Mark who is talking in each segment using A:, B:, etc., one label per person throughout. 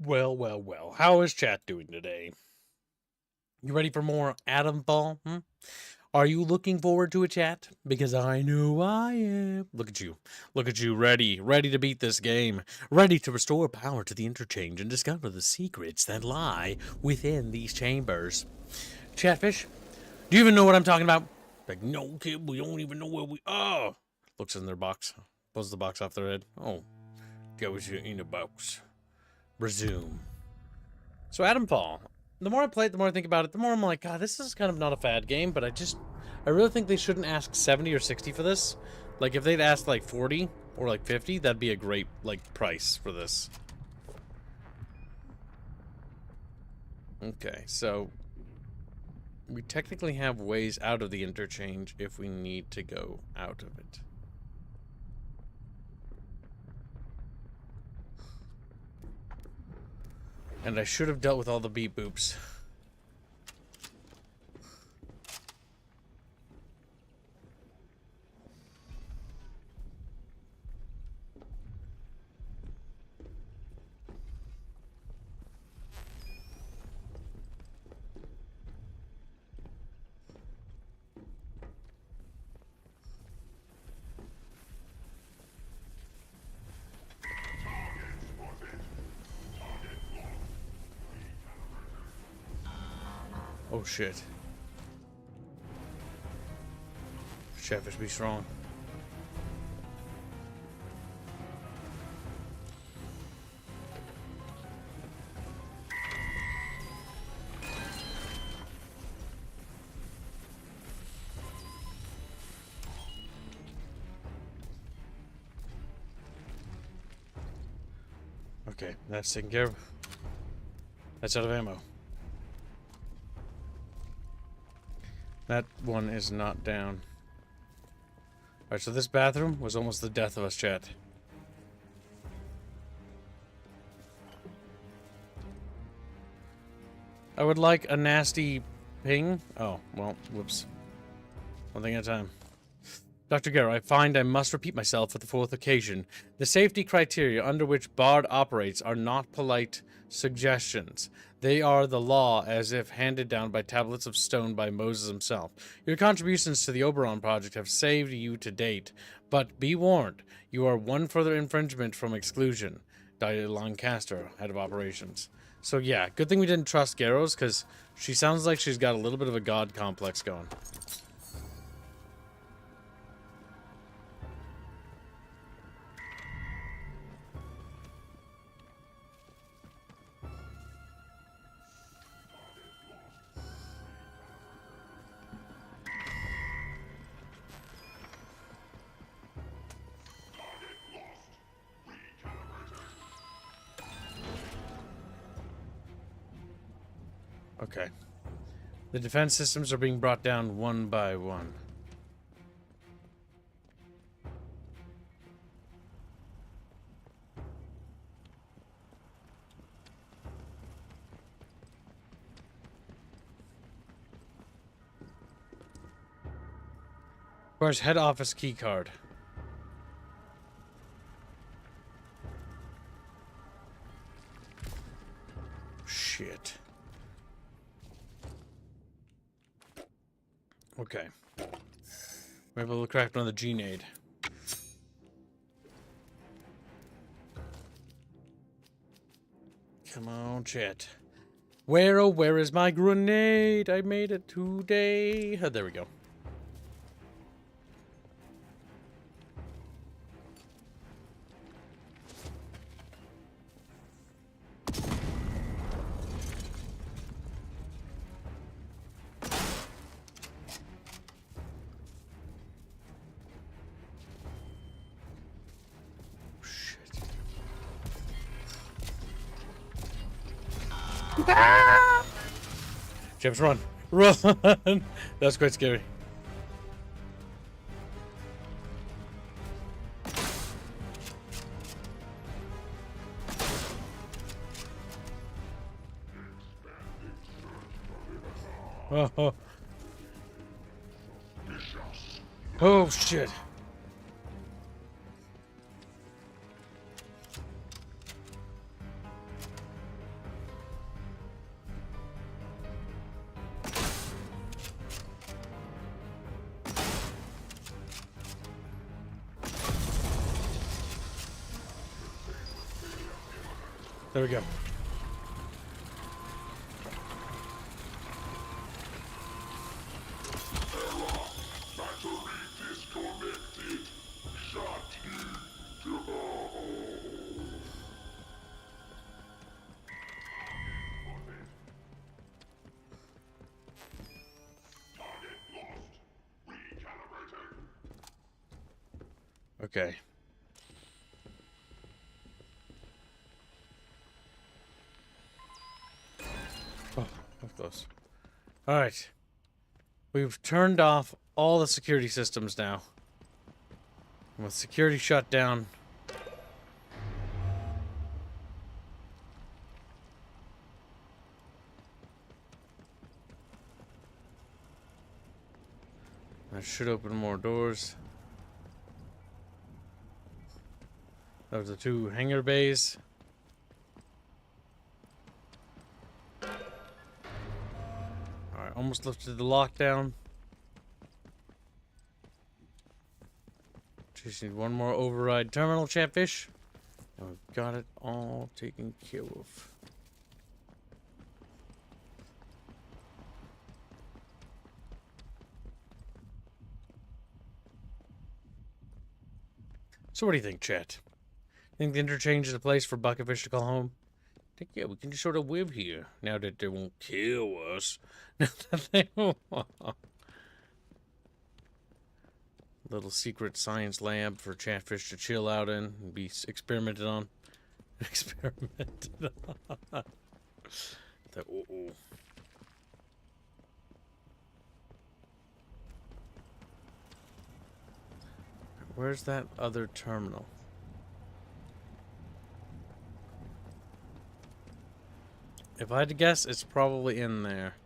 A: Well, well, well. How is chat doing today? You ready for more Adamfall? Are you looking forward to a chat? Because I know I am. Look at you. Look at you, ready to beat this game. Ready to restore power to the Interchange and discover the secrets that lie within these chambers. Chatfish, do you even know what I'm talking about? Like, no, kid, we don't even know where we are. Looks in their box. Pulls the box off their head. Oh, goes in a box. Resume. So Adamfall. The more I play it, the more I think about it, the more I'm like, God, this is kind of not a fad game, but I really think they shouldn't ask 70 or 60 for this. Like, if they'd asked, like, 40 or, like, 50, that'd be a great, like, price for this. Okay, so we technically have ways out of the interchange if we need to go out of it. And I should have dealt with all the beep boops. Oh shit. Chatfish be strong. Okay, that's taken care of. That's out of ammo. That one is not down. Alright, so this bathroom was almost the death of us, chat. I would like a nasty ping. Oh, well, whoops. One thing at a time. Dr. Garrow, I find I must repeat myself for the fourth occasion. The safety criteria under which Bard operates are not polite suggestions. They are the law as if handed down by tablets of stone by Moses himself. Your contributions to the Oberon project have saved you to date, but be warned, you are one further infringement from exclusion. Dahlia Lancaster, head of operations. So yeah, good thing we didn't trust Garrow's, because she sounds like she's got a little bit of a god complex going. Okay. The defense systems are being brought down one by one. Where's head office key card? Shit. Okay. We're able to craft another G-nade. Come on, chat. Where, oh, where is my grenade? I made it today. Oh, there we go. James, run! Run! That's quite scary. Oh, oh shit. There we go. Okay. Oh, that's close. Alright. We've turned off all the security systems now. And with security shut down, that should open more doors. Those are the 2 hangar bays. Alright, almost lifted the lockdown. Just need one more override terminal, Chatfish. And we've got it all taken care of. So what do you think, chat? Think the Interchange is a place for bucketfish to call home? I think, yeah, we can just sort of live here now that they won't kill us. Now that they won't. Little secret science lab for Chatfish to chill out in and be experimented on. Experimented on. Uh-oh. Where's that other terminal? If I had to guess, it's probably in there.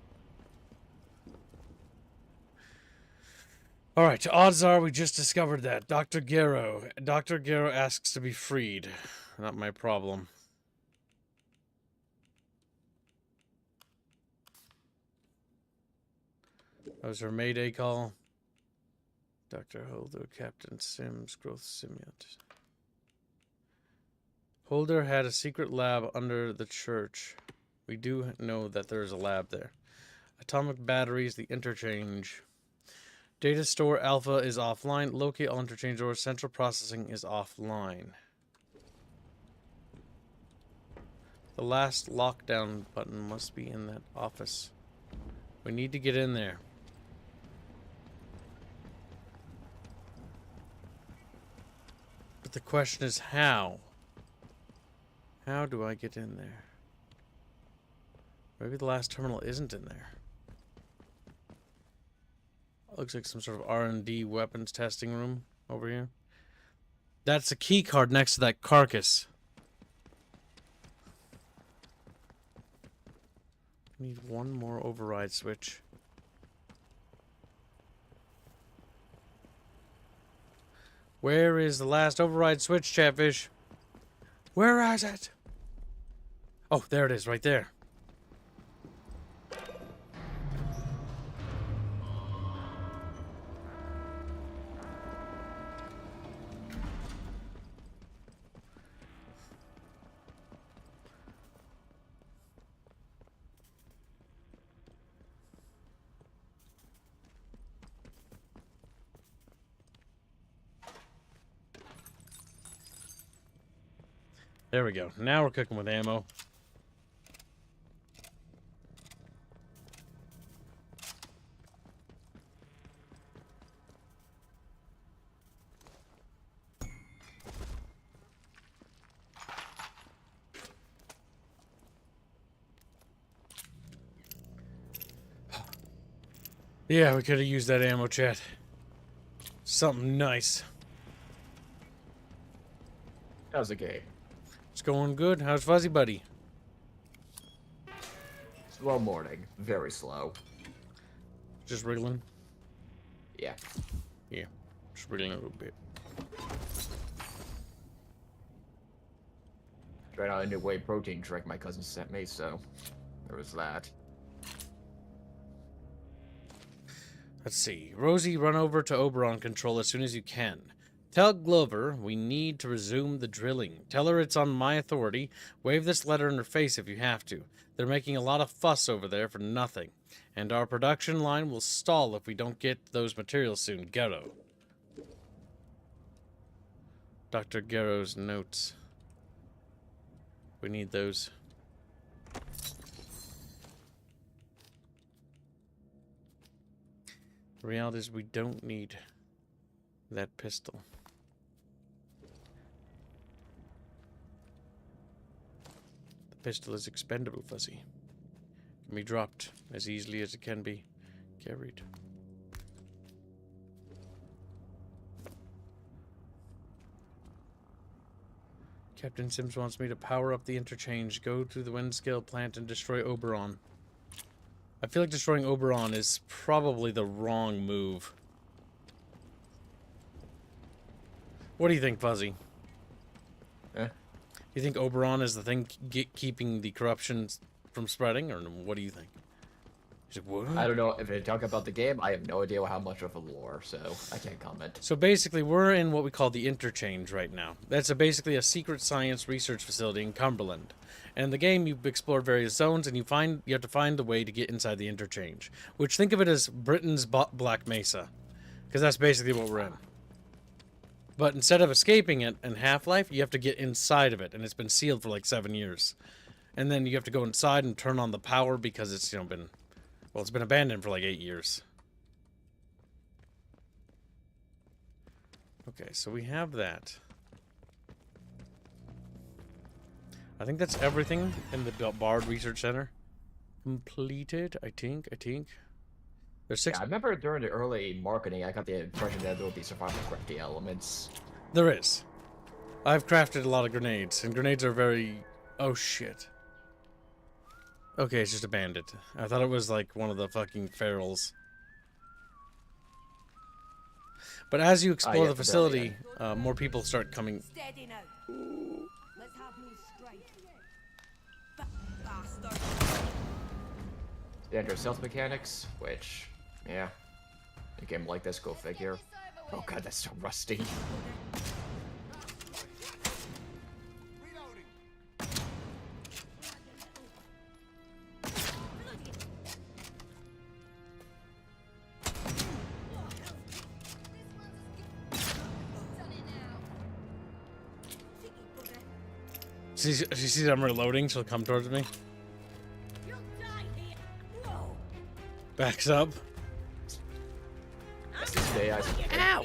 A: Alright, odds are we just discovered that. Dr. Garrow. Dr. Garrow asks to be freed. Not my problem. That was her Mayday call. Dr. Holder, Captain Sims, Growth Simulant. Holder had a secret lab under the church. We do know that there is a lab there. Atomic batteries, the Interchange. Data store alpha is offline. Locate all interchange doors. Central processing is offline. The last lockdown button must be in that office. We need to get in there. But the question is how? How do I get in there? Maybe the last terminal isn't in there. Looks like some sort of R&D weapons testing room over here. That's a key card next to that carcass. Need one more override switch. Where is the last override switch, Chatfish? Where is it? Oh, there it is, right there. There we go. Now we're cooking with ammo. Yeah, we could have used that ammo, chat. Something nice.
B: How's it going?
A: It's going good. How's Fuzzy Buddy?
B: Slow morning. Very slow.
A: Just wriggling?
B: Yeah.
A: Yeah, just wriggling a little bit.
B: Tried out a new whey protein drink my cousin sent me, so there was that.
A: Let's see. Rosie, run over to Oberon control as soon as you can. Tell Glover we need to resume the drilling. Tell her it's on my authority. Wave this letter in her face if you have to. They're making a lot of fuss over there for nothing. And our production line will stall if we don't get those materials soon. Garrow. Dr. Garrow's notes. We need those. The reality is we don't need that pistol. The pistol is expendable, Fuzzy. Can be dropped as easily as it can be carried. Captain Sims wants me to power up the interchange, go to the Windscale plant, and destroy Oberon. I feel like destroying Oberon is probably the wrong move. What do you think, Fuzzy?
B: Eh?
A: You think Oberon is the thing keeping the corruption from spreading, or what do you think? He's like, what?
B: I don't know. If they talk about the game, I have no idea how much of a lore, so I can't comment.
A: So basically, we're in what we call the Interchange right now. That's basically a secret science research facility in Cumberland. And in the game, you explore various zones, and you have to find the way to get inside the Interchange. Which, think of it as Britain's Black Mesa, because that's basically what we're in. But instead of escaping it in Half-Life, you have to get inside of it, and it's been sealed for like 7 years. And then you have to go inside and turn on the power because it's, you know, been... Well, it's been abandoned for like 8 years. Okay, so we have that. I think that's everything in the Bard Research Center. Completed, I think. There's 6...
B: Yeah, I remember during the early marketing, I got the impression that there would be survival crafting elements.
A: There is. I've crafted a lot of grenades, and grenades are very... Oh, shit. Okay, it's just a bandit. I thought it was like one of the fucking ferals. But as you explore the facility, more people start coming.
C: Steady now. Let's have no strike. Bastard.
B: Standard stealth mechanics, which, yeah, a game like this, go figure. Oh god, that's so rusty.
A: She sees I'm reloading, she'll come towards me. Backs up.
B: That's this day I...
A: Ow!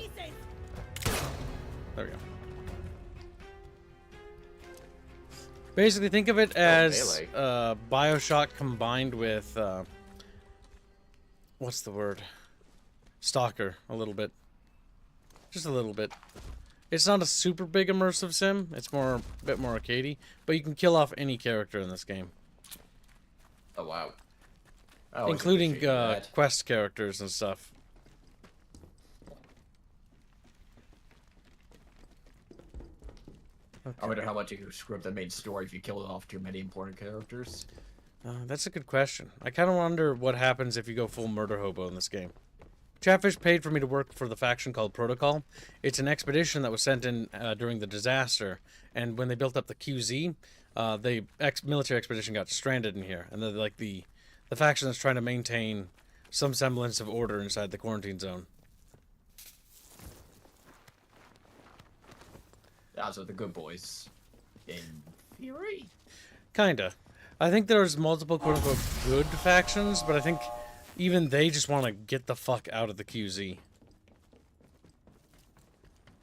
A: There we go. Basically, think of it as Bioshock combined with what's the word? Stalker, a little bit. Just a little bit. It's not a super big immersive sim. It's a bit more arcadey, but you can kill off any character in this game.
B: Oh wow.
A: Including quest characters and stuff. Okay.
B: I wonder how much you could screw up the main story if you kill off too many important characters.
A: That's a good question. I kind of wonder what happens if you go full murder hobo in this game. Chatfish paid for me to work for the faction called Protocol. It's an expedition that was sent in during the disaster, and when they built up the QZ, the military expedition got stranded in here, and they're like the faction that's trying to maintain some semblance of order inside the quarantine zone.
B: Those are the good boys. In theory?
A: Kinda. I think there's multiple quote-unquote good factions, but I think even they just want to get the fuck out of the QZ.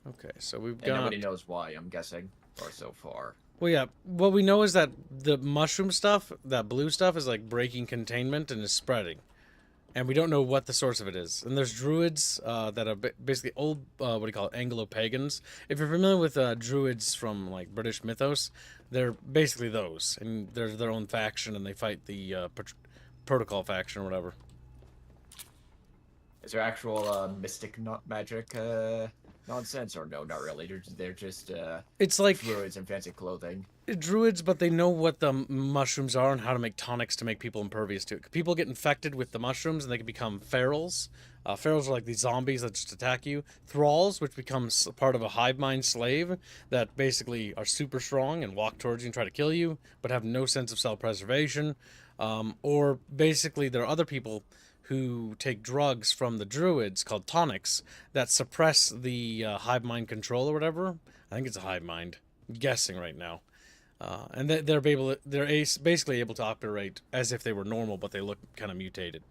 A: Okay, so we've got...
B: And nobody knows why, I'm guessing, or so far.
A: Well, yeah, what we know is that the mushroom stuff, that blue stuff, is like breaking containment and is spreading. And we don't know what the source of it is. And there's druids that are basically old, what do you call it, Anglo-pagans. If you're familiar with druids from, like, British mythos, they're basically those. And they're their own faction, and they fight the protocol faction or whatever.
B: Is there actual mystic magic? nonsense, or no, not really. They're just
A: It's like
B: druids in fancy clothing.
A: druids, but they know what the mushrooms are and how to make tonics to make people impervious to it. People get infected with the mushrooms and they can become ferals. Ferals are like these zombies that just attack you. Thralls, which becomes part of a hive mind slave that basically are super strong and walk towards you and try to kill you, but have no sense of self-preservation. Or basically, there are other people who take drugs from the druids called tonics that suppress the hive mind control or whatever. I think it's a hive mind. I'm guessing right now. And they're basically able to operate as if they were normal, but they look kind of mutated.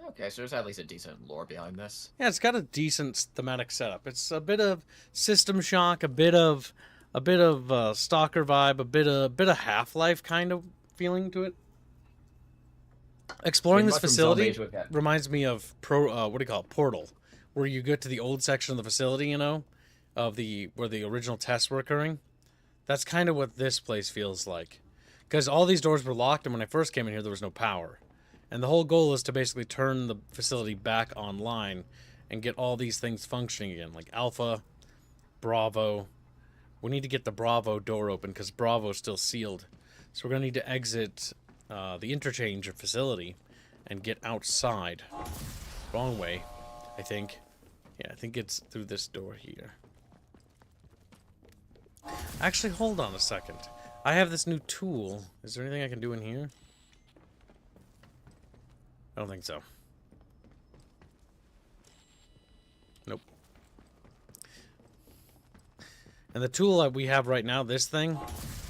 B: Okay, so there's at least a decent lore behind this.
A: Yeah, it's got a decent thematic setup. It's a bit of System Shock, a bit of Stalker vibe, a bit of Half-Life kind of feeling to it. Exploring this facility reminds me of Portal, where you get to the old section of the facility, you know, of where the original tests were occurring. That's kind of what this place feels like, because all these doors were locked, and when I first came in here, there was no power. And the whole goal is to basically turn the facility back online and get all these things functioning again, like Alpha, Bravo. We need to get the Bravo door open because Bravo is still sealed. So we're going to need to exit the Interchange facility and get outside. Wrong way, I think. Yeah, I think it's through this door here. Actually, hold on a second. I have this new tool. Is there anything I can do in here? I don't think so. Nope. And the tool that we have right now, this thing,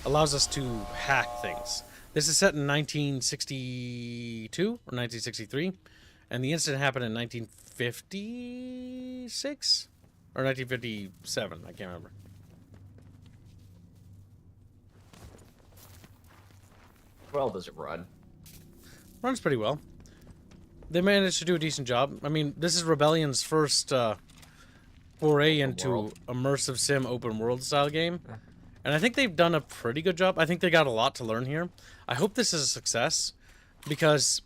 A: allows us to hack things. This is set in 1962 or 1963, and the incident happened in 1956 or 1957. I can't remember.
B: Well, does it run?
A: Runs pretty well. They managed to do a decent job. I mean, this is Rebellion's first foray into immersive sim open world style game. And I think they've done a pretty good job. I think they got a lot to learn here. I hope this is a success, because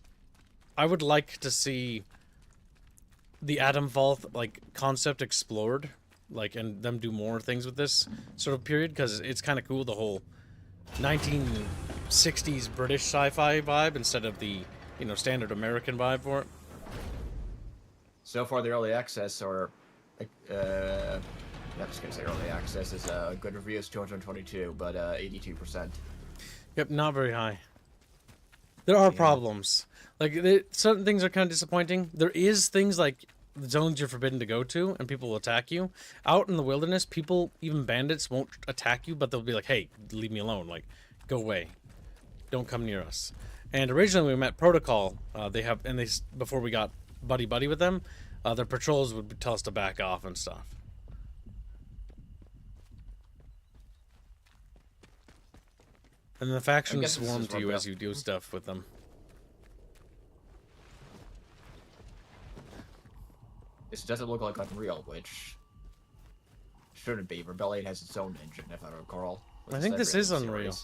A: I would like to see the Adamfall concept explored, and them do more things with this sort of period, because it's kind of cool, the whole 1960s British sci-fi vibe instead of the standard American vibe for it.
B: So far, the early access, or I'm just gonna say early access, is good reviews 222, but 82%.
A: Yep, not very high. There are problems. Certain things are kind of disappointing. There is things like zones you're forbidden to go to, and people will attack you. Out in the wilderness, people, even bandits, won't attack you, but they'll be like, "Hey, leave me alone. Go away. Don't come near us." And originally, we met Protocol. Before we got buddy with them, their patrols would tell us to back off and stuff. And the factions swarm to you as you do stuff with them.
B: This doesn't look like Unreal, which shouldn't be. Rebellion has its own engine, if I recall.
A: I think this is Unreal.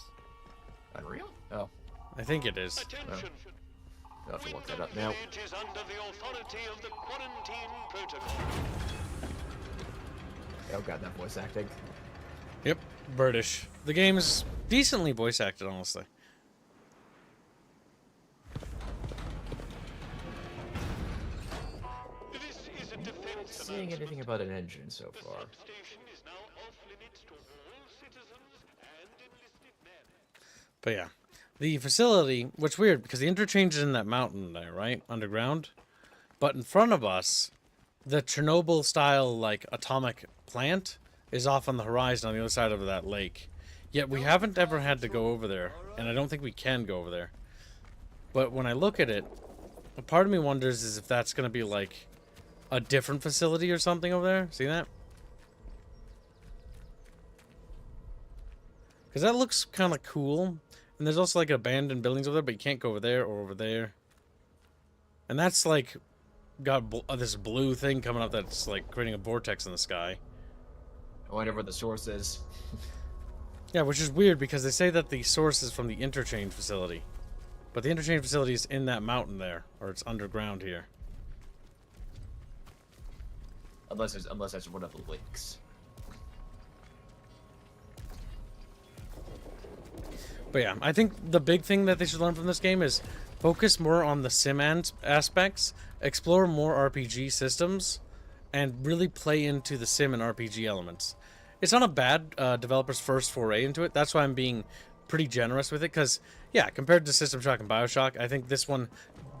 B: Unreal? Oh.
A: I think it is.
B: Attention. I'll have to look that up now.
D: It is under the authority of the quarantine protocol.
B: Oh god, that voice acting.
A: Yep, British. The game's decently voice acted, honestly.
D: This is a defense.
B: Not seeing anything about an engine so
D: The
B: far.
D: substation is now off limits to all citizens and enlisted men.
A: But yeah. The facility, which weird, because the interchange is in that mountain there, right? Underground. But in front of us, the Chernobyl-style, atomic plant is off on the horizon on the other side of that lake. Yet we haven't ever had to go over there, and I don't think we can go over there. But when I look at it, a part of me wonders is if that's going to be, a different facility or something over there. See that? Because that looks kind of cool. And there's also abandoned buildings over there, but you can't go over there or over there. And that's got this blue thing coming up that's creating a vortex in the sky.
B: I wonder where the source is.
A: Yeah, which is weird because they say that the source is from the Interchange facility. But the Interchange facility is in that mountain there, or it's underground here.
B: unless that's one of the links.
A: But yeah, I think the big thing that they should learn from this game is focus more on the sim aspects, explore more RPG systems, and really play into the sim and RPG elements. It's not a bad developer's first foray into it. That's why I'm being pretty generous with it, because, yeah, compared to System Shock and Bioshock, I think this one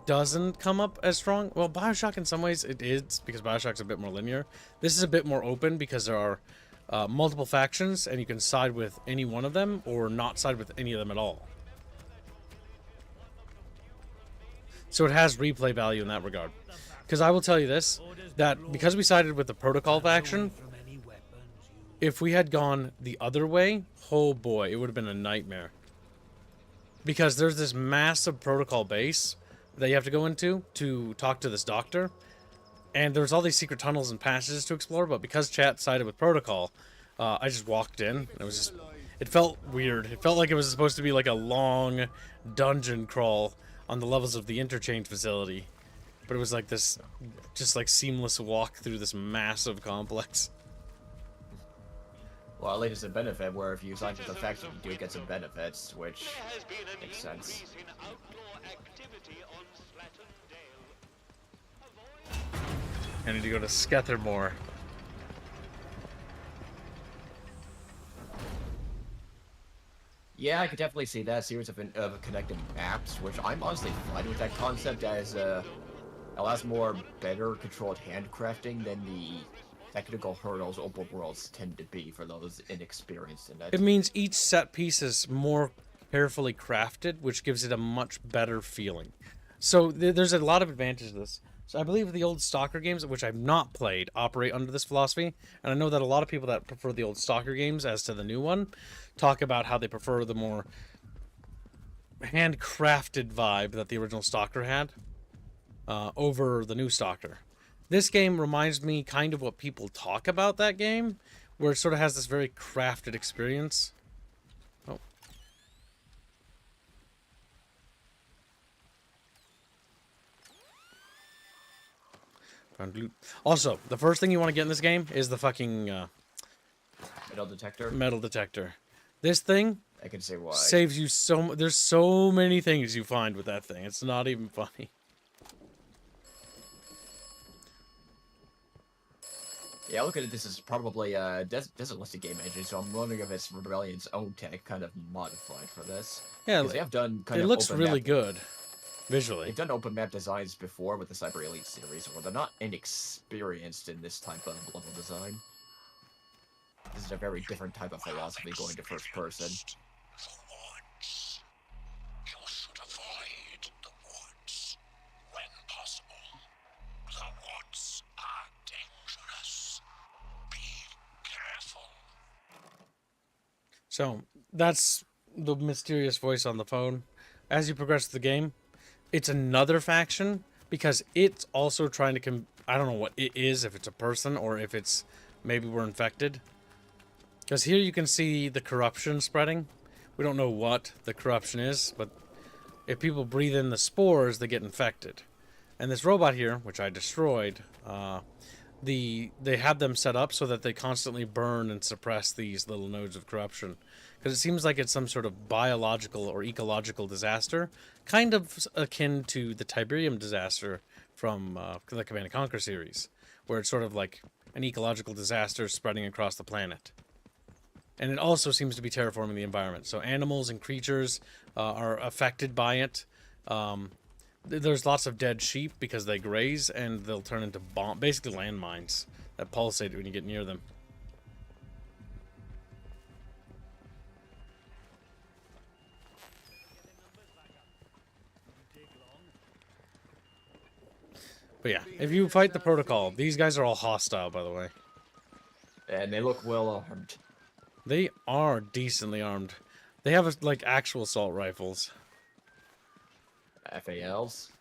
A: doesn't come up as strong. Well, Bioshock in some ways it is, because Bioshock's a bit more linear. This is a bit more open because there are multiple factions, and you can side with any one of them or not side with any of them at all. So it has replay value in that regard. Because I will tell you this, that because we sided with the Protocol faction, if we had gone the other way, oh boy, it would have been a nightmare. Because there's this massive Protocol base that you have to go into to talk to this doctor. And there's all these secret tunnels and passages to explore, but because chat sided with Protocol, I just walked in. It was just, it felt weird. It felt like it was supposed to be like a long dungeon crawl on the levels of the Interchange facility. But it was like this, just like seamless walk through this massive complex.
B: Well, at least it's a benefit where if you side with the faction, you do get some benefits, which
D: There has been an
B: makes sense.
D: increase in outlaw activity on Slattern Dale.
A: I need to go to Skethermore.
B: Yeah, I could definitely see that series of connected maps, which I'm honestly fine with that concept as allows more better controlled handcrafting than the technical hurdles open worlds tend to be for those inexperienced in it.
A: It means each set piece is more carefully crafted, which gives it a much better feeling. So there's a lot of advantage to this. So I believe the old Stalker games, which I've not played, operate under this philosophy. And I know that a lot of people that prefer the old Stalker games as to the new one talk about how they prefer the more handcrafted vibe that the original Stalker had over the new Stalker. This game reminds me kind of what people talk about that game, where it sort of has this very crafted experience. Oh. Found loot. Also, the first thing you want to get in this game is the fucking
B: Metal detector?
A: metal detector. This thing
B: I can see why.
A: saves you so... There's so many things you find with that thing. It's not even funny.
B: Yeah, look at it. This is probably doesn't list a game engine, so I'm wondering if it's Rebellion's own tech kind of modified for this.
A: Yeah,
B: 'Cause they have done kind
A: it
B: of
A: looks
B: open
A: really
B: map,
A: good visually.
B: They've done open map designs before with the Cyber Elite series, where they're not inexperienced in this type of level design. This is a very different type of philosophy going to first person.
D: The woods. You should avoid the woods when possible. The woods are dangerous. Be careful.
A: So, that's the mysterious voice on the phone. As you progress through the game, it's another faction, because it's also trying to... I don't know what it is, if it's a person, or if it's... Maybe we're infected. Because here you can see the corruption spreading. We don't know what the corruption is, but if people breathe in the spores, they get infected. And this robot here, which I destroyed, they have them set up so that they constantly burn and suppress these little nodes of corruption. Because it seems like it's some sort of biological or ecological disaster, kind of akin to the Tiberium disaster from the Command & Conquer series, where it's sort of like an ecological disaster spreading across the planet. And it also seems to be terraforming the environment. So animals and creatures are affected by it. There's lots of dead sheep because they graze, and they'll turn into basically landmines that pulsate when you get near them. But yeah, if you fight the Protocol, these guys are all hostile, by the way.
B: And they look well armed.
A: They are decently armed. They have, like, actual assault rifles.
B: FALs?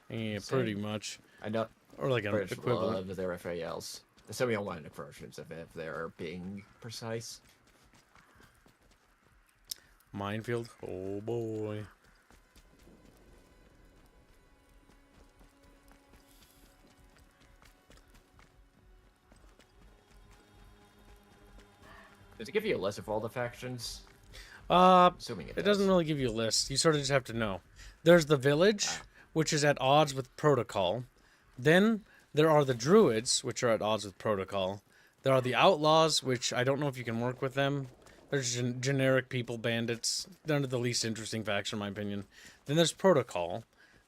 A: Yeah,
B: Same.
A: pretty much.
B: I know.
A: Or like an
B: British
A: equivalent.
B: love their FALs. The semi-automatic versions of it, if they're being precise.
A: Minefield. Oh boy.
B: Does it give you a list of all the factions?
A: It
B: Assuming it does.
A: doesn't really give you a list. You sort of just have to know. There's the village, which is at odds with protocol. Then there are the druids, which are at odds with protocol. There are the outlaws, which I don't know if you can work with them. They're generic people bandits. They're the least interesting faction, in my opinion. Then there's protocol.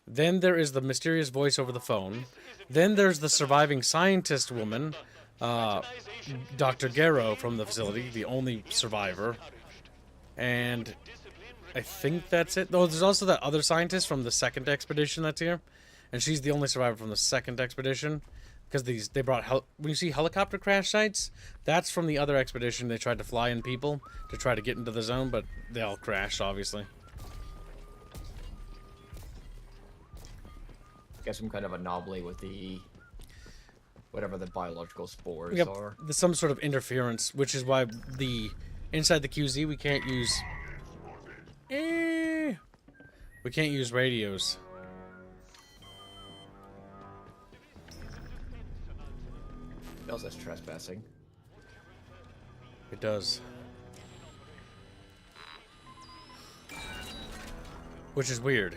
A: Then there is the mysterious voice over the phone. Then there's the surviving scientist woman, Dr. Garrow from the facility, the only survivor. And I think that's it. Though there's also that other scientist from the second expedition that's here. And she's the only survivor from the second expedition. Because they brought... when you see helicopter crash sites, that's from the other expedition. They tried to fly in people to try to get into the zone, but they all crashed, obviously.
B: Got some kind of anomaly with the... whatever the biological spores
A: Yep,
B: are.
A: there's some sort of interference, which is why inside the QZ we can't use... we can't use radios.
B: Smells as trespassing.
A: It does. Which is weird.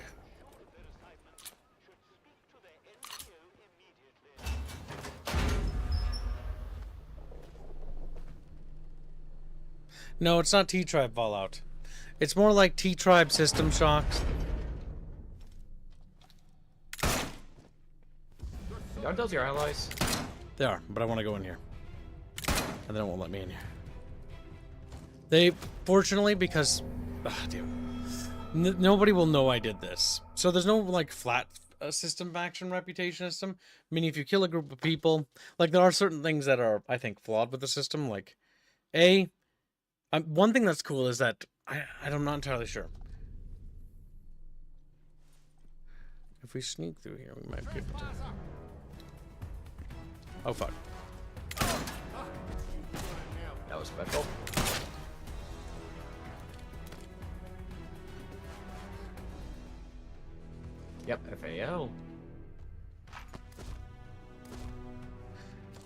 A: No, it's not T-Tribe Fallout. It's more like T-Tribe System Shocks.
B: Aren't those your allies?
A: They are, but I want to go in here. And they won't let me in here. They, fortunately, because... nobody will know I did this. So there's no, like, flat system faction reputation system. I mean, if you kill a group of people... Like, there are certain things that are, I think, flawed with the system. Like, one thing that's cool is that... I'm not entirely sure. If we sneak through here, we might be able to... Oh, fuck.
B: That was special. Yep, FAO.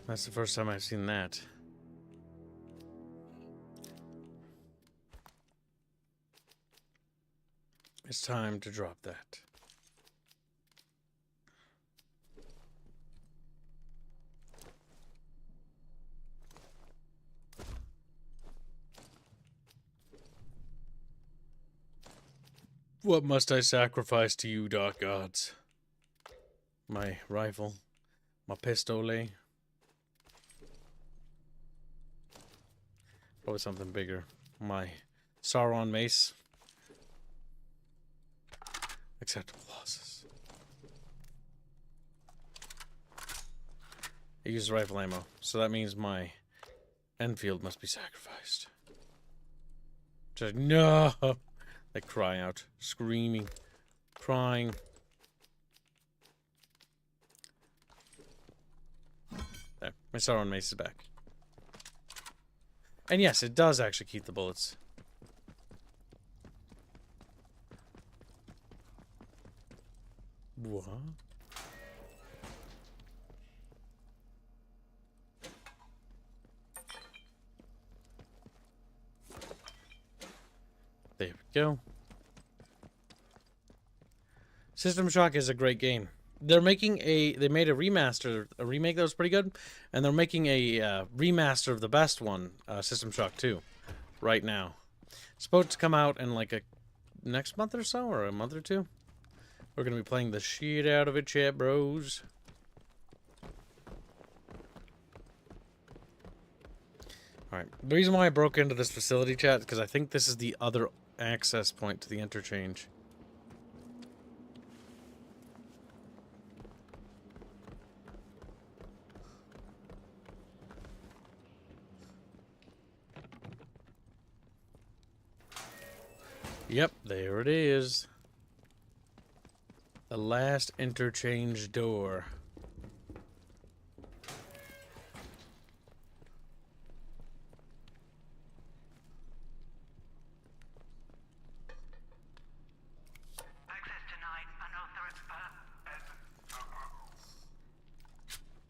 A: That's the first time I've seen that. It's time to drop that. What must I sacrifice to you, dark gods? My rifle, my pistole. Probably something bigger. My Sauron mace. Acceptable losses. I use rifle ammo, so that means my Enfield must be sacrificed. Just, no! They cry out, screaming, crying. There, my Sauron mace is back. And yes, it does actually keep the bullets. What? There we go. System Shock is a great game. They made a remaster, a remake that was pretty good, and they're making a remaster of the best one, System Shock 2, right now. It's supposed to come out in like next month or so, or a month or two. We're gonna be playing the shit out of it, chat bros. Alright, the reason why I broke into this facility, chat, is because I think this is the other access point to the Interchange. Yep, there it is. The last Interchange door.
E: Access denied. Unauthorized.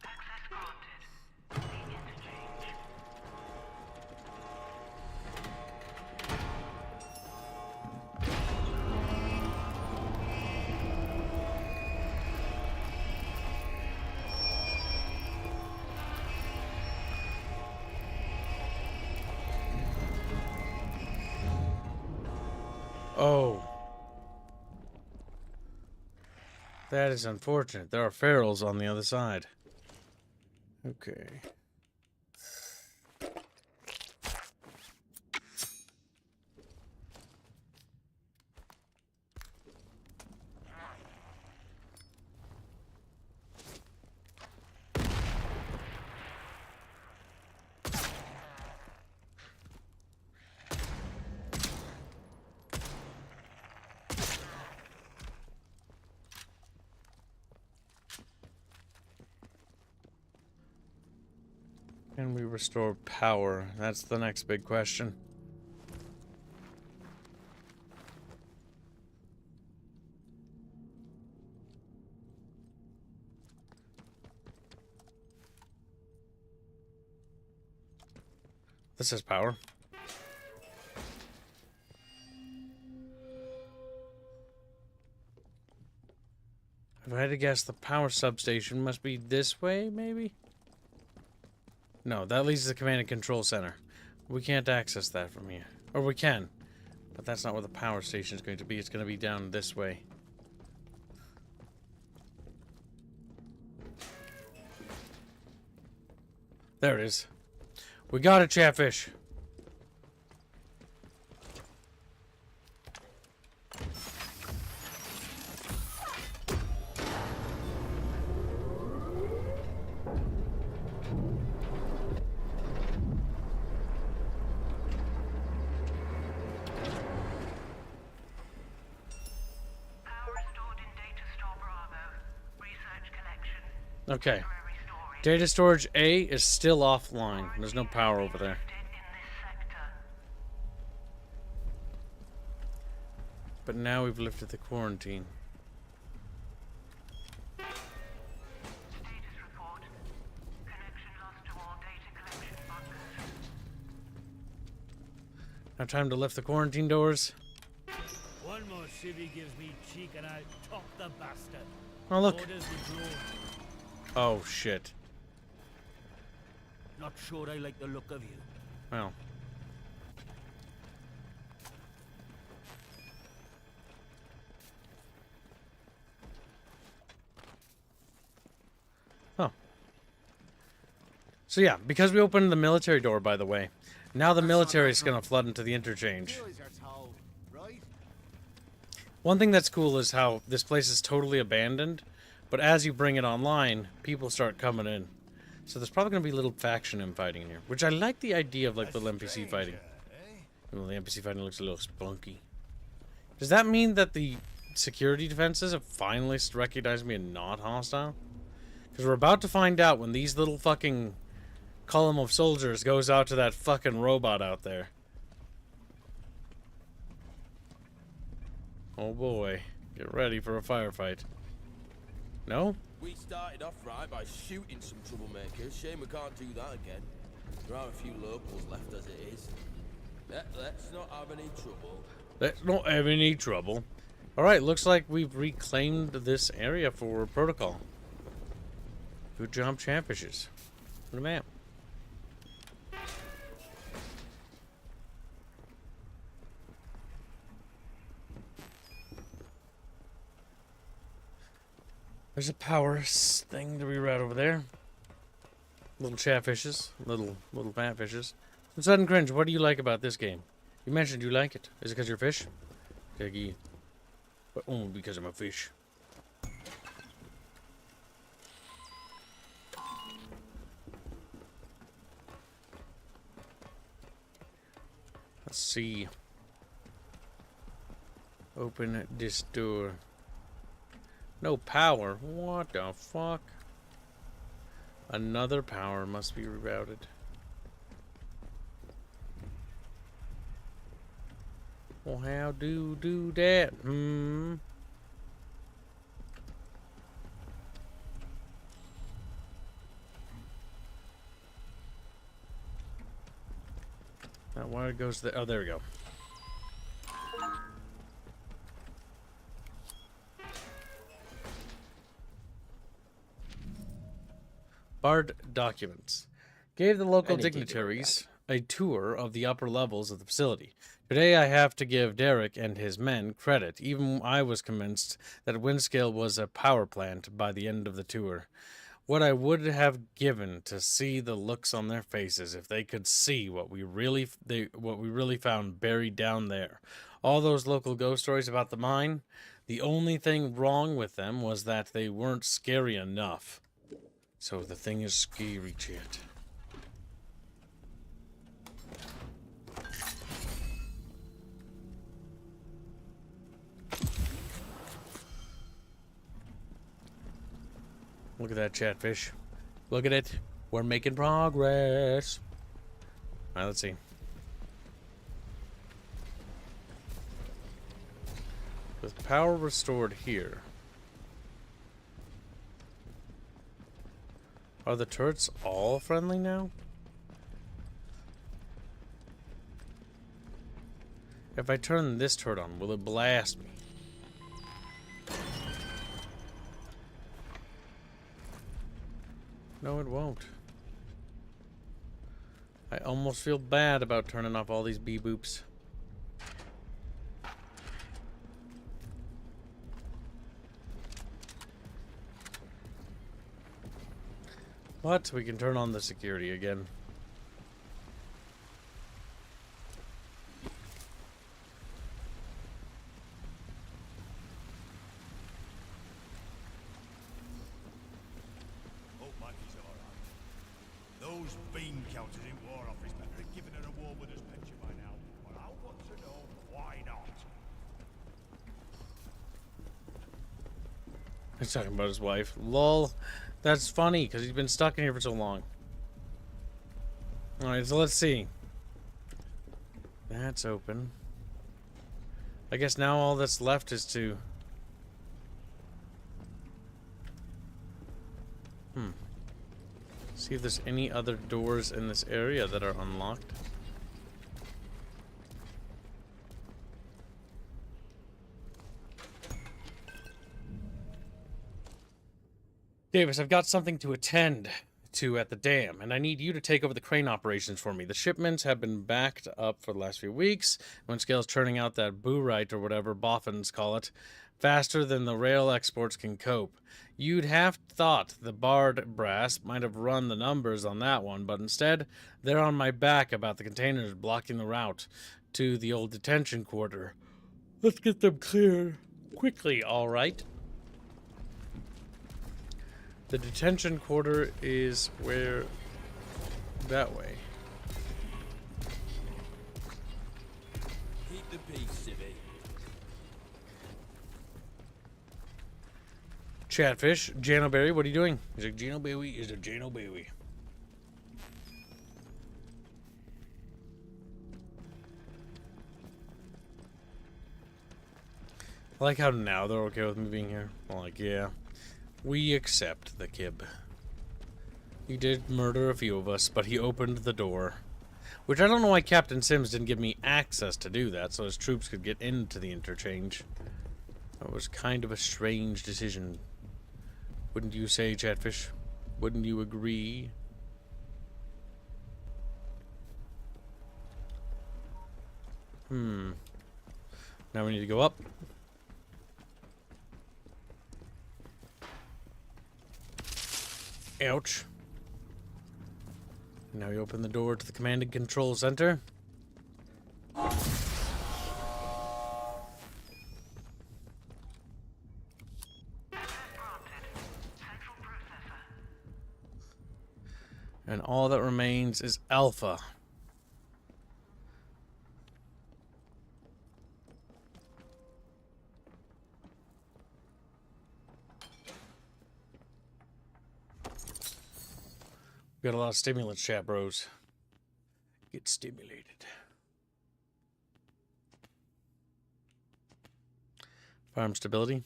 E: Access granted. The Interchange.
A: Oh. That is unfortunate. There are ferals on the other side. Okay. Can we restore power? That's the next big question. This is power. If I had to guess, the power substation must be this way, maybe? No, that leads to the command and control center. We can't access that from here. Or we can. But that's not where the power station is going to be. It's going to be down this way. There it is. We got it, Chatfish. Okay. Data storage A is still offline. There's no power over there. But now we've lifted the quarantine. Now time to lift the quarantine doors.
F: One more civvy gives me cheek and I'll top the bastard.
A: Oh, look.
F: Orders withdrawn.
A: Oh, shit.
F: Not sure I like the look of you.
A: Well. Oh. So yeah, because we opened the military door, by the way, now the military is going to flood into the interchange. One thing that's cool is how this place is totally abandoned, but as you bring it online, people start coming in. So there's probably going to be little faction infighting in here, which I like the idea of, like, little NPC fighting. Well, the NPC fighting looks a little spunky. Does that mean that the security defenses have finally recognized me and not hostile? Because we're about to find out when these little fucking column of soldiers goes out to that fucking robot out there. Oh boy. Get ready for a firefight. No?
G: We started off right by shooting some troublemakers. Shame we can't do that again. There are a few locals left as it is. Let's not have any trouble.
A: Let's not have any trouble. Alright, looks like we've reclaimed this area for protocol. Good job, Chatfishes. Look at that. There's a power thing to be right over there. Little Chatfishes, little fat fishes. And Sudden Cringe, what do you like about this game? You mentioned you like it. Is it because you're a fish? Piggy. But only because I'm a fish. Let's see. Open this door. No power. What the fuck? Another power must be rerouted. Well, how do that? That wire goes there. Oh, there we go. Bard documents. Gave the local dignitaries a tour of the upper levels of the facility. Today I have to give Derek and his men credit. Even I was convinced that Windscale was a power plant by the end of the tour. What I would have given to see the looks on their faces if they could see what we really found buried down there. All those local ghost stories about the mine, the only thing wrong with them was that they weren't scary enough. So the thing is scary, chat. Look at that, Chatfish. Look at it. We're making progress. Alright, let's see. With power restored here. Are the turrets all friendly now? If I turn this turret on, will it blast me? No, it won't. I almost feel bad about turning off all these bee-boops. What? We can turn on the security again.
F: Those bean counters in War Office better have given her a war with his pension by now. But I want to know why not.
A: He's talking about his wife. Lol. That's funny, because he's been stuck in here for so long. Alright, so let's see. That's open. I guess now all that's left is to... see if there's any other doors in this area that are unlocked. Davis, I've got something to attend to at the dam, and I need you to take over the crane operations for me. The shipments have been backed up for the last few weeks. Windscale's churning out that boorite or whatever boffins call it, faster than the rail exports can cope. You'd have thought the barred brass might have run the numbers on that one, but instead, they're on my back about the containers blocking the route to the old detention quarter. Let's get them cleared quickly, all right? The detention quarter is where... that way.
G: Keep the peace, Civvy.
A: Chatfish, Janoberry, what are you doing? He's like, Janoberry is a Janoberry. I like how now they're okay with me being here. I'm like, yeah, we accept the kib. He did murder a few of us, but he opened the door. Which I don't know why Captain Sims didn't give me access to do that, so his troops could get into the interchange. That was kind of a strange decision. Wouldn't you say, Chatfish? Wouldn't you agree? Now we need to go up. Ouch. Now we open the door to the command and control center. And all that remains is Alpha. We got a lot of stimulants, chat bros. Get stimulated. Farm stability.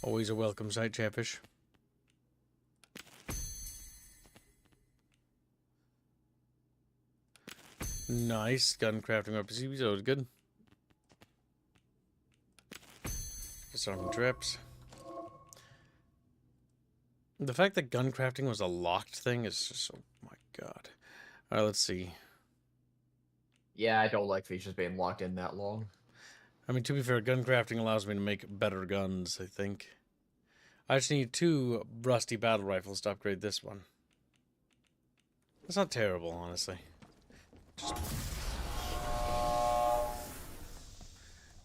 A: Always a welcome sight, Chatfish. Nice. Gun crafting RPCs, always good. Disarming traps. The fact that gun crafting was a locked thing is just, oh my god. Alright, let's see.
B: Yeah, I don't like features being locked in that long.
A: I mean, to be fair, gun crafting allows me to make better guns, I think. I just need 2 rusty battle rifles to upgrade this one. That's not terrible, honestly.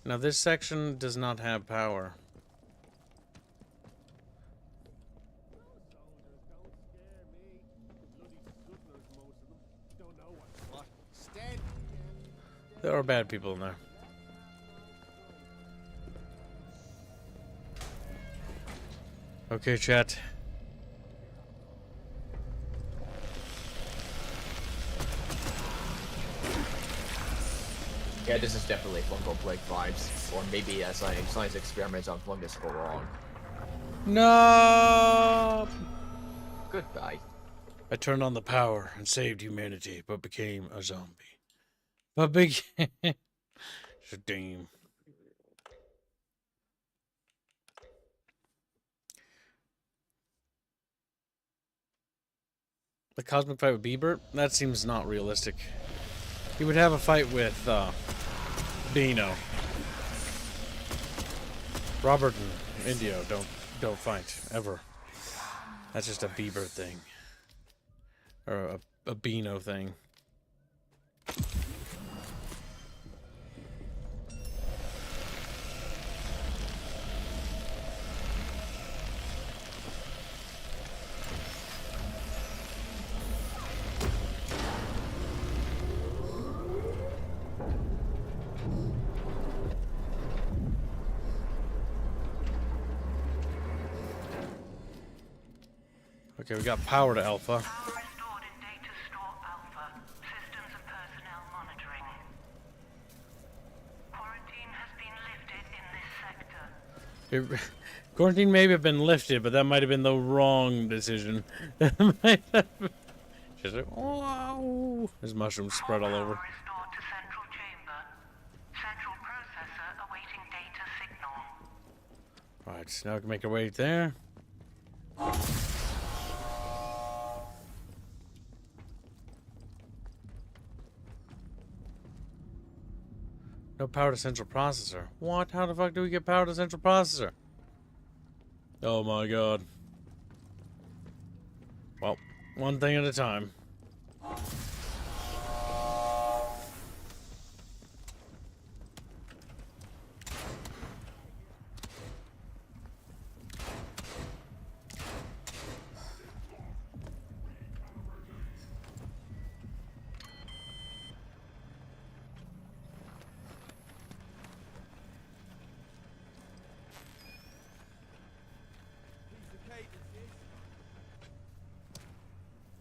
A: Now, this section does not have power. There are bad people in there. Okay, chat.
B: Yeah, this is definitely fungal plague vibes, or maybe science experiments on fungus go wrong.
A: No!
B: Goodbye.
A: I turned on the power and saved humanity, but became a zombie. But became... Damn. The cosmic fight with Bieber? That seems not realistic. He would have a fight with, Beano. Robert and Indio don't fight, ever. That's just a Bieber thing. Or a Beano thing. Okay, we got power to Alpha.
E: Power restored in data store Alpha. Systems and personnel monitoring. Quarantine has been lifted in this sector.
A: Quarantine may have been lifted, but that might have been the wrong decision. Just like, wow. There's mushrooms spread all over.
E: Power restored to central chamber. Central processor awaiting data signal.
A: Alright, so now we can make our way there. No power to central processor. What? How the fuck do we get power to central processor? Oh my god. Well, one thing at a time.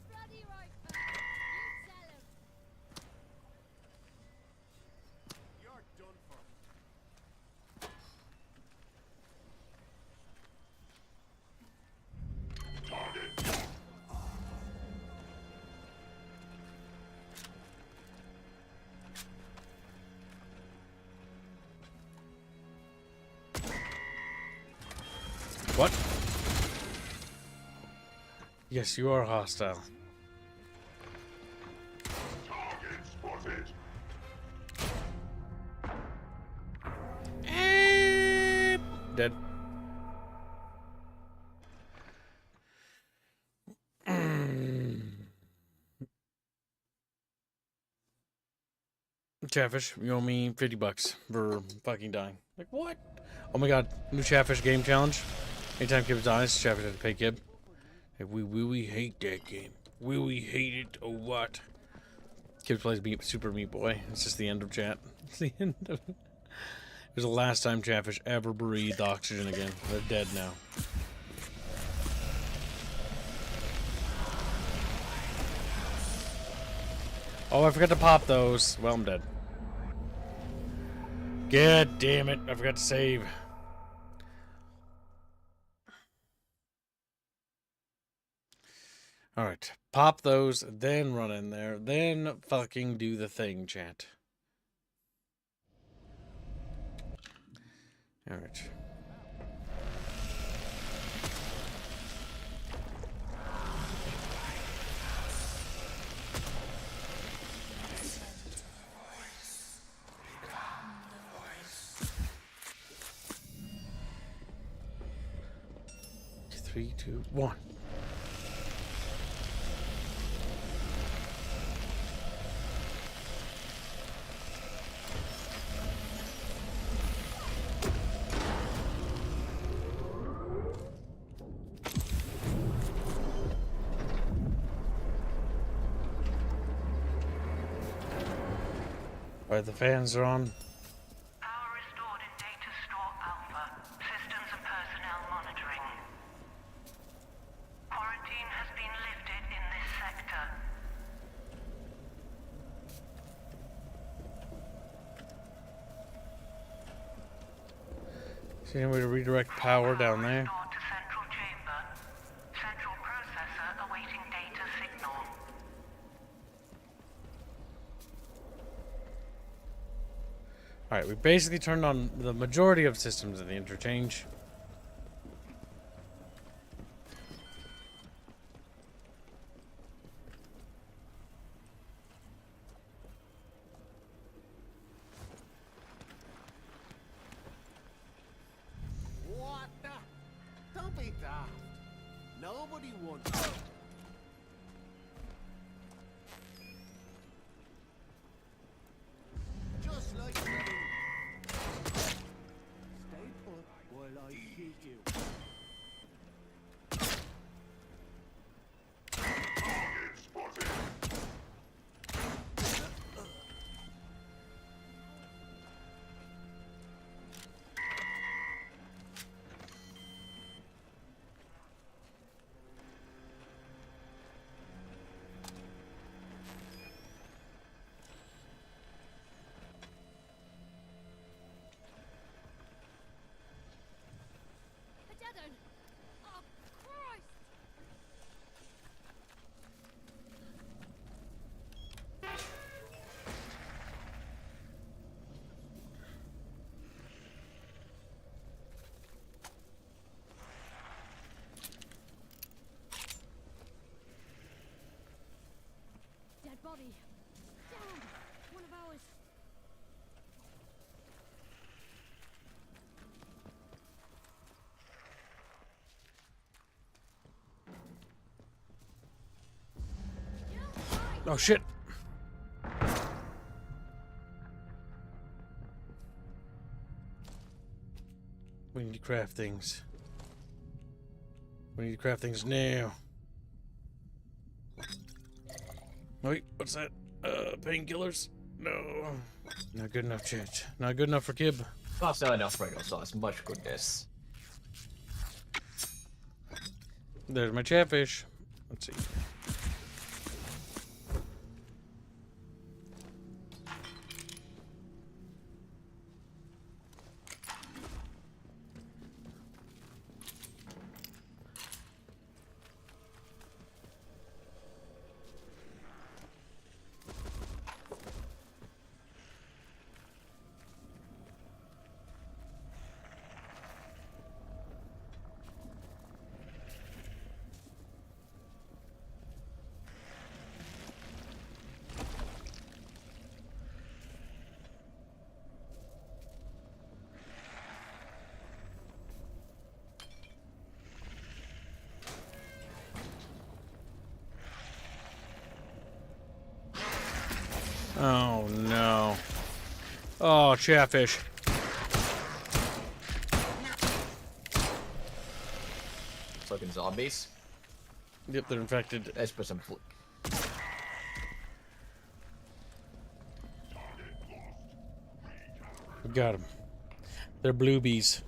C: Bloody right, fella. You tell him.
F: You're done for.
A: What? Yes, you are hostile. Dead. Chatfish, you owe me $50 for fucking dying. Like, what? Oh my god, new Chatfish game challenge. Anytime Kib dies, Chatfish has to pay Kib. Hey, we hate that game. We hate it or what? Kib plays Super Meat Boy. It's just the end of chat. It's the end of it. It was the last time Chatfish ever breathed oxygen again. They're dead now. Oh, I forgot to pop those. Well, I'm dead. God damn it. I forgot to save. Alright. Pop those, then run in there, then fucking do the thing, chat. Alright. 3, 2, 1. Alright, the fans are on.
E: Power restored in Data Store Alpha. Systems and personnel monitoring. Quarantine has been lifted in this sector.
A: See any way to redirect power down there?
E: Restored to central chamber. Central processor awaiting data signal.
A: Alright, we basically turned on the majority of systems in the interchange.
H: What the? Don't be daft. Nobody wants. Just like you. Stay put while I shoot you.
C: Addon! Oh, Christ! Dead body. Damn! One of ours.
A: Oh shit. We need to craft things. We need to craft things now. Wait, what's that? Painkillers? No. Not good enough, chat. Not good enough for Kib.
B: That's not enough Fuego sauce. Much goodness.
A: There's my Chatfish. Let's see. Oh no. Oh, Chatfish.
B: Fucking zombies.
A: Yep, they're infected.
B: Let's put some
A: We got them. They're bluebies.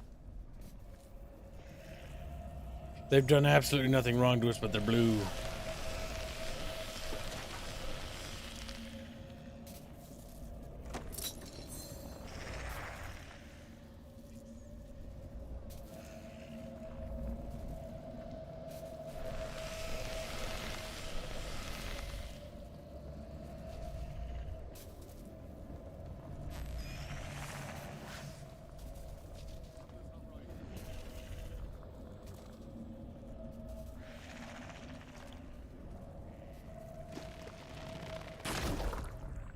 A: They've done absolutely nothing wrong to us, but they're blue.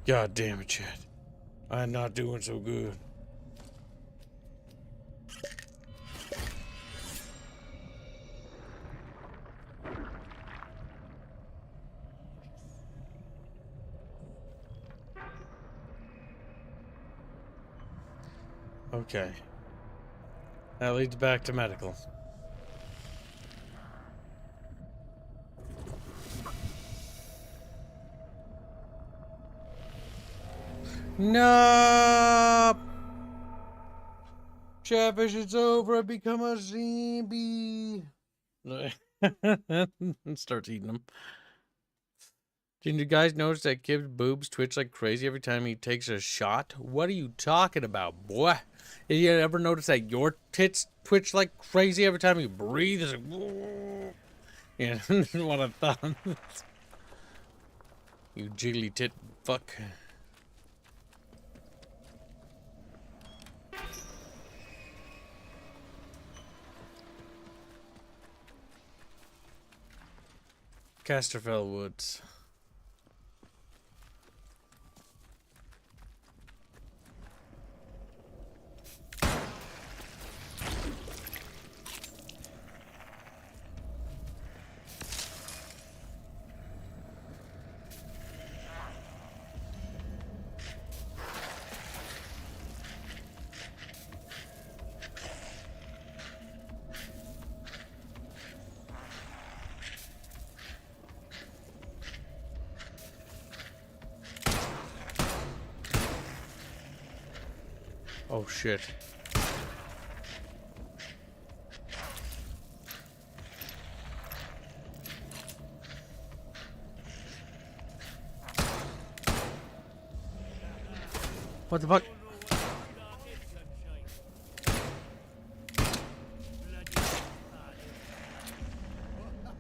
A: God damn it, Chad. I'm not doing so good. Okay. That leads back to medical. No! Chatfish, it's over. I become a zombie. Starts eating them. Did you guys notice that kid's boobs twitch like crazy every time he takes a shot? What are you talking about, boy? Did you ever notice that your tits twitch like crazy every time you breathe? It's like, yeah, what I thought. You jiggly tit fuck. Casterfell Woods. Oh shit. What the fuck?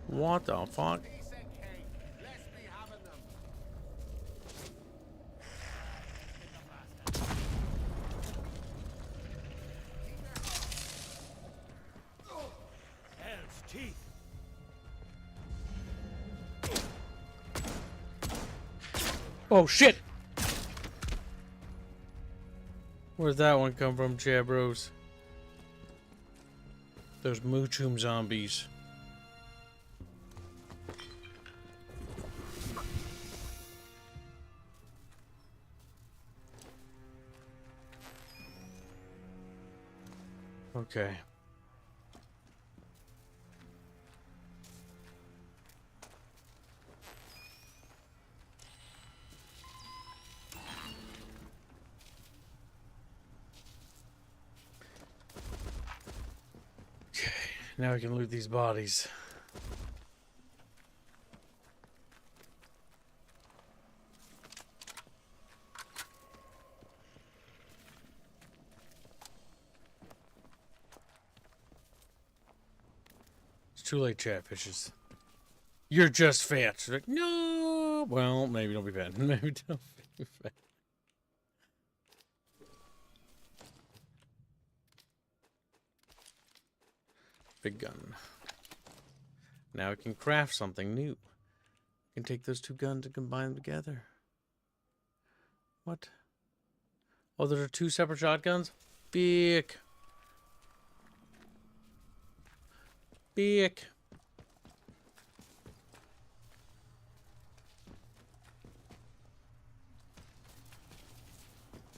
A: What the fuck? Oh shit! Where'd that one come from, Chabros? Those Moochoom zombies. Okay. Okay, now we can loot these bodies. It's too late, Chatfishes. You're just fat. Like, no. Well, maybe don't be fat. Maybe don't be fat. Big gun. Now we can craft something new. We can take those two guns and combine them together. What? Oh, there are two separate shotguns? Big. Big.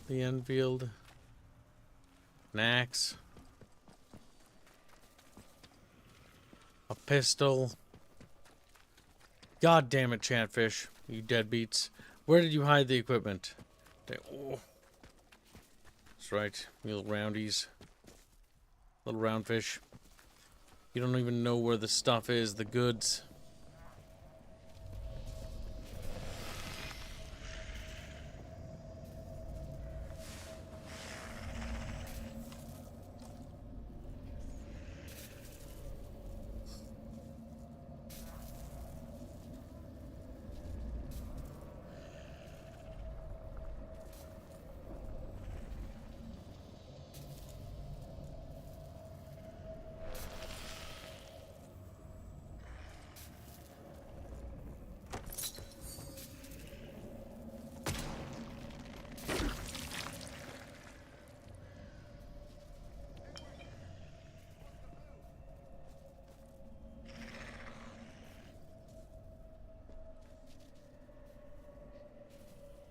A: The Enfield. An axe. A pistol. God damn it, Chatfish. You deadbeats. Where did you hide the equipment? Oh. That's right, you little roundies. Little round fish. You don't even know where the stuff is, the goods.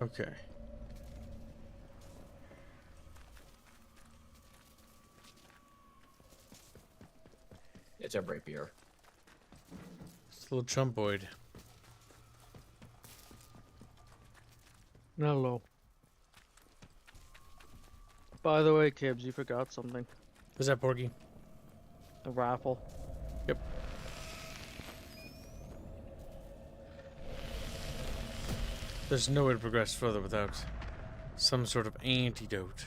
A: Okay.
B: It's a rapier.
A: It's a little chumpoid.
I: Hello. By the way, Kibbs, you forgot something.
A: Is that Porky?
I: A raffle.
A: Yep. There's no way to progress further without some sort of antidote.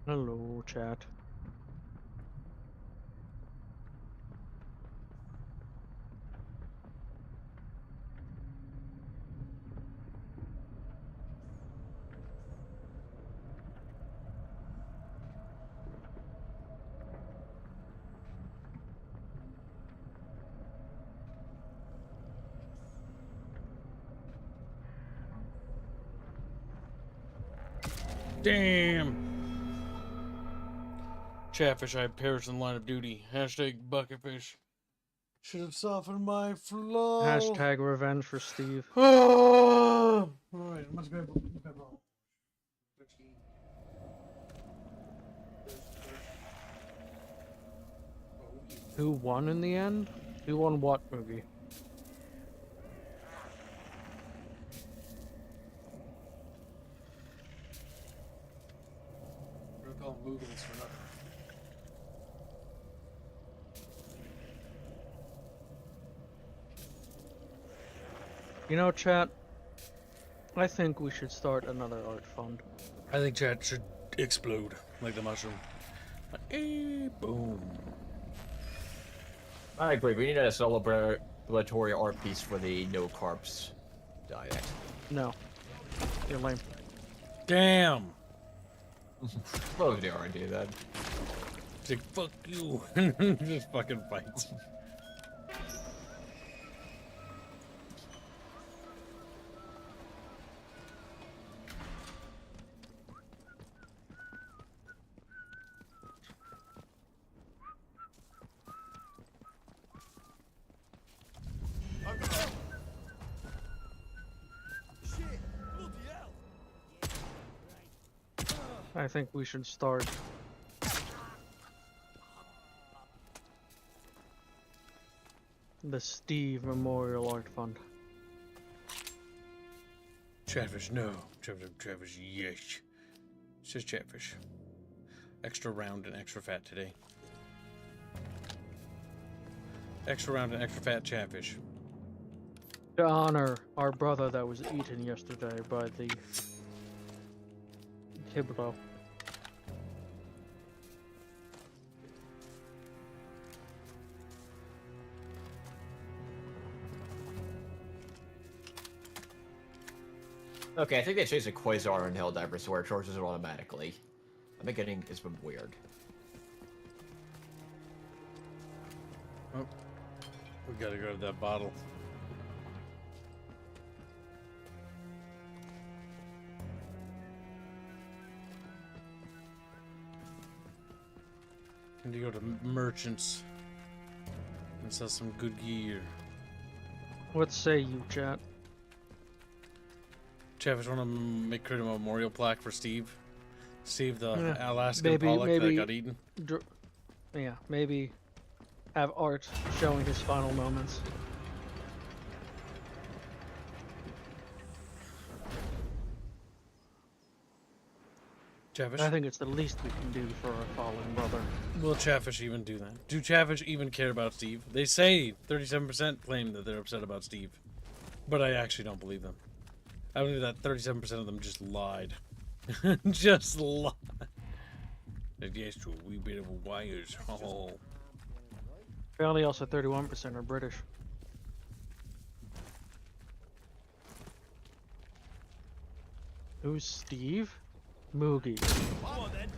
I: Hello, chat.
A: Damn! Chatfish, I perished in the line of duty. Hashtag bucketfish. Should have softened my flow.
I: Hashtag revenge for Steve.
A: Oh! Alright, let's grab all.
I: Who won in the end? Who won what movie?
A: We're gonna call Moogles for nothing.
I: You know, chat, I think we should start another art fund.
A: I think chat should explode like the mushroom. Like, boom.
B: I agree. We need a celebratory art piece for the no carbs diet.
I: No. You're lame.
A: Damn!
B: What would they already do that?
A: It's like, fuck you. Just fucking fights.
I: I think we should start the Steve Memorial Art Fund.
A: Chatfish, no. Chatfish, yes. Says Chatfish. Extra round and extra fat today. Extra round and extra fat Chatfish.
I: To honor our brother that was eaten yesterday by the Kiblo.
B: Okay, I think they changed the Quasar and Helldiver so it charges it automatically. I'm getting it's been weird.
A: Oh, we gotta go to that bottle. Need to go to merchants and sell some good gear.
I: What say you, chat?
A: Chatfish, want to create a memorial plaque for Steve? Steve, the
I: Yeah,
A: Alaskan pollock that got eaten?
I: Yeah, maybe have art showing his final moments.
A: Chatfish?
I: I think it's the least we can do for our fallen brother.
A: Will Chatfish even do that? Do Chatfish even care about Steve? They say 37% claim that they're upset about Steve. But I actually don't believe them. I believe that 37% of them just lied. Just lied. Like, yes, to a wee bit of wires. Oh.
I: Apparently also 31% are British. Who's Steve? Moogie.
H: Come on then.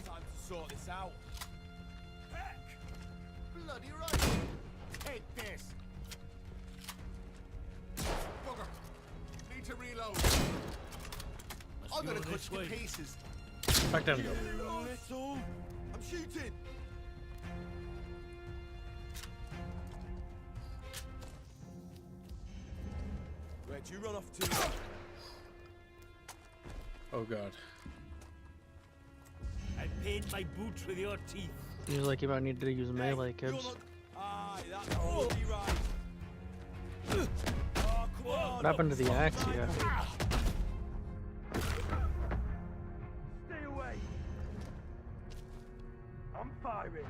H: Time to sort this out. Heck! Bloody right. Take this. Bugger. Need to reload. I'm gonna cut you to pieces.
A: Back down you go.
H: Little. I'm shooting.
G: Where'd you run off to?
A: Oh god.
F: I paid my boots with your teeth.
I: Seems like you might need to use melee,
G: You're
I: kids.
G: not... Aye, that's totally right. Oh, come on.
I: What happened to the axe here?
F: Stay away. I'm firing.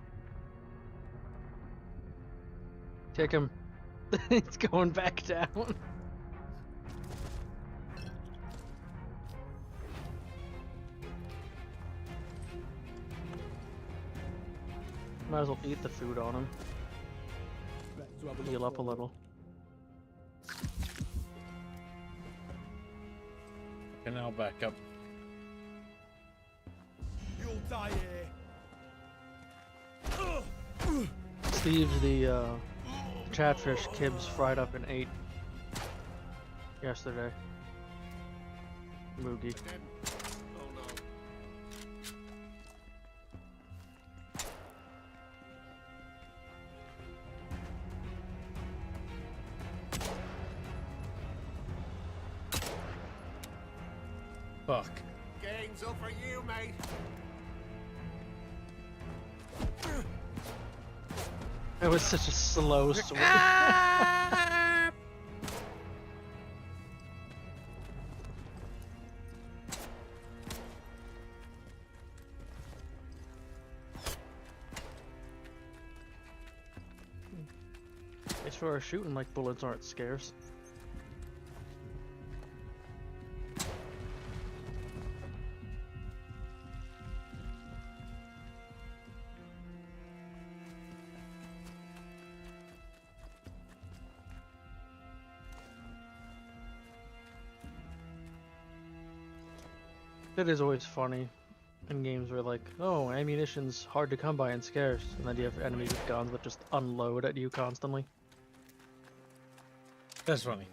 I: Kick him. It's going back down. Might as well eat the food on him.
G: To have a
I: Heal
G: look
I: up a little.
A: And now back up.
F: You'll die here.
I: Steve's the Chatfish Kibbs fried up and ate yesterday. Moogie.
A: Fuck.
H: Game's up for you, mate.
I: It was such a slow swing. They sure are shooting like bullets aren't scarce. It is always funny in games where like, oh, ammunition's hard to come by and scarce, and then you have enemies with guns that just unload at you constantly.
A: That's funny.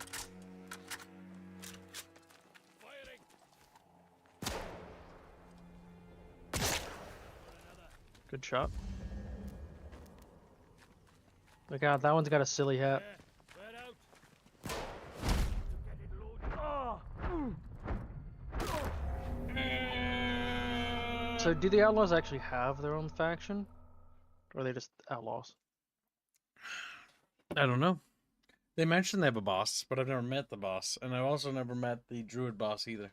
I: Good shot. Look out, that one's got a silly hat. So do the outlaws actually have their own faction? Or are they just outlaws?
A: I don't know. They mentioned they have a boss, but I've never met the boss. And I've also never met the druid boss either.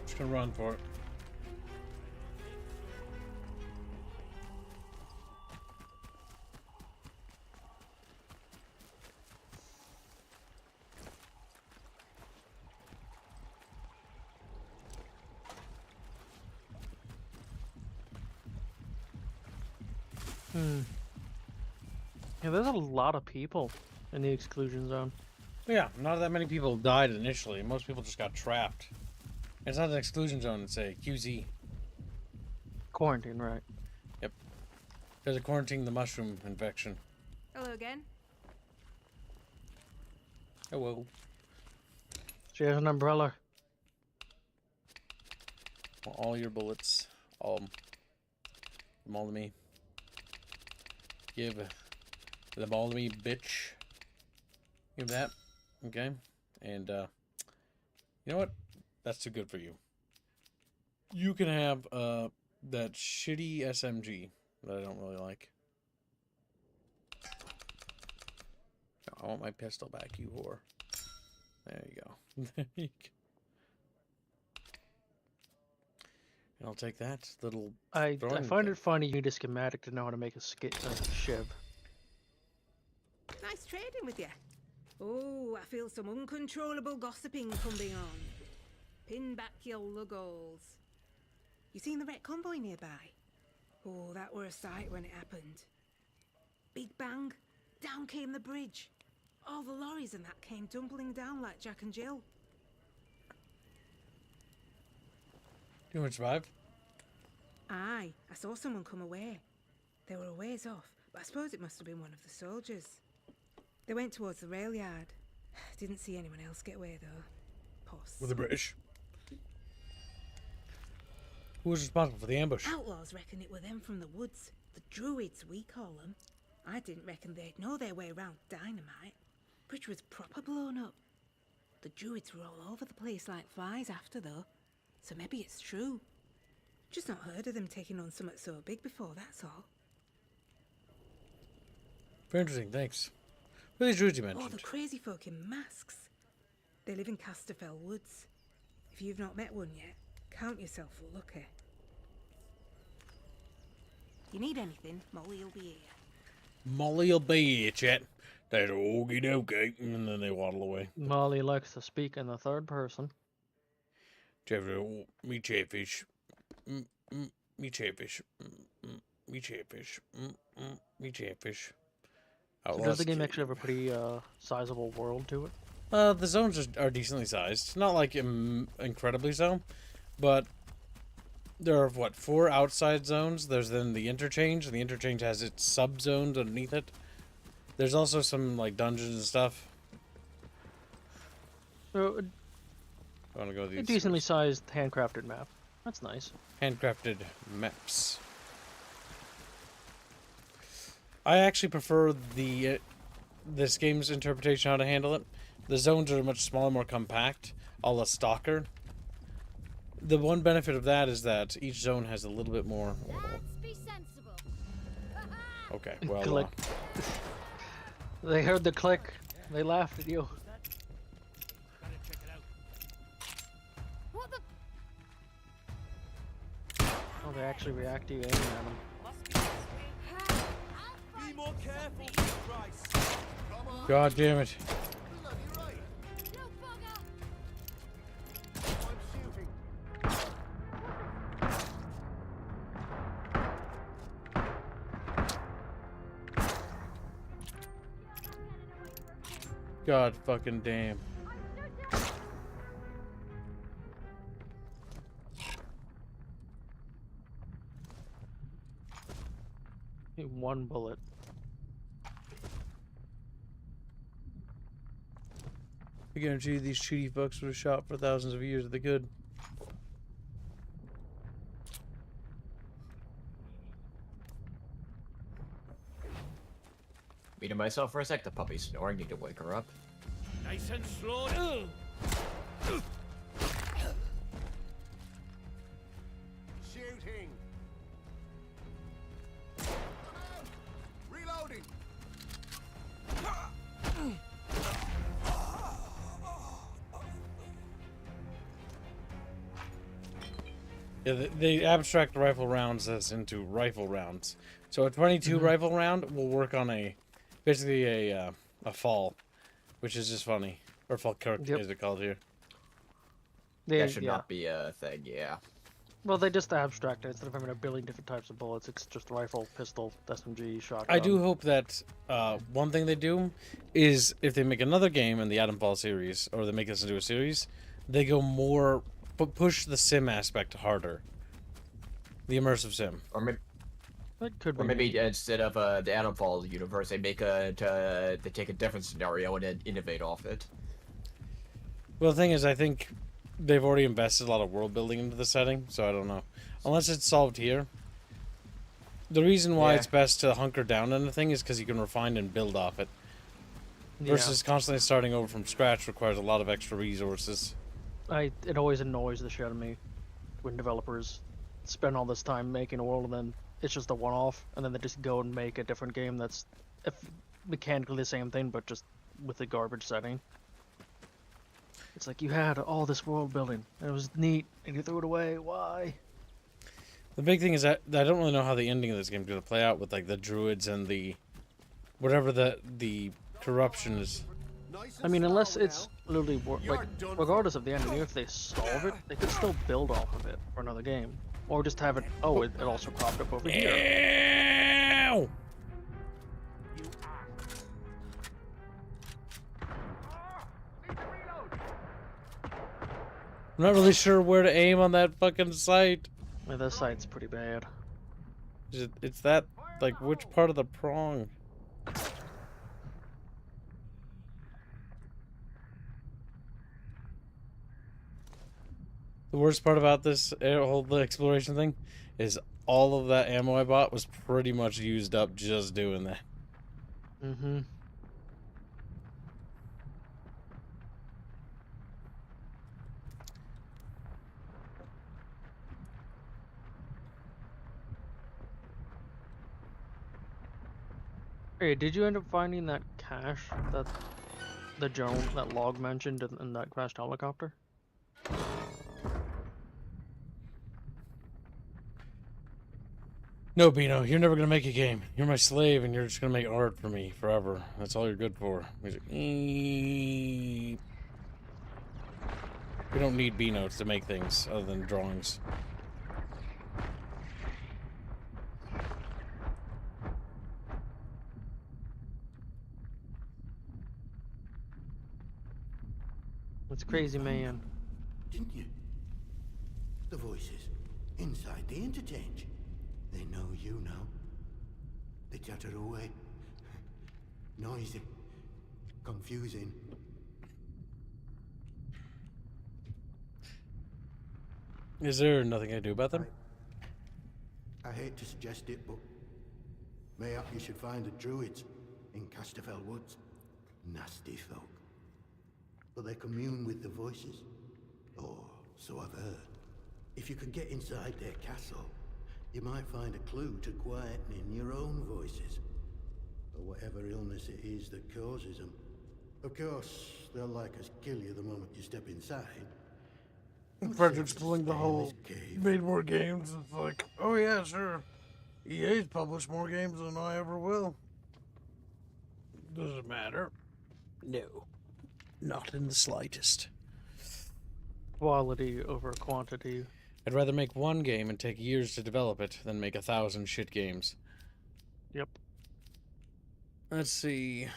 A: Just gonna run for it.
I: Yeah, there's a lot of people in the exclusion zone.
A: Yeah, not that many people died initially. Most people just got trapped. It's not an exclusion zone, it's a QZ.
I: Quarantine, right?
A: Yep. Because of quarantining the mushroom infection.
C: Hello again.
A: Hello.
I: She has an umbrella.
A: All your bullets. All of them. Them all to me. Give them all to me, bitch. Give that. Okay. And, you know what? That's too good for you. You can have, that shitty SMG that I don't really like. I want my pistol back, you whore. There you go. There you go. And I'll take that little.
I: I
A: throwing
I: find
A: thing.
I: it funny you need a schematic to know how to make a shiv.
C: Nice trading with you. Oh, I feel some uncontrollable gossiping coming on. Pin back your luggles. You seen the wreck convoy nearby? Oh, that were a sight when it happened. Big bang, down came the bridge. All the lorries and that came tumbling down like Jack and Jill.
A: You want to survive?
C: Aye, I saw someone come away. They were a ways off, but I suppose it must have been one of the soldiers. They went towards the rail yard. Didn't see anyone else get away though. Puss.
A: With the British. Who was responsible for the ambush?
C: Outlaws reckon it were them from the woods. The druids, we call them. I didn't reckon they'd know their way around dynamite. Bridge was proper blown up. The druids were all over the place like flies after, though. So maybe it's true. Just not heard of them taking on something so big before, that's all.
A: Very interesting, thanks. Who are these druids you
C: Oh,
A: mentioned?
C: the crazy folk in masks. They live in Casterfell Woods. If you've not met one yet, count yourself lucky. You need anything, Molly will be here.
A: Molly will be here, chat. That's okie dokie. And then they waddle away.
I: Molly likes to speak in the third person.
A: Me Chatfish. Me Chatfish. Me Chatfish. Me Chatfish.
I: Does the game actually have a pretty sizable world to it?
A: The zones are decently sized. Not like incredibly so, but there are, what, 4 outside zones? There's then the Interchange, and the Interchange has its sub-zones underneath it. There's also some, like, dungeons and stuff.
I: So,
A: I want to go to
I: a
A: these
I: decently sized handcrafted map. That's nice.
A: handcrafted maps. I actually prefer this game's interpretation how to handle it. The zones are much smaller, more compact, a la Stalker. The one benefit of that is that each zone has a little bit more.
J: Let's be sensible.
A: Okay, well.
I: Click. They heard the click. They laughed at you.
J: What the?
I: Oh, they actually react to you aiming at them.
H: Be more careful, Christ. Come on.
A: God damn it.
H: Bloody right.
J: You bugger!
H: I'm shooting.
A: God fucking damn.
I: One bullet.
A: I guarantee you these shooty fucks would have shot for thousands of years if they could.
B: Muted myself for a sec. The puppy's snoring. Need to wake her up.
D: Nice and slow.
H: Shooting. Reloading.
A: Yeah, they abstract rifle rounds as into rifle rounds. So a 22 rifle round will work on basically a fall, which is just funny. Or fall kirk,
I: Yep.
A: is it called here?
B: That should not be a thing, yeah.
I: Well, they just abstract it. Instead of having a billion different types of bullets, it's just rifle, pistol, SMG, shotgun.
A: I do hope that one thing they do is if they make another game in the Adamfall series, or they make this into a series, they go more, push the sim aspect harder. The immersive sim.
B: Or maybe,
I: That could be.
B: or maybe instead of the Adamfall universe, they make they take a different scenario and then innovate off it.
A: Well, the thing is, I think they've already invested a lot of world building into the setting, so I don't know. Unless it's solved here. The reason why it's best to hunker down on a thing is because you can refine and build off it.
I: Yeah.
A: Versus constantly starting over from scratch requires a lot of extra resources.
I: It always annoys the shit out of me when developers spend all this time making a world and then it's just a one-off, and then they just go and make a different game that's mechanically the same thing, but just with a garbage setting. It's like, you had all this world building, and it was neat, and you threw it away. Why?
A: The big thing is that I don't really know how the ending of this game is going to play out with like the druids and the whatever the corruption is.
I: I mean, unless it's literally like, regardless of the ending, even if they solve it, they could still build off of it for another game, or just have it. Oh, it also cropped up over here.
A: Ow! I'm not really sure where to aim on that fucking sight.
I: Yeah, this site's pretty bad.
A: It's that, like, which part of the prong? The worst part about this whole the exploration thing is all of that ammo I bought was pretty much used up just doing that.
I: Mm-hmm. Hey, did you end up finding that cache that that log mentioned in that crashed helicopter?
A: No, Bino, you're never gonna make a game. You're my slave, and you're just gonna make art for me forever. That's all you're good for. He's like, "Eep." We don't need B notes to make things other than drawings.
I: It's crazy, man.
H: Didn't you? The voices inside the interchange. They know you now. They chatter away. Noisy. Confusing.
A: Is there nothing I can do about them?
H: I hate to suggest it, but mayhap you should find the druids in Casterfell Woods. Nasty folk. But they commune with the voices. Or so I've heard. If you could get inside their castle, you might find a clue to quietening your own voices. Or whatever illness it is that causes them. Of course, they'll like us kill you the moment you step inside.
A: Frederick's pulling the whole made more games. It's like, oh yeah, sure. EA's published more games than I ever will. Does it matter? No. Not in the slightest.
I: Quality over quantity.
A: I'd rather make one game and take years to develop it than make 1,000 shit games.
I: Yep.
A: Let's see.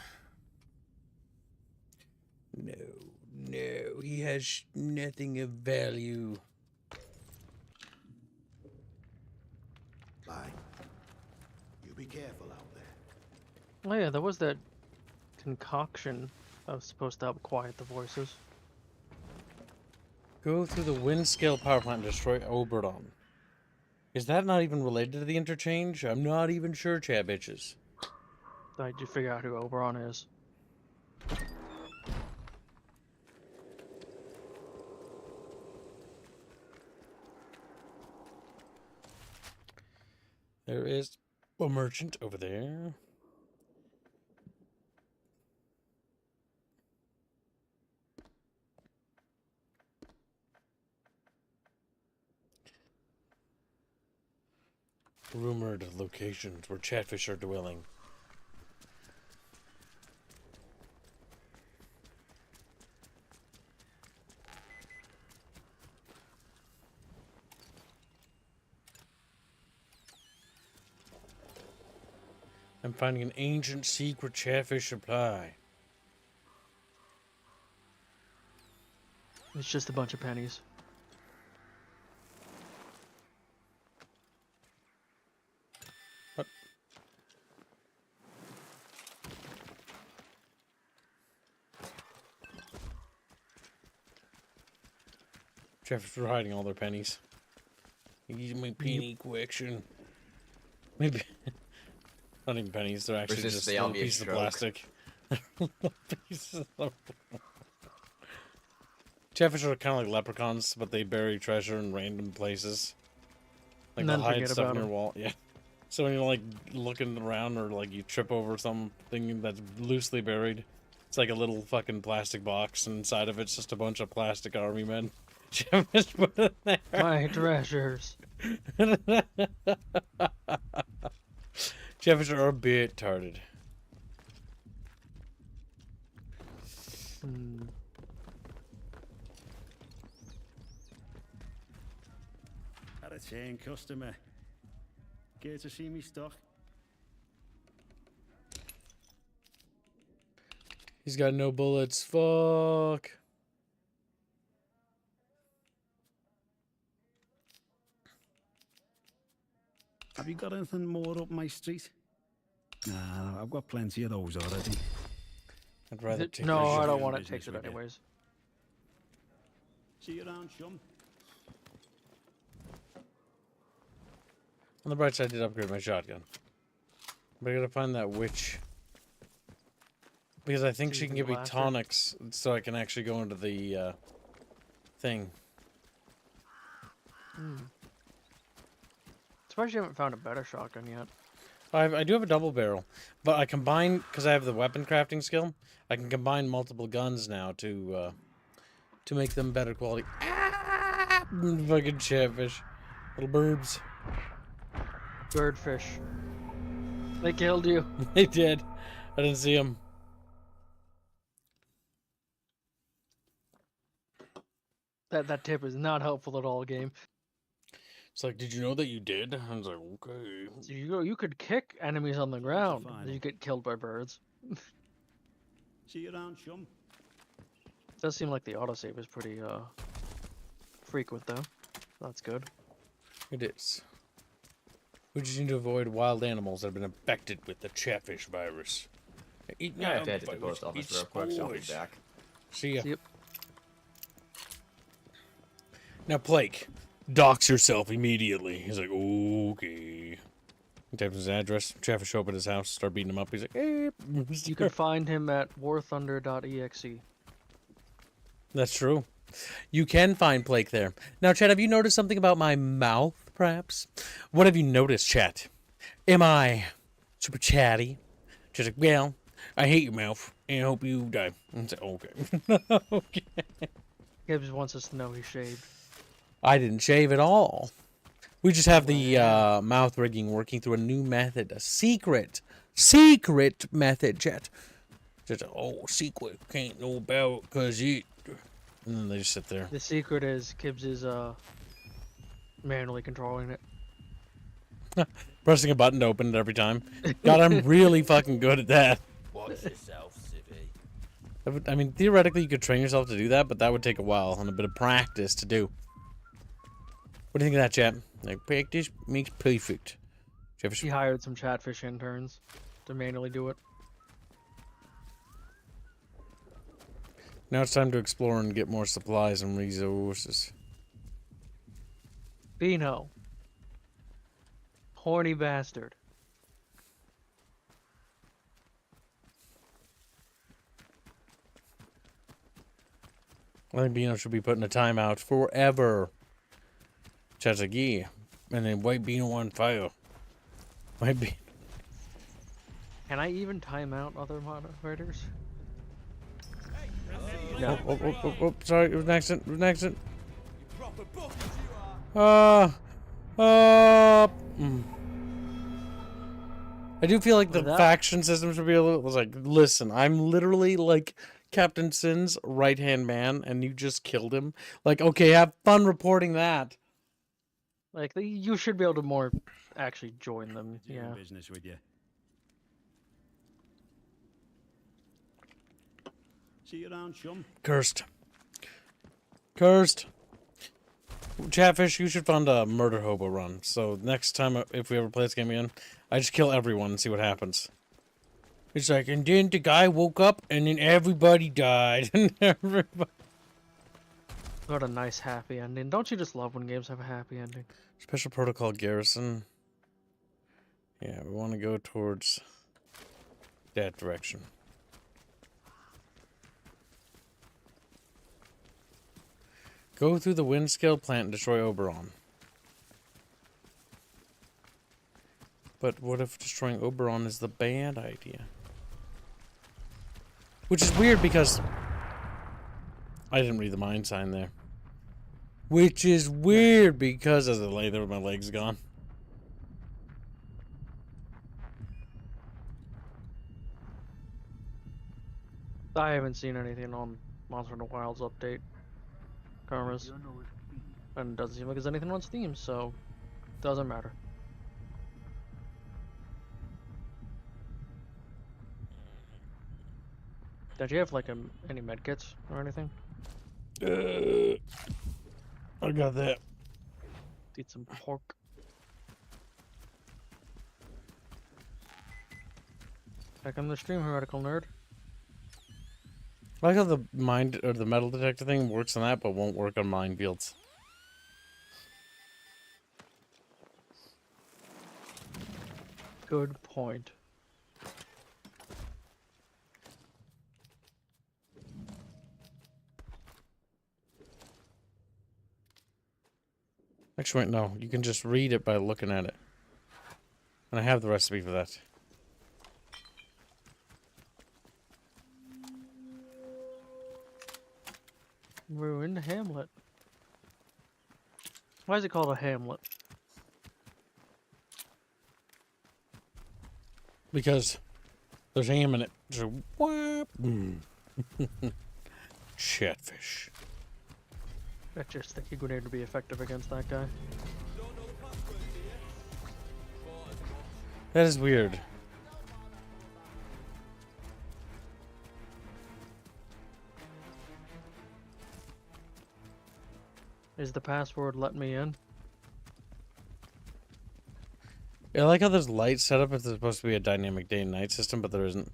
A: No, he has nothing of value.
H: Bye. You be careful out there.
I: Oh yeah, there was that concoction that was supposed to help quiet the voices.
A: Go through the wind scale power plant and destroy Oberon. Is that not even related to the interchange? I'm not even sure, chat bitches.
I: Did you figure out who Oberon is?
A: There is a merchant over there. Rumored locations where chatfish are dwelling. I'm finding an ancient secret chatfish supply.
I: It's just a bunch of pennies.
A: What? Chatfish are hiding all their pennies. Use my penny collection. Maybe. Not even pennies, they're actually
B: Resist
A: just
B: the
A: little
B: obvious
A: pieces of
B: joke.
A: plastic. Chatfish are kind of like leprechauns, but they bury treasure in random places. Like
I: And
A: they'll
I: then
A: hide
I: forget
A: stuff
I: about
A: in your
I: 'em.
A: wall. Yeah. So when you're like looking around or like you trip over something that's loosely buried, it's like a little fucking plastic box, and inside of it's just a bunch of plastic army men. Chatfish put it there.
I: My treasures.
A: Chatfish are a bit tarded.
K: Had a chain customer. Care to see me stock?
A: He's got no bullets. Fuck.
K: Have you got anything more up my street? Nah, I've got plenty of those already.
A: I'd rather take
I: No,
A: your
I: I
A: shit.
I: don't want to
K: business
I: take it
K: with you.
I: anyways.
K: See you around, chum.
A: On the bright side, I did upgrade my shotgun. But I gotta find that witch. Because I think she can give me tonics, so I can actually go into the thing.
I: Surprised you haven't found a better shotgun yet.
A: I do have a double barrel, but I combine, because I have the weapon crafting skill, I can combine multiple guns now to make them better quality. Ah! Fucking chatfish. Little birds.
I: Birdfish. They killed you.
A: They did. I didn't see them.
I: That tip is not helpful at all, game.
A: It's like, did you know that you did? I was like, okay.
I: So you could kick enemies on the ground, and you get killed by birds.
K: See you around, chum.
I: It does seem like the autosave is pretty frequent though. That's good.
A: It is. We just need to avoid wild animals that have been infected with the Chatfish virus.
B: Yeah, I have to head to the post office real quick, so I'll be back.
A: See ya.
I: Yep.
A: Now, Blake, dox yourself immediately. He's like, okay. He types his address. Chatfish show up at his house, start beating him up. He's like, eh.
I: You can find him at warthunder.exe.
A: That's true. You can find Blake there. Now, Chat, have you noticed something about my mouth, perhaps? What have you noticed, Chat? Am I super chatty? Just like, well, I hate your mouth, and I hope you die. And say, okay. Okay.
I: Gibbs wants us to know he shaved.
A: I didn't shave at all. We just have the mouth rigging working through a new method, a secret method, Chat. Just secret, can't know about, cause it. And then they just sit there.
I: The secret is Gibbs is manually controlling it.
A: Pressing a button to open it every time. God, I'm really fucking good at that.
G: Watch yourself, Civvy.
A: I mean, theoretically, you could train yourself to do that, but that would take a while and a bit of practice to do. What do you think of that, Chat? Like, practice makes perfect.
I: He hired some Chatfish interns to manually do it.
A: Now it's time to explore and get more supplies and resources.
I: Beano. Horny bastard.
A: I think Beano should be put in a timeout forever. Chat's like, yeah. And then white Beano on fire. White Beano.
I: Can I even time out other moderators?
A: No. Oh, sorry, it was an accident. It was an accident. I do feel like the faction systems would be a little. Was like, listen, I'm literally like Captain Sin's right-hand man, and you just killed him. Like, okay, have fun reporting that.
I: Like, you should be able to more actually join them. Yeah.
K: Business with you. See you around, chum.
A: Cursed. Chatfish, you should fund a murder hobo run. So next time, if we ever play this game again, I just kill everyone and see what happens. It's like, and then the guy woke up, and then everybody died, and everybody.
I: What a nice happy ending. Don't you just love when games have a happy ending?
A: Special Protocol Garrison. Yeah, we want to go towards that direction. Go through the wind scale plant and destroy Oberon. But what if destroying Oberon is the bad idea? Which is weird because I didn't read the mind sign there. Which is weird because as I lay there with my legs gone.
I: I haven't seen anything on Monster Hunter Wilds update. Karmas. And it doesn't seem like there's anything on Steam, so doesn't matter. Did you have like any medkits or anything?
A: I got that.
I: Eat some pork. Back on the stream, heretical nerd.
A: I like how the mind or the metal detector thing works on that, but won't work on minefields.
I: good point.
A: Actually, wait, no. You can just read it by looking at it. And I have the recipe for that.
I: Ruined Hamlet. Why is it called a hamlet?
A: Because there's ham in it. So, what? Chatfish.
I: That's your sticky grenade to be effective against that guy.
A: That is weird.
I: Is the password let me in?
A: Yeah, I like how there's light set up if there's supposed to be a dynamic day and night system, but there isn't.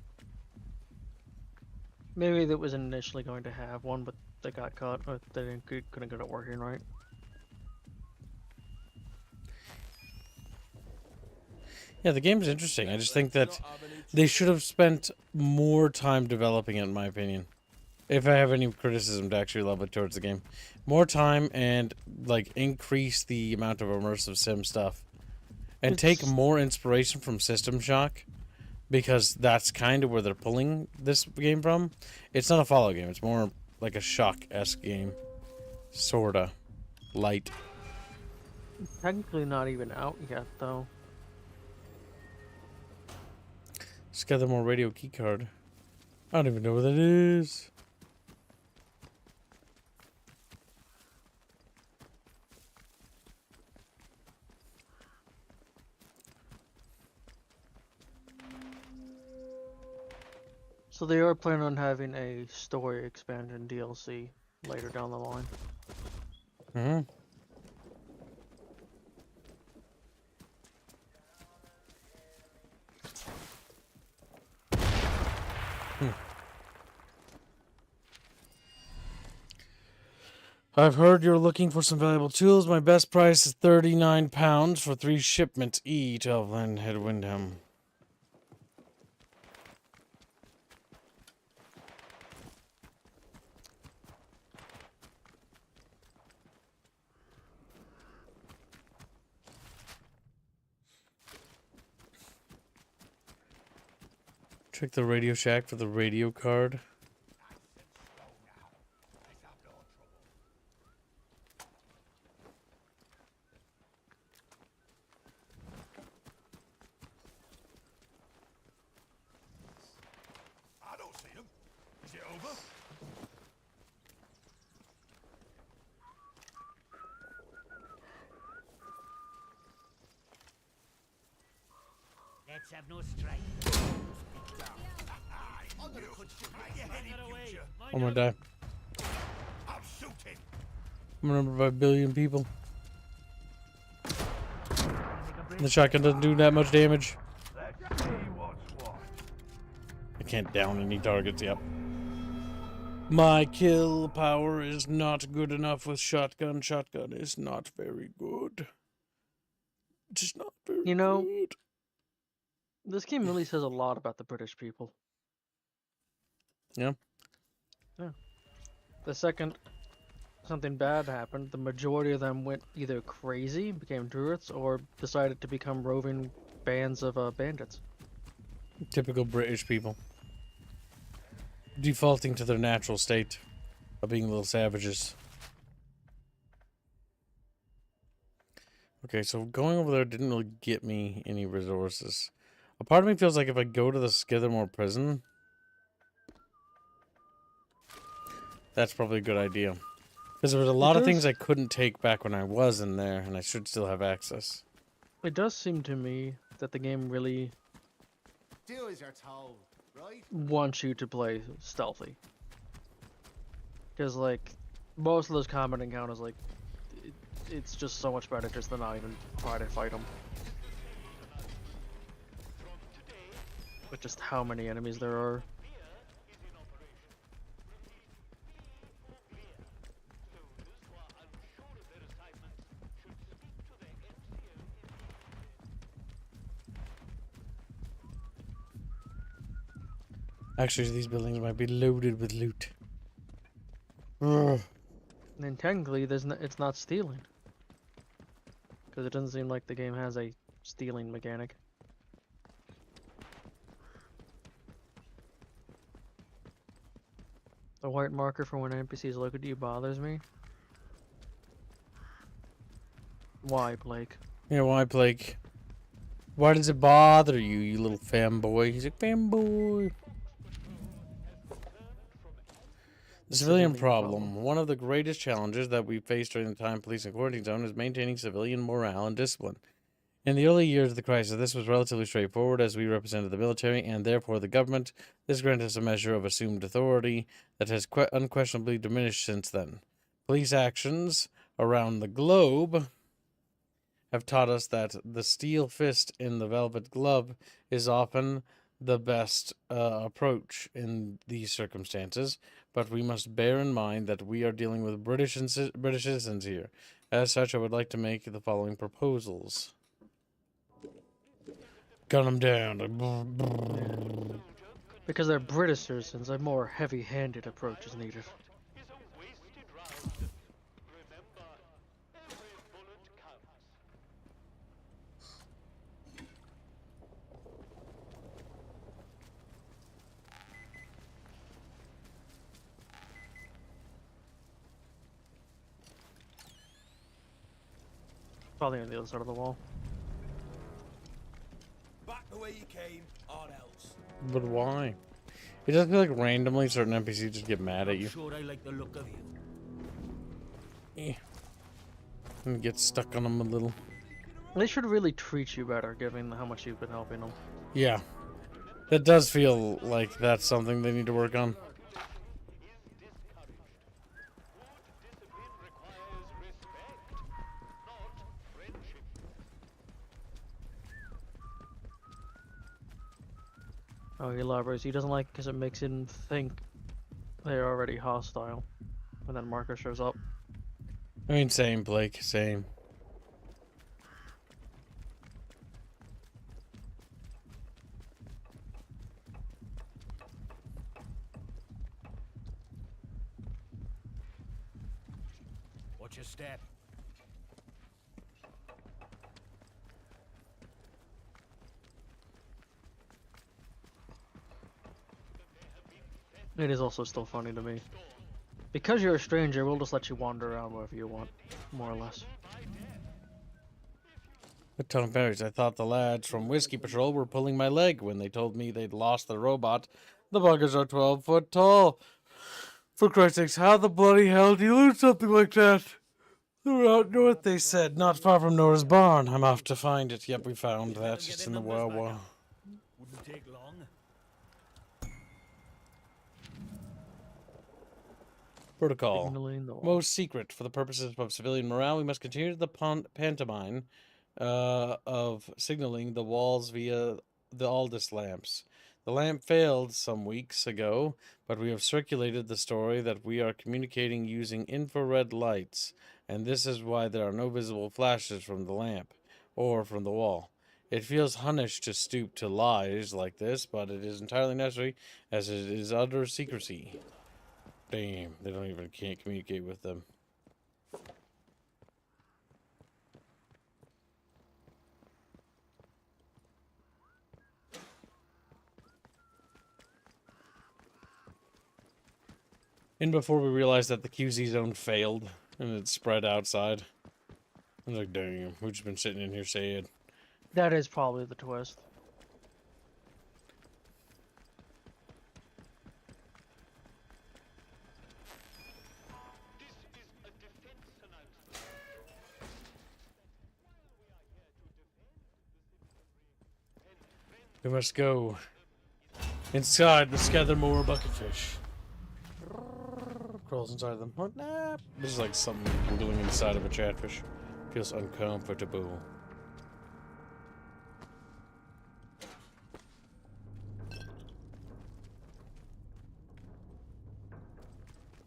I: Maybe that was initially going to have one, but they got caught. Or they couldn't get it working right.
A: Yeah, the game's interesting. I just think that they should have spent more time developing it, in my opinion. If I have any criticism to actually love it towards the game. More time and, like, increase the amount of immersive sim stuff. And take more inspiration from System Shock. Because that's kind of where they're pulling this game from. It's not a Fallout game. It's more like a Shock-esque game. Sorta. Light.
I: Technically not even out yet, though.
A: Just got the more radio keycard. I don't even know what that is.
I: So they are planning on having a story expansion DLC later down the line.
A: Mm-hmm. I've heard you're looking for some valuable tools. My best price is £39 for 3 shipments each. Elfland Head Windham. Check the Radio Shack for the radio card.
F: I don't see him. Is it over?
L: Let's have no strife.
A: I'm gonna die.
F: I'll shoot him.
A: I'm remembered by a billion people. The shotgun doesn't do that much damage.
F: Let's see what's what.
A: I can't down any targets yet. My kill power is not good enough with shotgun. Shotgun is not very good. Just not very
I: You know,
A: good.
I: this game really says a lot about the British people.
A: Yeah.
I: Yeah. The second something bad happened, the majority of them went either crazy, became druids, or decided to become roving bands of bandits.
A: Typical British people. Defaulting to their natural state of being little savages. Okay, so going over there didn't really get me any resources. A part of me feels like if I go to the Skithermore prison, that's probably a good idea. Because there was a lot of things I couldn't take back when I was in there, and I should still have access.
I: It does seem to me that the game really
M: Do as you're told, right?
I: wants you to play stealthy. Because, like, most of those combat encounters, like, it's just so much better just to not even try to fight them. But just how many enemies there are.
A: Actually, these buildings might be loaded with loot. Ugh.
I: And technically, it's not stealing. Because it doesn't seem like the game has a stealing mechanic. The white marker for when NPCs look at you bothers me. Why, Blake?
A: Yeah, why, Blake? Why does it bother you, you little fanboy? He's a fanboy. The civilian problem. One of the greatest challenges that we faced during the time police and quarantine zone is maintaining civilian morale and discipline. In the early years of the crisis, this was relatively straightforward as we represented the military and therefore the government. This granted us a measure of assumed authority that has unquestionably diminished since then. Police actions around the globe have taught us that the steel fist in the velvet glove is often the best approach in these circumstances, but we must bear in mind that we are dealing with British citizens here. As such, I would like to make the following proposals. Gun them down.
I: Because they're British citizens, a more heavy-handed approach is needed. Probably on the other side of the wall.
G: Back the way you came, or else.
A: But why? It doesn't feel like randomly certain NPCs just get mad at you.
K: Sure, I like the look of you.
A: Yeah. And get stuck on them a little.
I: They should really treat you better, given how much you've been helping them.
A: Yeah. That does feel like that's something they need to work on.
I: Oh, he elaborates. He doesn't like it because it makes him think they're already hostile. And then Marker shows up.
A: I mean, same, Blake, same.
K: Watch your step.
I: It is also still funny to me. Because you're a stranger, we'll just let you wander around wherever you want, more or less.
A: But Tom Berries, I thought the lads from Whiskey Patrol were pulling my leg when they told me they'd lost the robot. The buggers are 12 foot tall. For Christ's sakes, how the bloody hell do you lose something like that? They're out north, they said, not far from Nora's barn. I'm off to find it. Yep, we found that. It's in the Wawa.
K: Wouldn't take long.
A: Protocol. Most secret. For the purposes of civilian morale, we must continue the pantomime of signaling the walls via the Aldous lamps. The lamp failed some weeks ago, but we have circulated the story that we are communicating using infrared lights, and this is why there are no visible flashes from the lamp or from the wall. It feels Hunnish to stoop to lies like this, but it is entirely necessary as it is under secrecy. Damn, they can't communicate with them. And before we realized that the QZ zone failed and it spread outside. I was like, damn, we've just been sitting in here saying.
I: That is probably the twist.
A: We must go inside the Scathermore bucketfish. Crawls inside them. What? Nah. This is like something wiggling inside of a chatfish. Feels uncomfortable.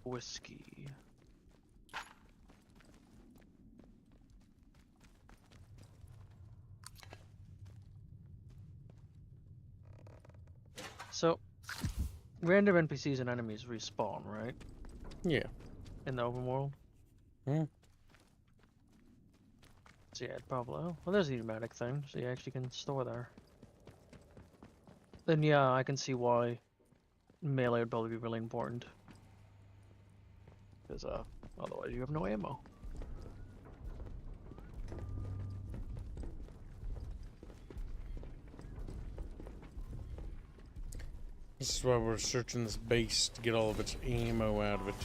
I: Whiskey. So, Random NPCs and enemies respawn, right?
A: Yeah.
I: In the open world?
A: Hmm.
I: So yeah, probably. Oh, well, there's the pneumatic thing, so you actually can store there. Then yeah, I can see why melee would probably be really important. Because otherwise you have no ammo.
A: This is why we're searching this base to get all of its ammo out of it.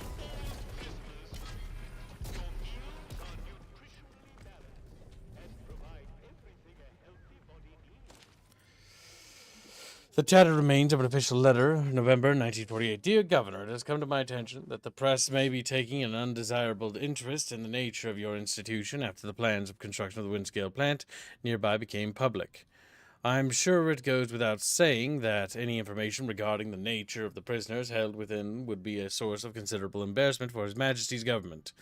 A: The tattered remains of an official letter, November 1948. Dear Governor, it has come to my attention that the press may be taking an undesirable interest in the nature of your institution after the plans of construction of the wind-scale plant nearby became public. I'm sure it goes without saying that any information regarding the nature of the prisoners held within would be a source of considerable embarrassment for His Majesty's government.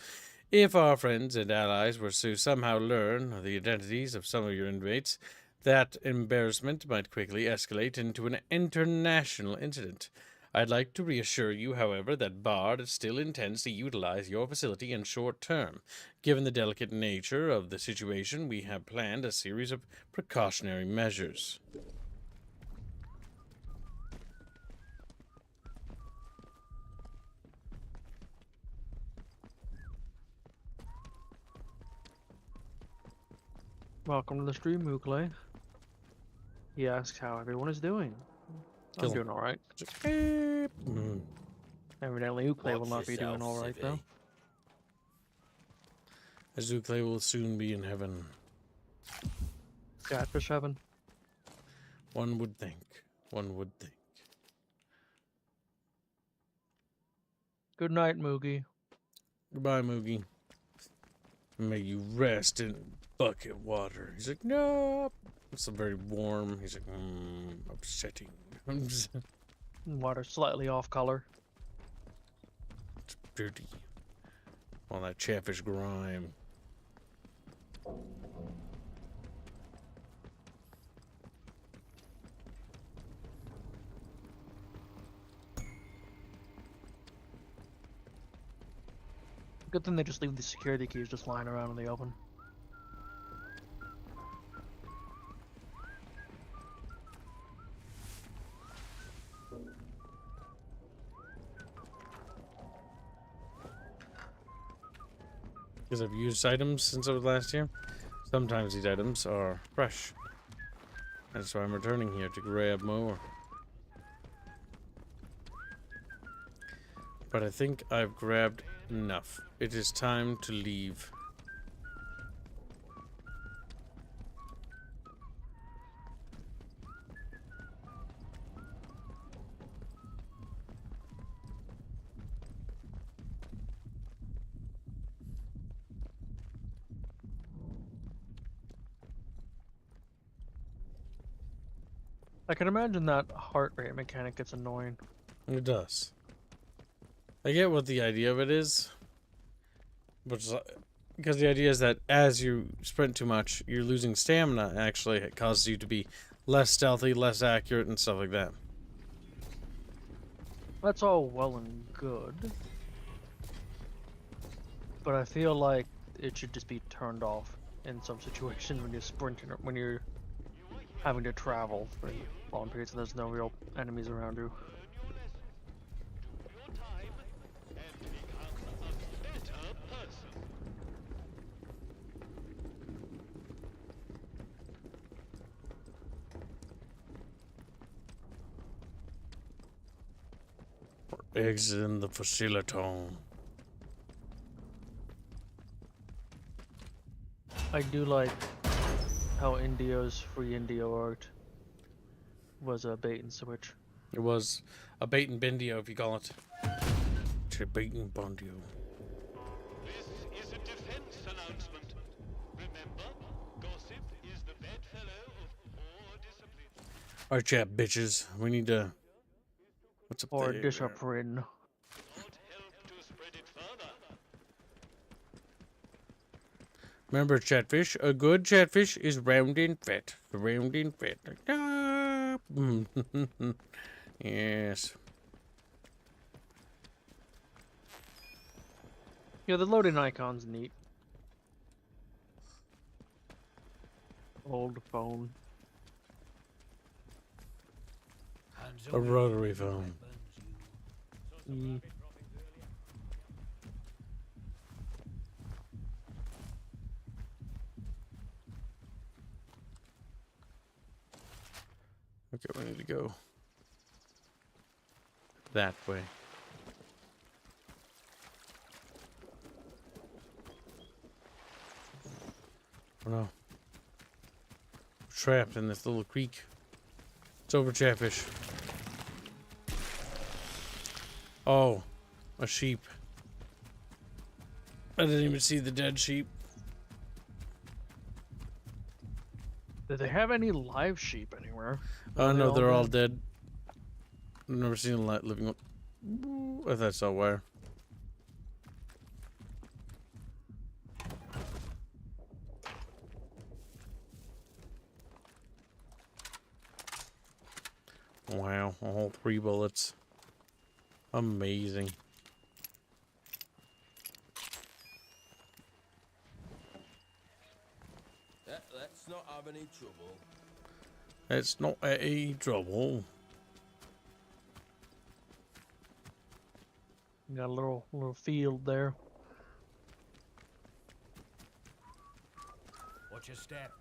A: If our friends and allies were to somehow learn the identities of some of your inmates, that embarrassment might quickly escalate into an international incident. I'd like to reassure you, however, that Bard still intends to utilize your facility in short term. Given the delicate nature of the situation, we have planned a series of precautionary measures.
I: Welcome to the stream, Mukle. He asks how everyone is doing. I'm doing alright. Evidently, Ukle will not be doing alright, though.
A: As Ukle will soon be in heaven.
I: Chatfish heaven?
A: One would think. One would think.
I: Good night, Moogie.
A: Goodbye, Moogie. May you rest in bucket water. He's like, no. It's very warm. He's like, upsetting.
I: Water slightly off color.
A: It's dirty. All that Chatfish grime.
I: Good thing they just leave the security keys just lying around in the open.
A: Because I've used items since I was last here. Sometimes these items are fresh. That's why I'm returning here to grab more. But I think I've grabbed enough. It is time to leave.
I: I can imagine that heart rate mechanic gets annoying.
A: It does. I get what the idea of it is. But because the idea is that as you sprint too much, you're losing stamina. Actually, it causes you to be less stealthy, less accurate, and stuff like that.
I: That's all well and good. But I feel like it should just be turned off in some situations when you're sprinting or when you're having to travel for long periods and there's no real enemies around you.
A: Eggs in the facility.
I: I do like how Indio's free Indio art was a bait and switch.
A: It was a bait and bendio, if you call it. It's a bait and bendio.
D: This is a defense announcement. Remember, gossip is the bedfellow of all disciplines.
A: Alright, chat bitches. We need to... What's up
I: Or
A: there?
I: discipline.
A: Remember, Chatfish, a good Chatfish is round and fat. Round and fat. Like, ah. Yes.
I: Yeah, the loading icon's neat. Old phone.
A: A rotary phone.
I: Mm.
A: Okay, we need to go that way. Oh no. We're trapped in this little creek. It's over, Chatfish. Oh, a sheep. I didn't even see the dead sheep.
I: Do they have any live sheep anywhere?
A: Oh no, they're all
I: dead?
A: dead. I've never seen a living one. I thought I saw wire. Wow, all 3 bullets. Amazing.
G: Let's not have any trouble.
A: It's not a trouble.
I: Got a little field there.
F: Watch your step.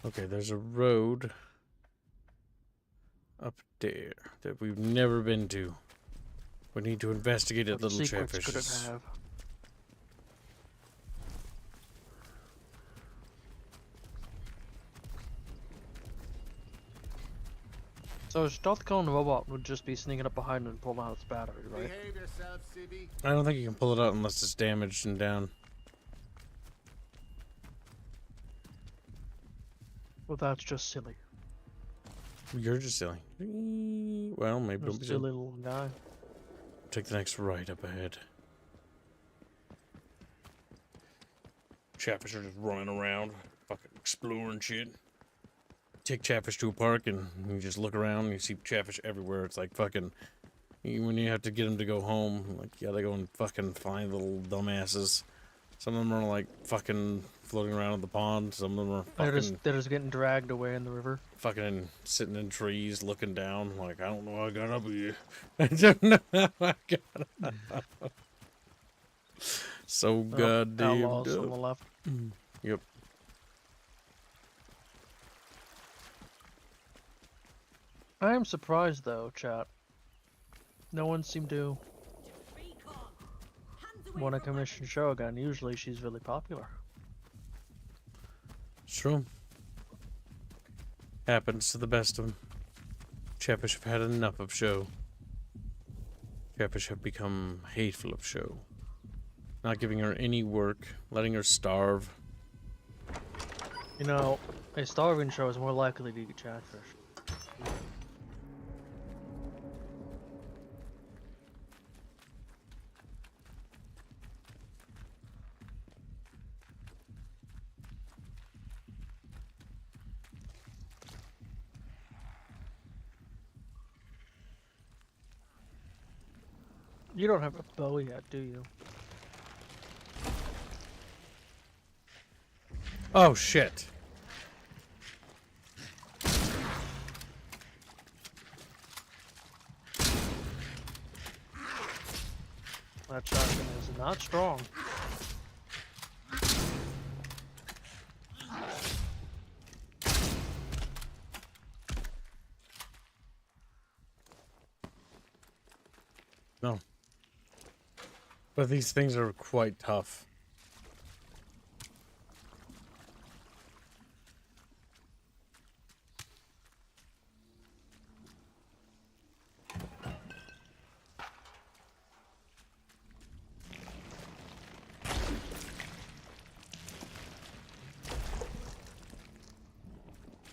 A: Okay, there's a road up there that we've never been to. We need to investigate it,
I: What
A: little
I: secrets could it
A: Chatfishes.
I: have? So a stealth cone robot would just be sneaking up behind and pulling out its battery, right?
M: Behave yourself, Sibby.
A: I don't think you can pull it out unless it's damaged and down.
I: Well, that's just silly.
A: You're just silly. Well, maybe don't
I: Just
A: be
I: a
A: silly.
I: little guy.
A: Take the next right up ahead. Chatfish are just running around, fucking exploring shit. Take Chatfish to a park and you just look around and you see Chatfish everywhere. It's like fucking, when you have to get them to go home, like you gotta go and fucking find little dumbasses. Some of them are like fucking floating around in the pond. Some of them are fucking
I: They're just getting dragged away in the river.
A: fucking sitting in trees looking down like, I don't know how I got up here. I don't know how I got up. So goddamn
I: Outlaws on the
A: dumb.
I: left.
A: Yep.
I: I am surprised though, chat. No one seemed to want to commission Shogun. Usually she's really popular.
A: It's true. Happens to the best of them. Chatfish have had enough of show. Chatfish have become hateful of show. Not giving her any work, letting her starve.
I: You know, a starving show is more likely to eat Chatfish. You don't have a bow yet, do you?
A: Oh shit.
I: That shotgun is not strong.
A: No. But these things are quite tough.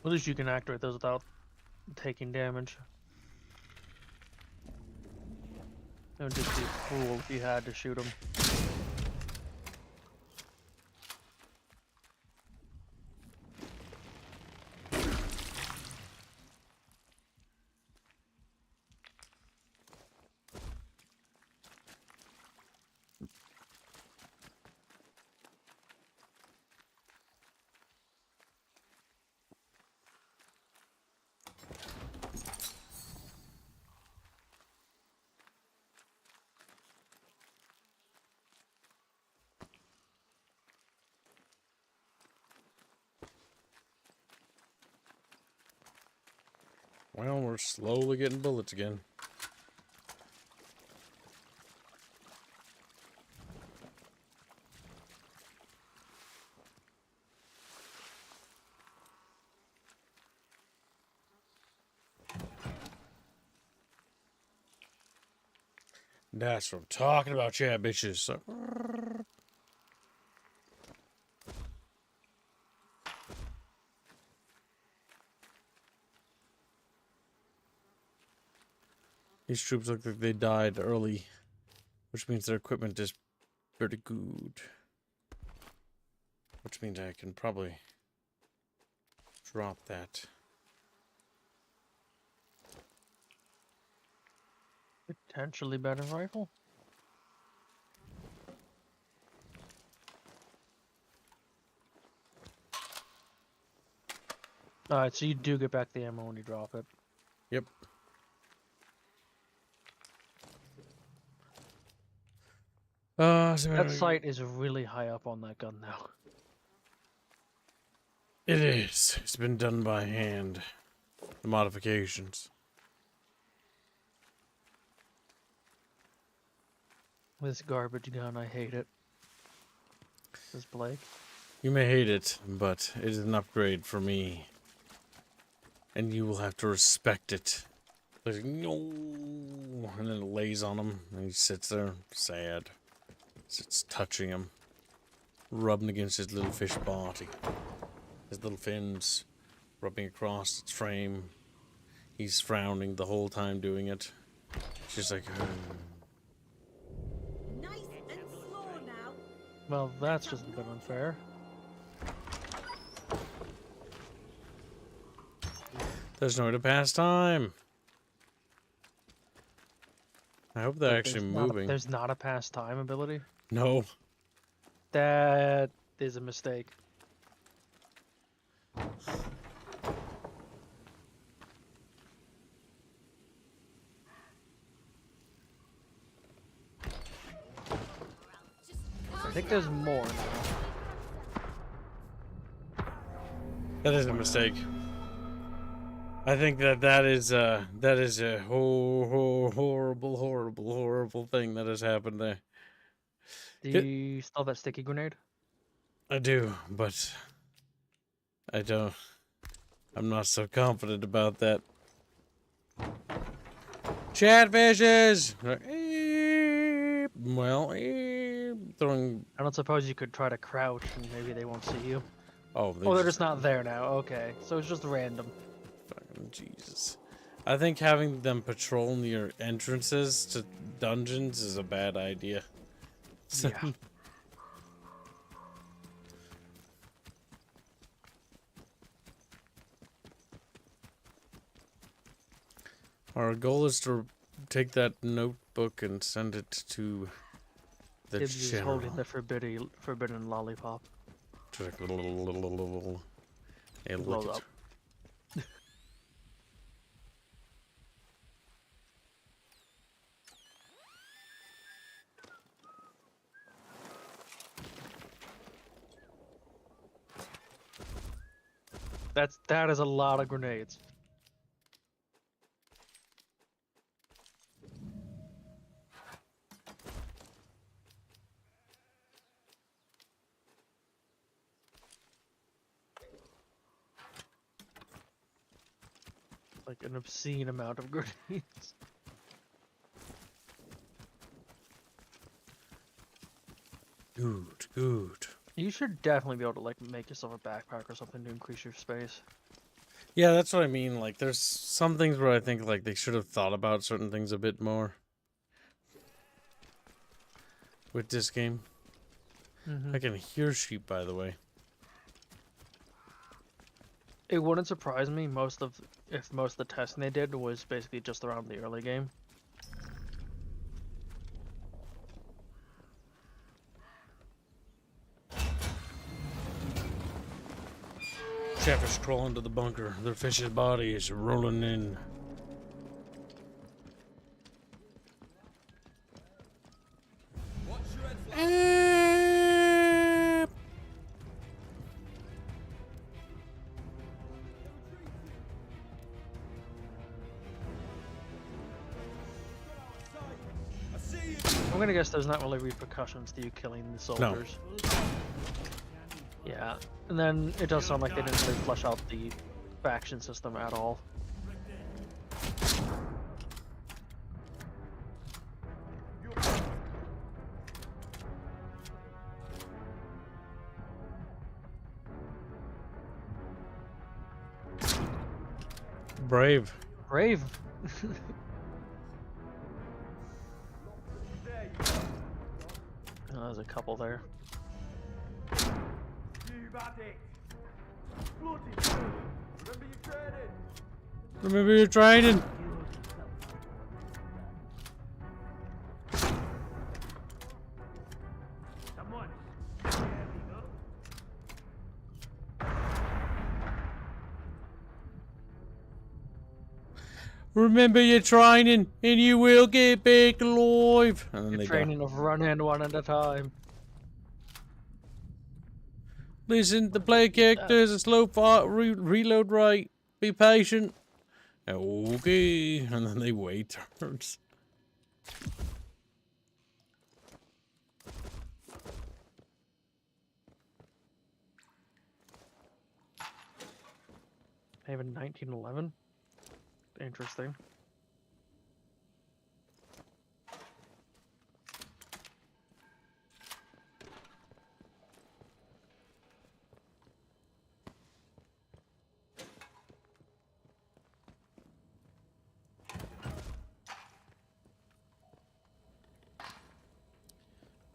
I: At least you can activate those without taking damage. It would just be cruel if you had to shoot them.
A: Well, we're slowly getting bullets again. That's what I'm talking about, yeah, bitches. So, these troops look like they died early, which means their equipment is pretty good. Which means I can probably drop that.
I: Potentially better rifle. Alright, so you do get back the ammo when you drop it.
A: Yep. So
I: That sight is really high up on that gun now.
A: it is. It's been done by hand. The modifications.
I: This garbage gun, I hate it. Says Blake.
A: You may hate it, but it is an upgrade for me. And you will have to respect it. Like, no. And then it lays on him, and he sits there, sad. Sits touching him. Rubbing against his little fish body. His little fins rubbing across its frame. He's frowning the whole time doing it. It's just like,
C: Nice and slow now.
I: Well, that's just a bit unfair.
A: There's no way to pass time. I hope they're
I: But
A: actually
I: there's not
A: moving.
I: there's not a pass time ability?
A: No.
I: That is a mistake. I think there's more now.
A: That is a mistake. I think that is a horrible thing that has happened there.
I: Do you still have that sticky grenade?
A: I do, but I don't. I'm not so confident about that. Chatfishes! Well, throwing.
I: I don't suppose you could try to crouch and maybe they won't see you.
A: Oh,
I: They're just not there now. Okay, so it's just random.
A: Fucking Jesus. I think having them patrol near entrances to dungeons is a bad idea.
I: Yeah.
A: Our goal is to take that notebook and send it to the
I: Tibbs is
A: general.
I: holding the forbidden lollipop.
A: To like little. Hey,
I: Blows
A: look
I: up. That is a lot of grenades. Like an obscene amount of grenades.
A: Good.
I: You should definitely be able to like make yourself a backpack or something to increase your space.
A: Yeah, that's what I mean. Like, there's some things where I think like they should have thought about certain things a bit more with this game. I can hear sheep, by the way.
I: It wouldn't surprise me if most of the testing they did was basically just around the early game.
A: Chatfish crawl into the bunker. Their fish's body is rolling in.
I: I'm gonna guess there's not really repercussions to you killing the soldiers. Yeah, and then it does sound like they didn't really flesh out the faction system at all.
A: Brave.
I: Brave. Oh, there's a couple there.
A: Remember your training. Remember your training, and you will get back alive. And then
I: Your
A: they
I: training of running one at a time.
A: Listen, the player character is a slow reload rate. Be patient. Okay, and then they wait turns.
I: Even 1911. Interesting.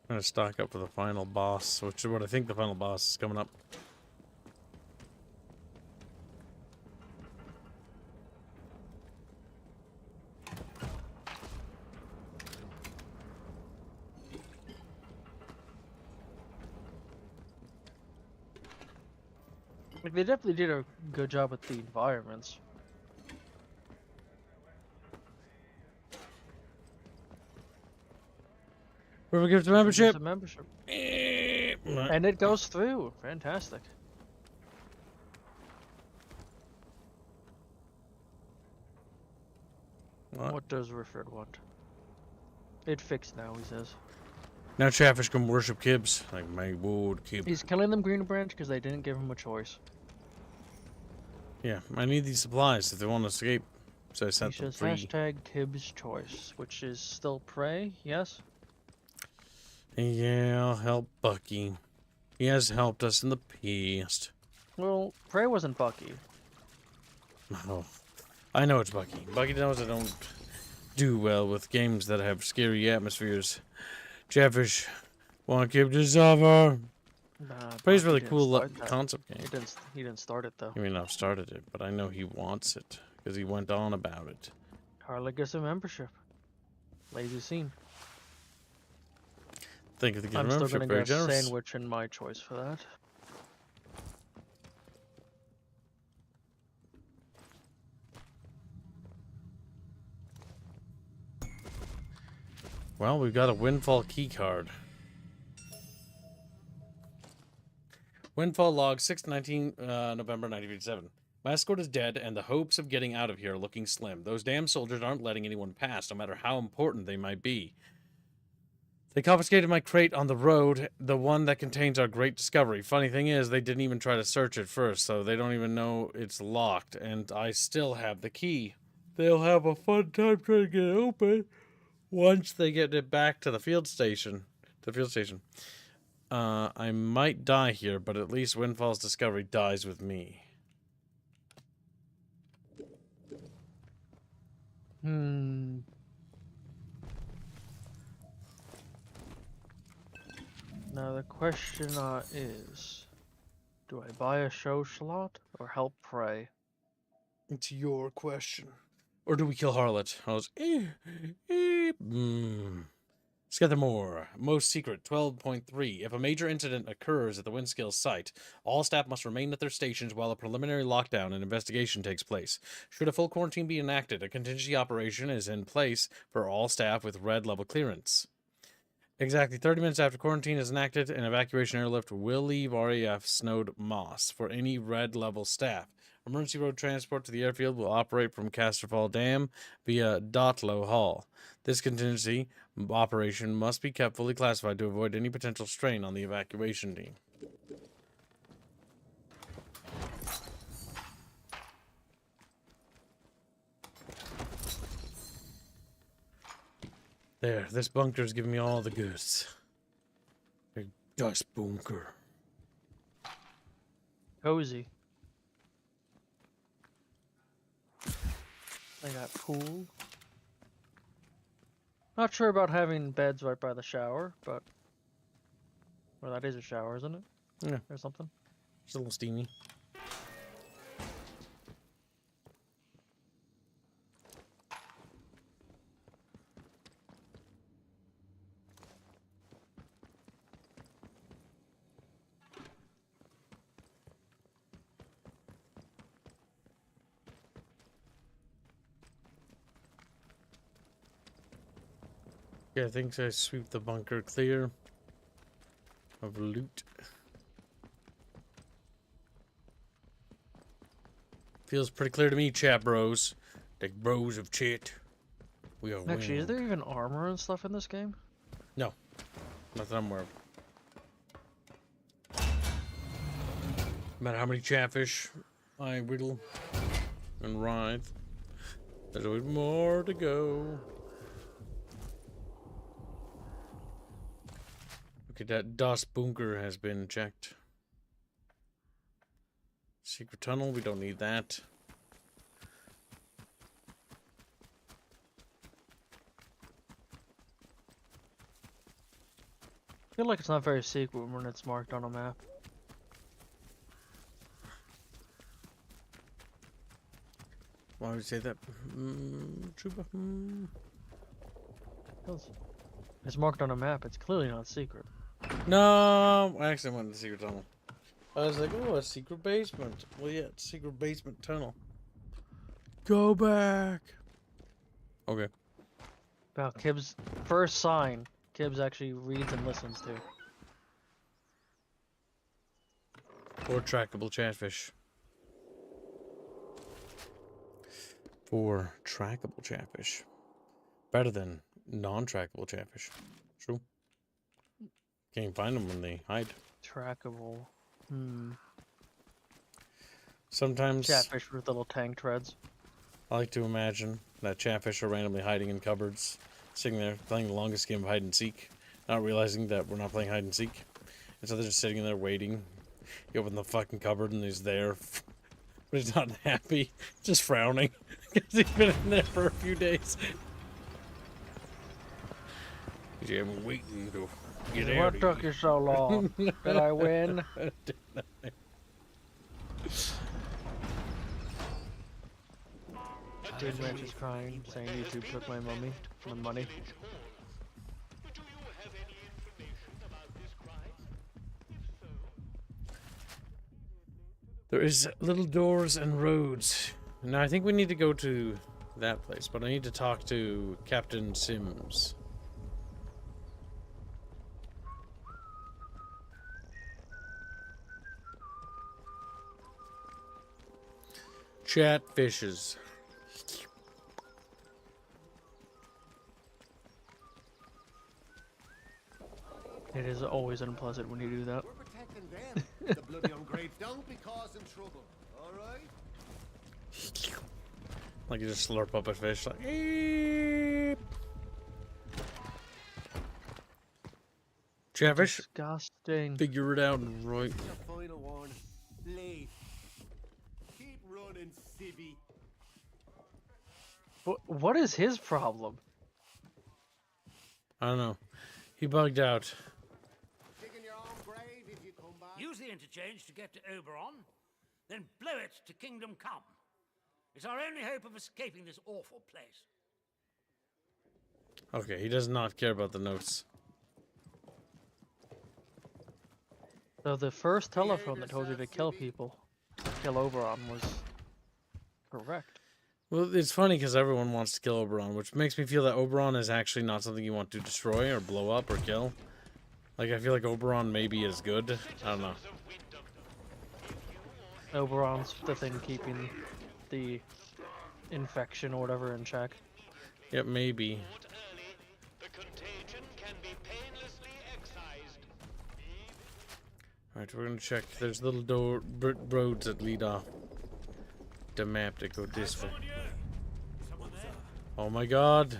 A: I'm gonna stock up for the final boss, which is what I think the final boss is coming up.
I: Like, they definitely did a good job with the environments.
A: Whoever gives the membership.
I: And it goes through. Fantastic. What does Rifford want? It fixed now, he says.
A: Now Chatfish can worship Kibbs. Like my word, Kibbs.
I: He's killing them Green Branch because they didn't give him a choice.
A: Yeah, I need these supplies if they want to escape. So I set
I: He
A: them
I: says
A: free.
I: hashtag Kibbs choice, which is still prey, yes?
A: Yeah, I'll help Bucky. He has helped us in the past.
I: Well, prey wasn't Bucky.
A: Oh, I know it's Bucky. Bucky knows I don't do well with games that have scary atmospheres. Chatfish, want Kib to suffer. Prey's really cool concept game.
I: He didn't start it though.
A: I mean, I've started it, but I know he wants it because he went on about it.
I: Hardly gets a membership. Lazy scene.
A: Think of the
I: I'm still
A: membership,
I: gonna
A: very
I: go
A: generous.
I: sandwich in my choice for that.
A: Well, we've got a windfall key card. Windfall log 6/19 November 1957. My escort is dead, and the hopes of getting out of here are looking slim. Those damn soldiers aren't letting anyone pass, no matter how important they might be. They confiscated my crate on the road, the one that contains our great discovery. Funny thing is, they didn't even try to search it first, so they don't even know it's locked, and I still have the key. They'll have a fun time trying to get it open once they get it back to the field station. I might die here, but at least Windfall's discovery dies with me.
I: Now the question is, do I buy a show slot or help Prey?
A: It's your question. Or do we kill Harlot? Skethamore, most secret, 12.3. If a major incident occurs at the Windskill site, all staff must remain at their stations while a preliminary lockdown and investigation takes place. Should a full quarantine be enacted, a contingency operation is in place for all staff with red level clearance. Exactly 30 minutes after quarantine is enacted, an evacuation airlift will leave RAF Snowed Moss for any red level staff. Emergency road transport to the airfield will operate from Casterfall Dam via Dotlow Hall. This contingency operation must be kept fully classified to avoid any potential strain on the evacuation team. There, this bunker's giving me all the goods. Big dust bunker.
I: Cozy. They got pool. Not sure about having beds right by the shower, but... Well, that is a shower, isn't it?
A: Yeah.
I: Or something.
A: It's a little steamy. Yeah, I think I sweep the bunker clear of loot. Feels pretty clear to me, chat bros. The bros of chat. We are
I: Actually, is
A: winning.
I: there even armor and stuff in this game?
A: No. Nothing I'm aware of. No matter how many chatfish I whittle and writhe, there's always more to go. Okay, that DOS bunker has been checked. Secret tunnel, we don't need that.
I: I feel like it's not very secret when it's marked on a map.
A: Why would you say that? Chuba?
I: Because it's marked on a map, it's clearly not secret.
A: No, I actually went to the secret tunnel. I was like, oh, a secret basement. Well, yeah, it's a secret basement tunnel. Go back. Okay.
I: Wow, Kibb's first sign, Kibbs actually reads and listens to.
A: For trackable chatfish. For trackable chatfish. Better than non-trackable chatfish. True. Can't find them when they hide.
I: Trackable.
A: Sometimes
I: Chatfish with little tank treads.
A: I like to imagine that chatfish are randomly hiding in cupboards, sitting there playing the longest game of hide and seek, not realizing that we're not playing hide and seek. And so they're just sitting in there waiting. You open the fucking cupboard and he's there, but he's not happy, just frowning because he's been in there for a few days. Yeah, I'm waiting to get out.
I: What took you so long? Did I win? Dude, Match is crying, saying YouTube took my money.
D: Do you have any information about this crime? If so,
A: There is little doors and roads. Now I think we need to go to that place, but I need to talk to Captain Sims. Chatfishes.
I: It is always unpleasant when you do that.
M: We're protecting them. The bloody ungrateful. Don't be causing trouble, alright?
A: Like you just slurp up a fish, like eep. Chatfish.
I: Disgusting.
A: Figure it out right.
M: Your final warning. Leave. Keep running, civvy.
I: What is his problem?
A: I don't know. He bugged out.
M: Digging your own grave if you come back.
L: Use the interchange to get to Oberon, then blow it to Kingdom Come. It's our only hope of escaping this awful place.
A: Okay, he does not care about the notes.
I: So the first telephone that told you to kill people, kill Oberon, was correct.
A: Well, it's funny because everyone wants to kill Oberon, which makes me feel that Oberon is actually not something you want to destroy or blow up or kill. Like, I feel like Oberon maybe is good. I don't know.
I: Oberon's the thing keeping the infection or whatever in check.
A: Yep, maybe.
D: The contagion can be painlessly excised.
A: Alright, we're gonna check. There's little roads that lead off the map that go this way. Oh my god.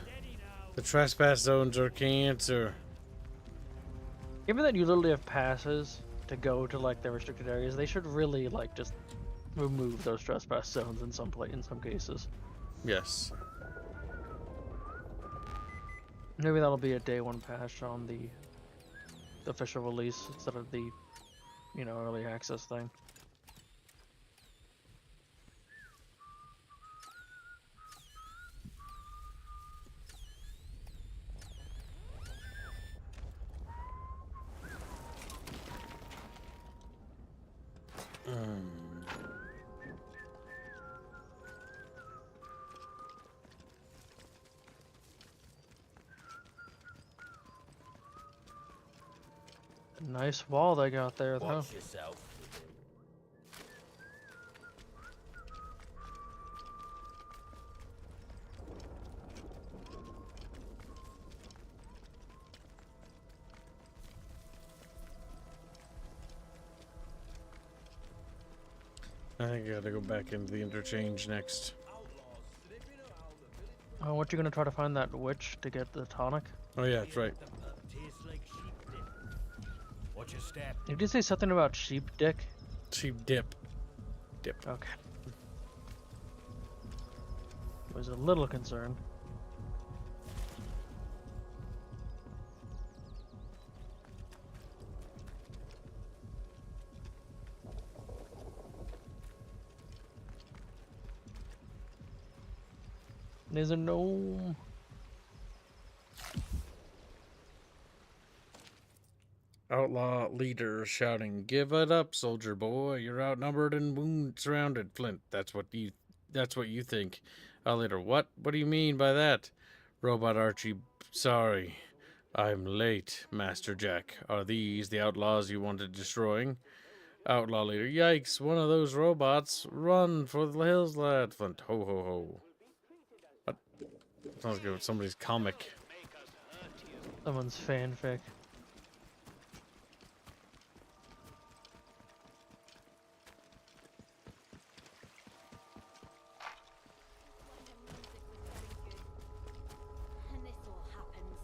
A: The trespass zones are cancer.
I: Given that you literally have passes to go to like the restricted areas, they should really like just remove those trespass zones in some cases.
A: Yes.
I: Maybe that'll be a day one patch on the official release instead of the, you know, early access thing. Nice wall they got there, though.
G: Watch yourself.
A: I think I gotta go back into the interchange next.
I: What you gonna try to find that witch to get the tonic?
A: Oh yeah, that's right.
F: Tastes like sheep dip. Watch your step.
I: Did you say something about sheep dick?
A: Sheep dip. Dip.
I: Okay. Was a little concerned. There's a gnome.
A: Outlaw leader shouting, "Give it up, soldier boy! You're outnumbered and wound surrounded." Flint, that's what you think. Leader, what? What do you mean by that? Robot Archie, sorry, I'm late. Master Jack, are these the outlaws you wanted destroying? Outlaw leader, yikes! One of those robots. Run for the hills, lad. Flint, ho ho ho. What? Sounds like somebody's comic.
I: Someone's fanfic.
J: And this all happens.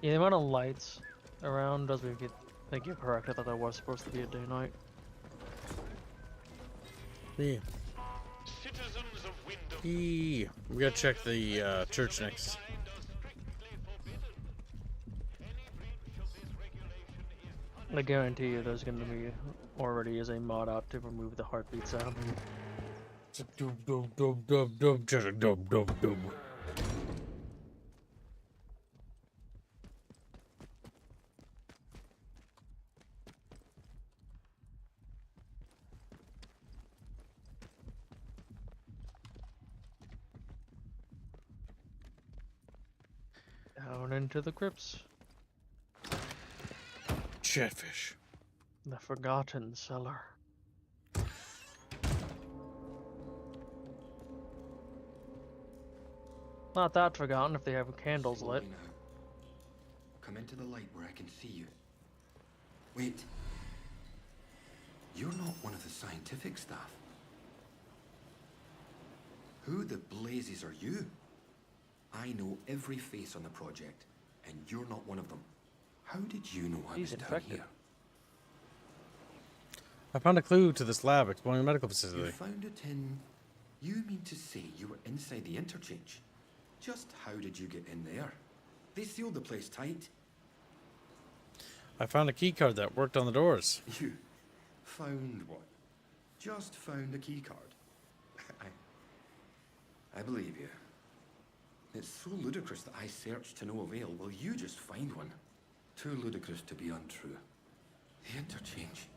I: Yeah, the amount of lights around does make it think you're correct. I thought that was supposed to be a day-night.
A: Yeah.
D: Citizens of Wyndham.
A: We gotta check the church next.
I: I guarantee you there's going to be already is a mod out to remove the heartbeat sound.
A: Dub dub dub dub dub dub dub dub dub.
I: Down into the crypts.
A: Chatfish.
I: The forgotten cellar. Not that forgotten if they have candles lit.
N: Come into the light where I can see you. Wait. You're not one of the scientific staff. Who the blazes are you? I know every face on the project, and you're not one of them. How did you know I was down here?
A: I found a clue to this lab exploring a medical facility.
N: You found it in... You mean to say you were inside the Interchange? Just how did you get in there? They sealed the place tight.
A: I found a key card that worked on the doors.
N: You found what? Just found a key card? I believe you. It's so ludicrous that I searched to no avail. Will you just find one? Too ludicrous to be untrue. The Interchange.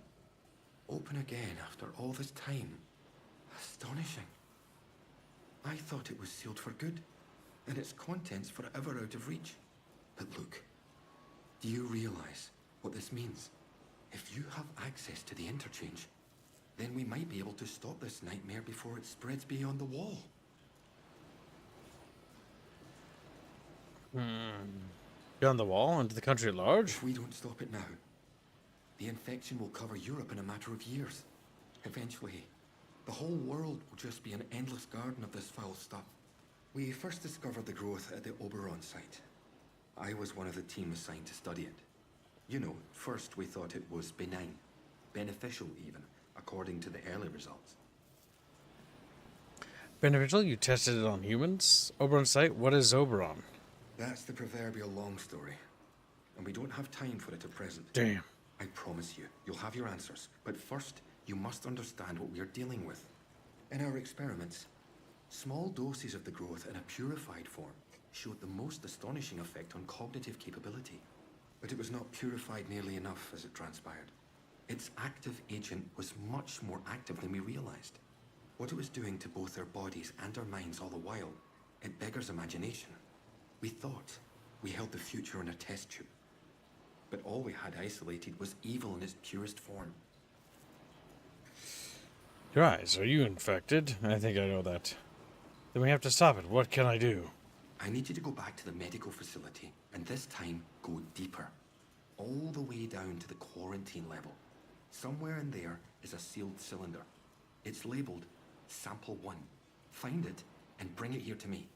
N: Open again after all this time. Astonishing. I thought it was sealed for good. and its contents forever out of reach. But look, do you realize what this means? If you have access to the Interchange, then we might be able to stop this nightmare before it spreads beyond the wall.
A: Beyond the wall, into the country at large?
N: If we don't stop it now, the infection will cover Europe in a matter of years. Eventually, the whole world will just be an endless garden of this foul stuff. We first discovered the growth at the Oberon site. I was one of the team assigned to study it. You know, first we thought it was benign, beneficial even, according to the early results.
A: Beneficial? You tested it on humans? Oberon site? What is Oberon?
N: That's the proverbial long story, and we don't have time for it at present.
A: Damn.
N: I promise you, you'll have your answers, but first, you must understand what we are dealing with. In our experiments, small doses of the growth in a purified form showed the most astonishing effect on cognitive capability. But it was not purified nearly enough, as it transpired. Its active agent was much more active than we realized. What it was doing to both our bodies and our minds all the while, it beggars imagination. We thought we held the future in a test tube, but all we had isolated was evil in its purest form.
A: Your eyes, are you infected? I think I know that. Then we have to stop it. What can I do?
N: I need you to go back to the medical facility, and this time go deeper. All the way down to the quarantine level. Somewhere in there is a sealed cylinder. It's labeled Sample 1. Find it and bring it here to me.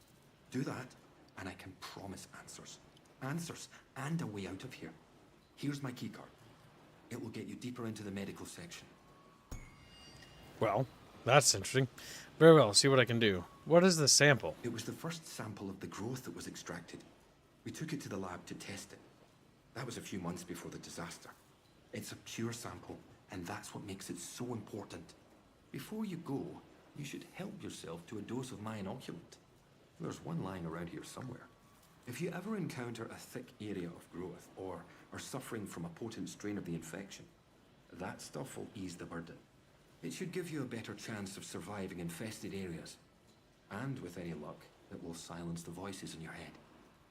N: Do that, and I can promise answers. Answers and a way out of here. Here's my keycard. It will get you deeper into the medical section.
A: Well, that's interesting. Very well, see what I can do. What is the sample?
N: It was the first sample of the growth that was extracted. We took it to the lab to test it. That was a few months before the disaster. It's a pure sample, and that's what makes it so important. Before you go, you should help yourself to a dose of my inoculant. There's one lying around here somewhere. If you ever encounter a thick area of growth, or are suffering from a potent strain of the infection, that stuff will ease the burden. It should give you a better chance of surviving infested areas. And with any luck, it will silence the voices in your head.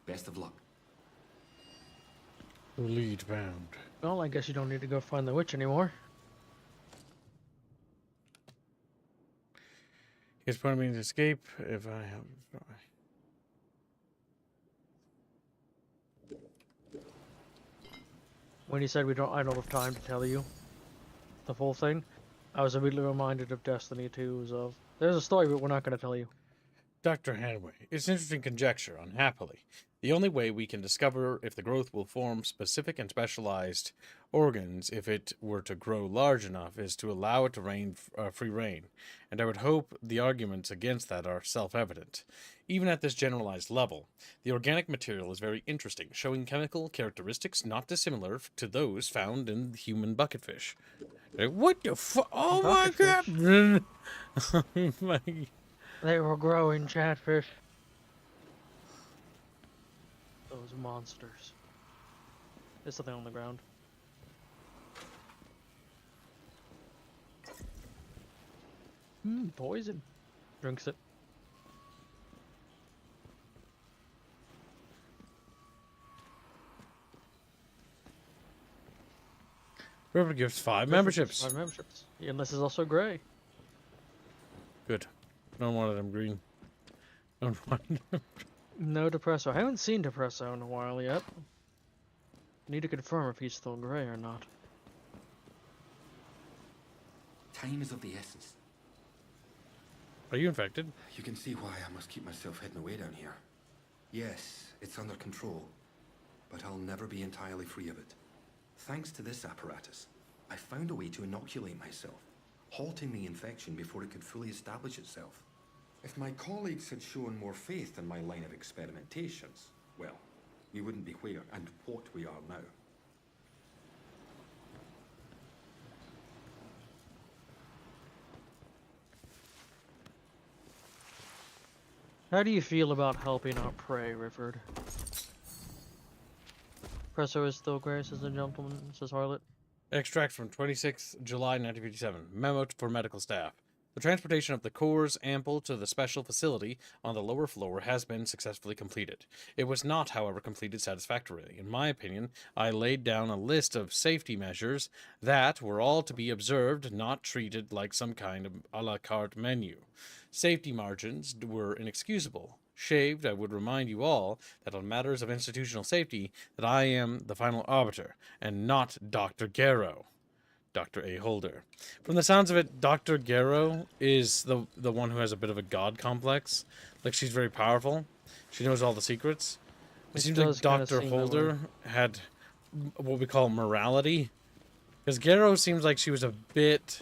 N: Best of luck.
A: Lead bound.
I: Well, I guess you don't need to go find the witch anymore.
A: He's pointing me to escape if I have.
I: When you said I don't have time to tell you the full thing, I was immediately reminded of Destiny 2's of, there's a story, but we're not going to tell you.
A: Dr. Hanway, it's interesting conjecture, unhappily. The only way we can discover if the growth will form specific and specialized organs if it were to grow large enough is to allow it to free reign, and I would hope the arguments against that are self-evident. Even at this generalized level, the organic material is very interesting, showing chemical characteristics not dissimilar to those found in human bucketfish. What the fuck? Oh my god! Oh my...
I: They were growing chatfish. Those monsters. There's something on the ground. Poison. Drinks it.
A: River gives 5 memberships.
I: 5 memberships. Yeah, and this is also gray.
A: Good. Don't want them green. Don't want them.
I: No Depresso. I haven't seen Depresso in a while yet. Need to confirm if he's still gray or not.
N: Time is of the essence.
A: Are you infected?
N: You can see why I must keep myself hidden away down here. Yes, it's under control, but I'll never be entirely free of it. Thanks to this apparatus, I found a way to inoculate myself, halting the infection before it could fully establish itself. If my colleagues had shown more faith in my line of experimentations, well, we wouldn't be where and what we are now.
I: How do you feel about helping our prey, Rifford? Presso is still gray, says the gentleman, says Harlot.
A: Extract from 26th July 1957. Memo for medical staff. The transportation of the cores ample to the special facility on the lower floor has been successfully completed. It was not, however, completed satisfactorily. In my opinion, I laid down a list of safety measures that were all to be observed, not treated like some kind of a la carte menu. Safety margins were inexcusable. Shaved, I would remind you all that on matters of institutional safety, that I am the final arbiter, and not Dr. Garrow. Dr. A. Holder. From the sounds of it, Dr. Garrow is the one who has a bit of a god complex. Like, she's very powerful. She knows all the secrets. It seems like Dr. Holder had what we call morality. Because Garrow seems like she was a bit...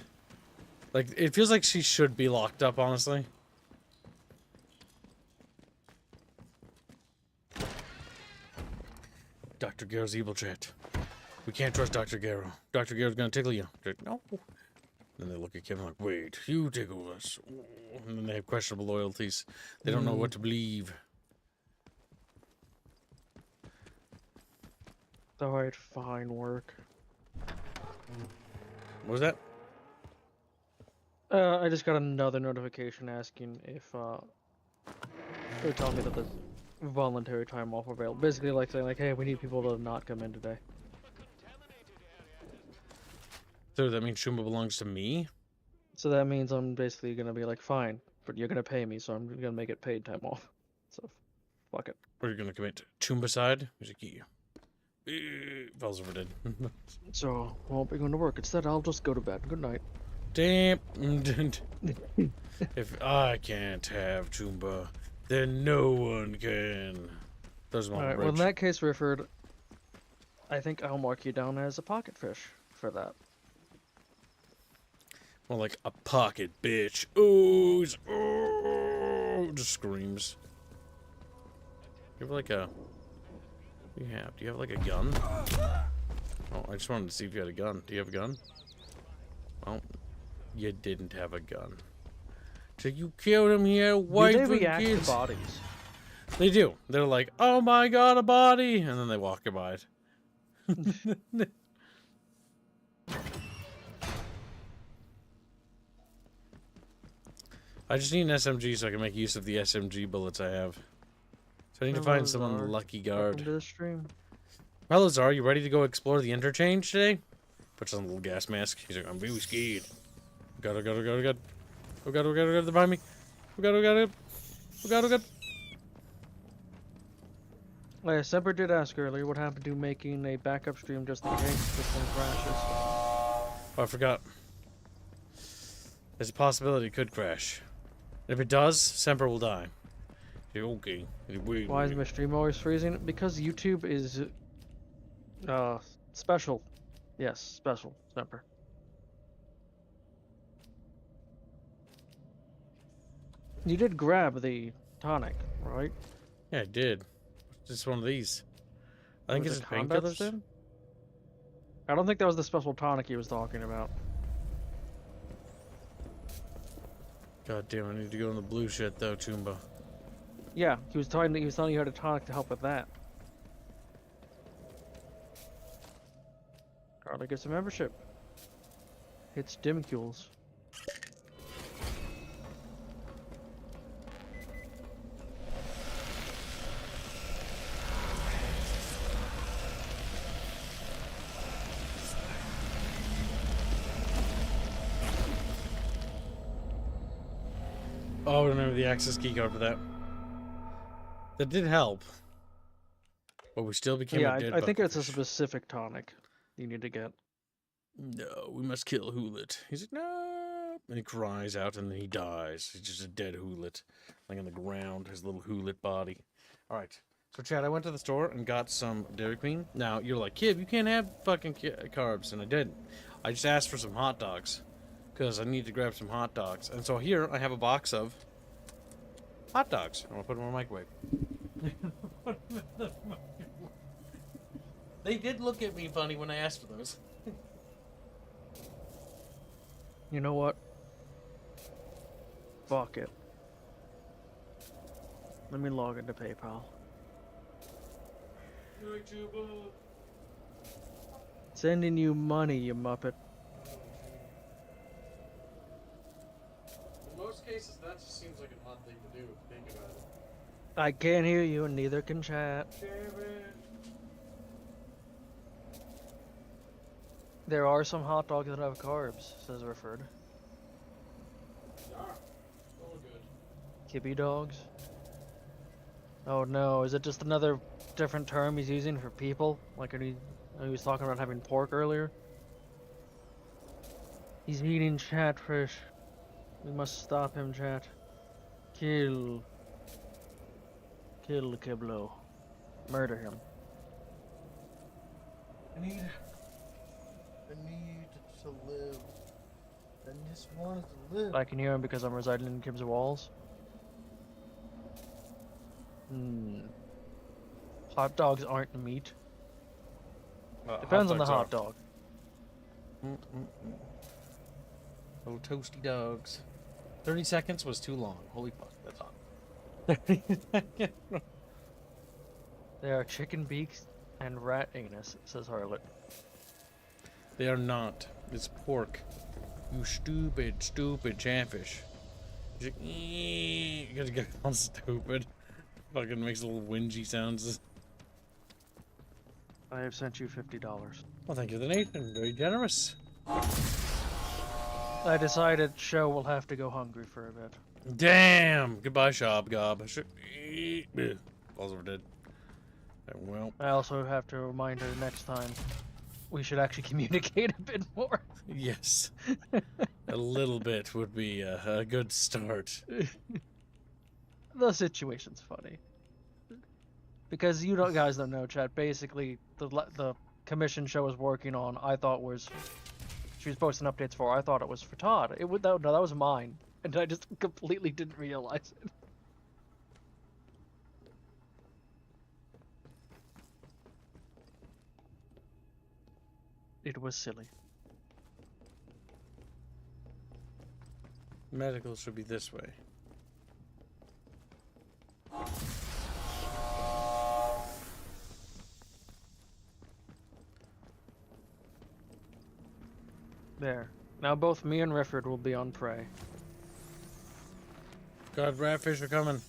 A: Like, it feels like she should be locked up, honestly. Dr. Garrow's evil chat. We can't trust Dr. Garrow. Dr. Garrow's gonna tickle you. Like, no. Then they look at Kevin like, wait, you tickle us. And then they have questionable loyalties. They don't know what to believe.
I: Alright, fine work.
A: What was that?
I: I just got another notification asking if, they're telling me that there's voluntary time off available. Basically, like, saying, like, hey, we need people to not come in today.
A: So that means Shumba belongs to me?
I: So that means I'm basically gonna be like, fine, but you're gonna pay me, so I'm gonna make it paid time off. So, fuck it.
A: Or you're gonna commit Chumba side? He's like, yeah. Falls over dead.
I: So, I won't be going to work. Instead, I'll just go to bed. Good night.
A: Damn. If I can't have Chumba, then no one can.
I: Alright, well in that case, Rifford, I think I'll mark you down as a pocket fish for that.
A: More like a pocket bitch. Ooh, just screams. You have like a... Do you have like a gun? Oh, I just wanted to see if you had a gun. Do you have a gun? Well, you didn't have a gun. So you killed him here, wife and kids.
I: To bodies?
A: They do. They're like, oh my god, a body! And then they walk by it. I just need an SMG so I can make use of the SMG bullets I have. So I need to find someone lucky guard.
I: To the stream.
A: Hello, Zar. You ready to go explore the Interchange today? Puts on a little gas mask. He's like, I'm really scared. Go. Oh god, they're behind me. Oh god.
I: Like, Semper did ask earlier what happened to making a backup stream just in case this thing crashes.
A: Oh, I forgot. There's a possibility it could crash. If it does, Semper will die. Okay.
I: Why is my stream always freezing? Because YouTube is special. Yes, special. Semper. You did grab the tonic, right?
A: Yeah, I did. Just one of these. I think it's painkillers.
I: I don't think that was the special tonic he was talking about.
A: God damn, I need to go on the blue shit though, Chumba.
I: Yeah, he was telling you how to tonic to help with that. Carly gets a membership. It's Dimcules.
A: Oh, remember the access key card for that. That did help. But we still became a dead
I: I think it's a specific tonic you need to get.
A: No, we must kill Hoolet. He's like, no. And he cries out and then he dies. He's just a dead Hoolet. Laying on the ground, his little Hoolet body. Alright. So, Chad, I went to the store and got some Dairy Queen. Now, you're like, Kib, you can't have fucking carbs. And I didn't. I just asked for some hot dogs. Because I need to grab some hot dogs. And so here, I have a box of hot dogs. I'm going to put them in my microwave. They did look at me funny when I asked for those.
I: You know what? Fuck it. Let me log into PayPal. Sending you money, you muppet. I can't hear you, and neither can chat. There are some hot dogs that have carbs, says Rifford. Kibby dogs? Oh no, is it just another different term he's using for people? Like he was talking about having pork earlier? He's eating Chatfish. We must stop him, chat. Kill the Kiblo. Murder him.
O: I need to live. I just wanted to live.
I: I can hear him because I'm residing in Kib's walls. Hot dogs aren't meat. Depends on the hot dog.
A: Little toasty dogs. 30 seconds was too long. Holy fuck, that's on. 30 seconds.
I: They are chicken beaks and rat anus, says Harlot.
A: They are not. It's pork. You stupid Chatfish. You gotta get all stupid. Fucking makes little whingy sounds.
I: I have sent you $50.
A: Well, thank you, the Nathan. Very generous.
I: I decided show will have to go hungry for a bit.
A: Damn! Goodbye, Shop Gob. Also dead. Well.
I: I also have to remind her next time we should actually communicate a bit more.
A: Yes. A little bit would be a good start.
I: The situation's funny. Because guys don't know, chat, basically the commission show was working on, I thought was, she was posting updates for, I thought it was for Todd. No, that was mine. And I just completely didn't realize it. It was silly.
A: Medical should be this way.
I: There. Now both me and Rifford will be on prey.
A: God, ratfish are coming.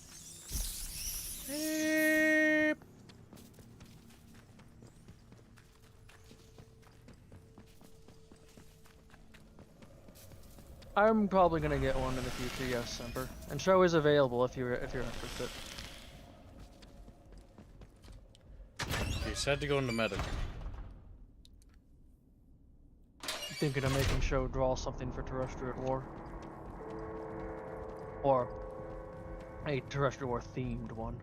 I: I'm probably gonna get one in the future, yes, Semper. And show is available if you're interested.
A: You said to go into medical.
I: Thinking of making show draw something for Terrestrial War. Or a Terrestrial War themed one.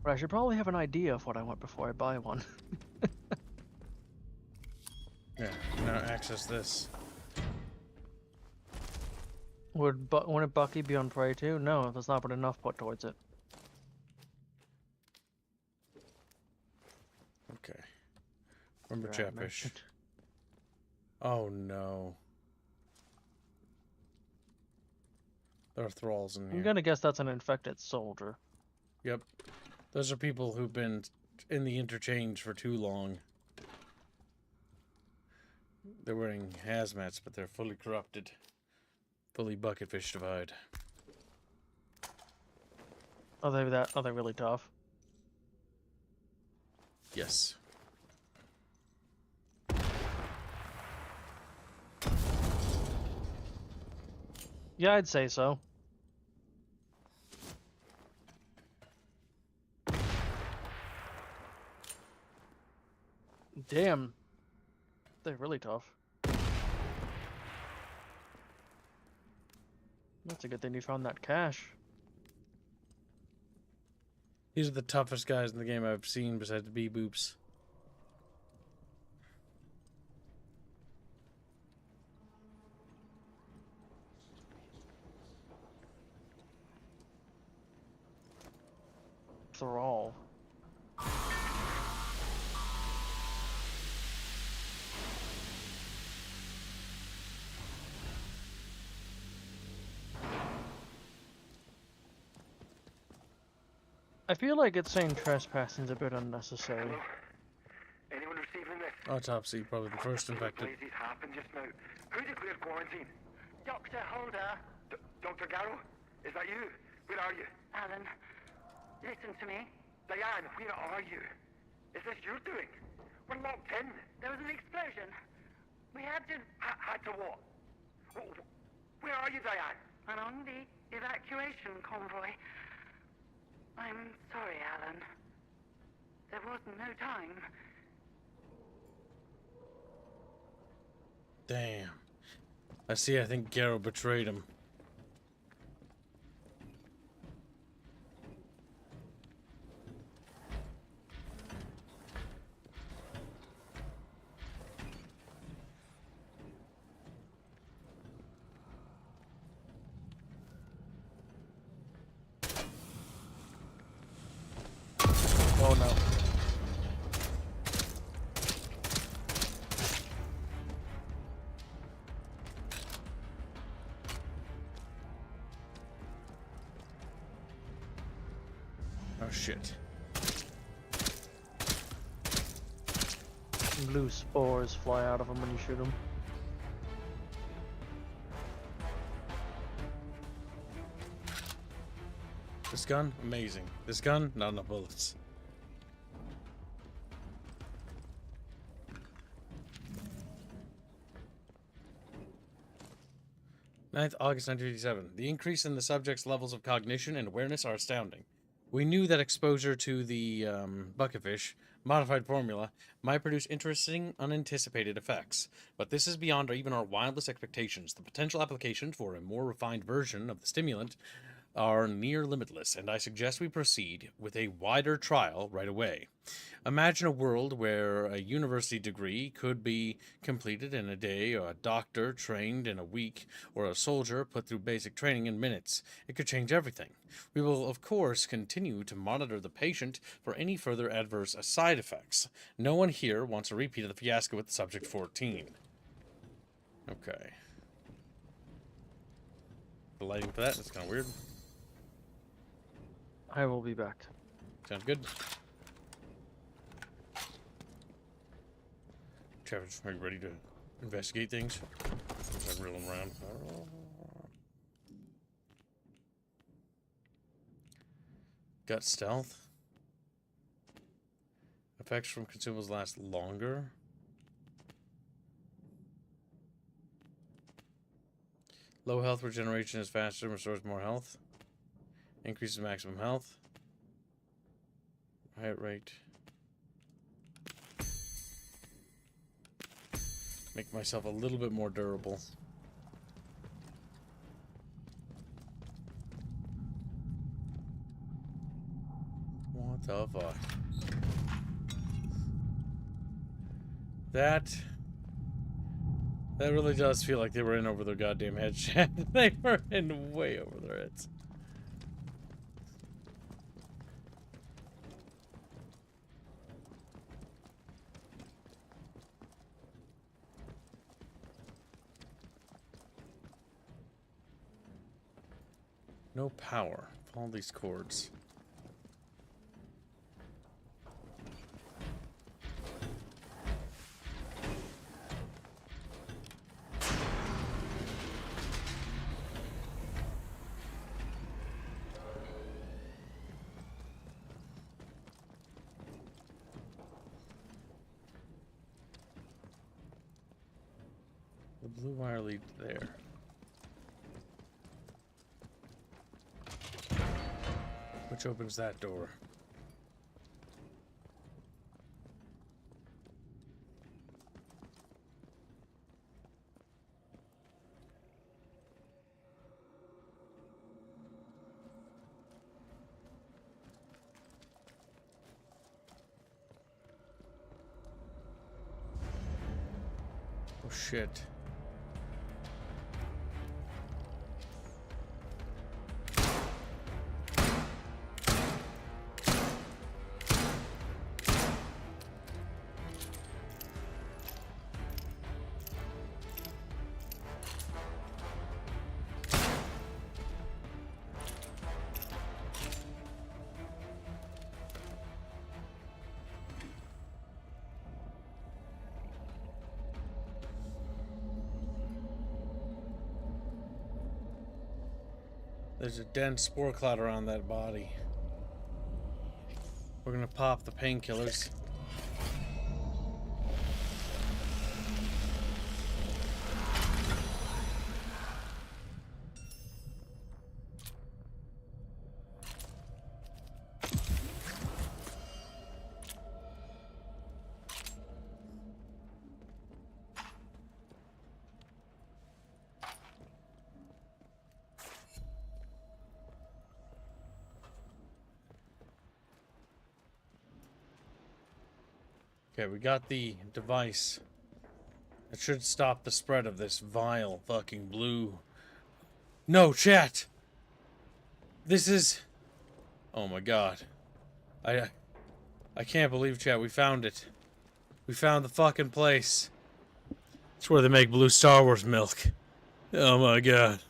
I: But I should probably have an idea of what I want before I buy one.
A: Yeah, now access this.
I: Wouldn't Bucky be on prey too? No, there's not been enough put towards it.
A: Okay. Remember Chatfish. Oh no. There are thralls in here.
I: I'm gonna guess that's an infected soldier.
A: Yep. Those are people who've been in the Interchange for too long. They're wearing hazmats, but they're fully corrupted. Fully bucketfish divide.
I: Are they really tough?
A: Yes.
I: Yeah, I'd say so. Damn. They're really tough. That's a good thing you found that cache.
A: These are the toughest guys in the game I've seen besides bee-boops.
I: Thrall. I feel like it's saying trespassing is a bit unnecessary.
P: Anyone receiving this?
A: Autopsy, probably the first infected.
P: Blazes happened just now. Who declared quarantine?
E: Dr. Holder.
P: Dr. Garrow? Is that you? Where are you?
E: Alan, listen to me.
P: Diane, where are you? Is this your doing? We're locked in.
E: There was an explosion. We had to...
P: Had to what? Where are you, Diane?
E: I'm on the evacuation convoy. I'm sorry, Alan. There was no time.
A: Damn. I see, I think Garrow betrayed him.
I: Oh no.
A: Oh shit.
I: Blue spores fly out of him when you shoot him.
A: This gun, amazing. This gun, not enough bullets. August 1987. The increase in the subject's levels of cognition and awareness are astounding. We knew that exposure to the bucketfish modified formula might produce interesting, unanticipated effects, but this is beyond even our wildest expectations. The potential applications for a more refined version of the stimulant are near limitless, and I suggest we proceed with a wider trial right away. Imagine a world where a university degree could be completed in a day, or a doctor trained in a week, or a soldier put through basic training in minutes. It could change everything. We will, of course, continue to monitor the patient for any further adverse side effects. No one here wants a repeat of the fiasco with Subject 14. Okay. The lighting for that's kind of weird.
I: I will be back.
A: Sounds good. Travis, are you ready to investigate things? I'm reeling around. Got stealth. Effects from consumables last longer. Low health regeneration is faster and restores more health. Increases maximum health. Height rate. Make myself a little bit more durable. What the fuck? That really does feel like they were in over their goddamn heads, Chad. They were in way over their heads. No power. Follow these cords. The blue wire leads there. Which opens that door. Oh shit. There's a dense spore cloud around that body. We're gonna pop the painkillers. Okay, we got the device. It should stop the spread of this vile fucking blue. No, chat! This is... Oh my god. I can't believe, chat, we found it. We found the fucking place. It's where they make blue Star Wars milk. Oh my god.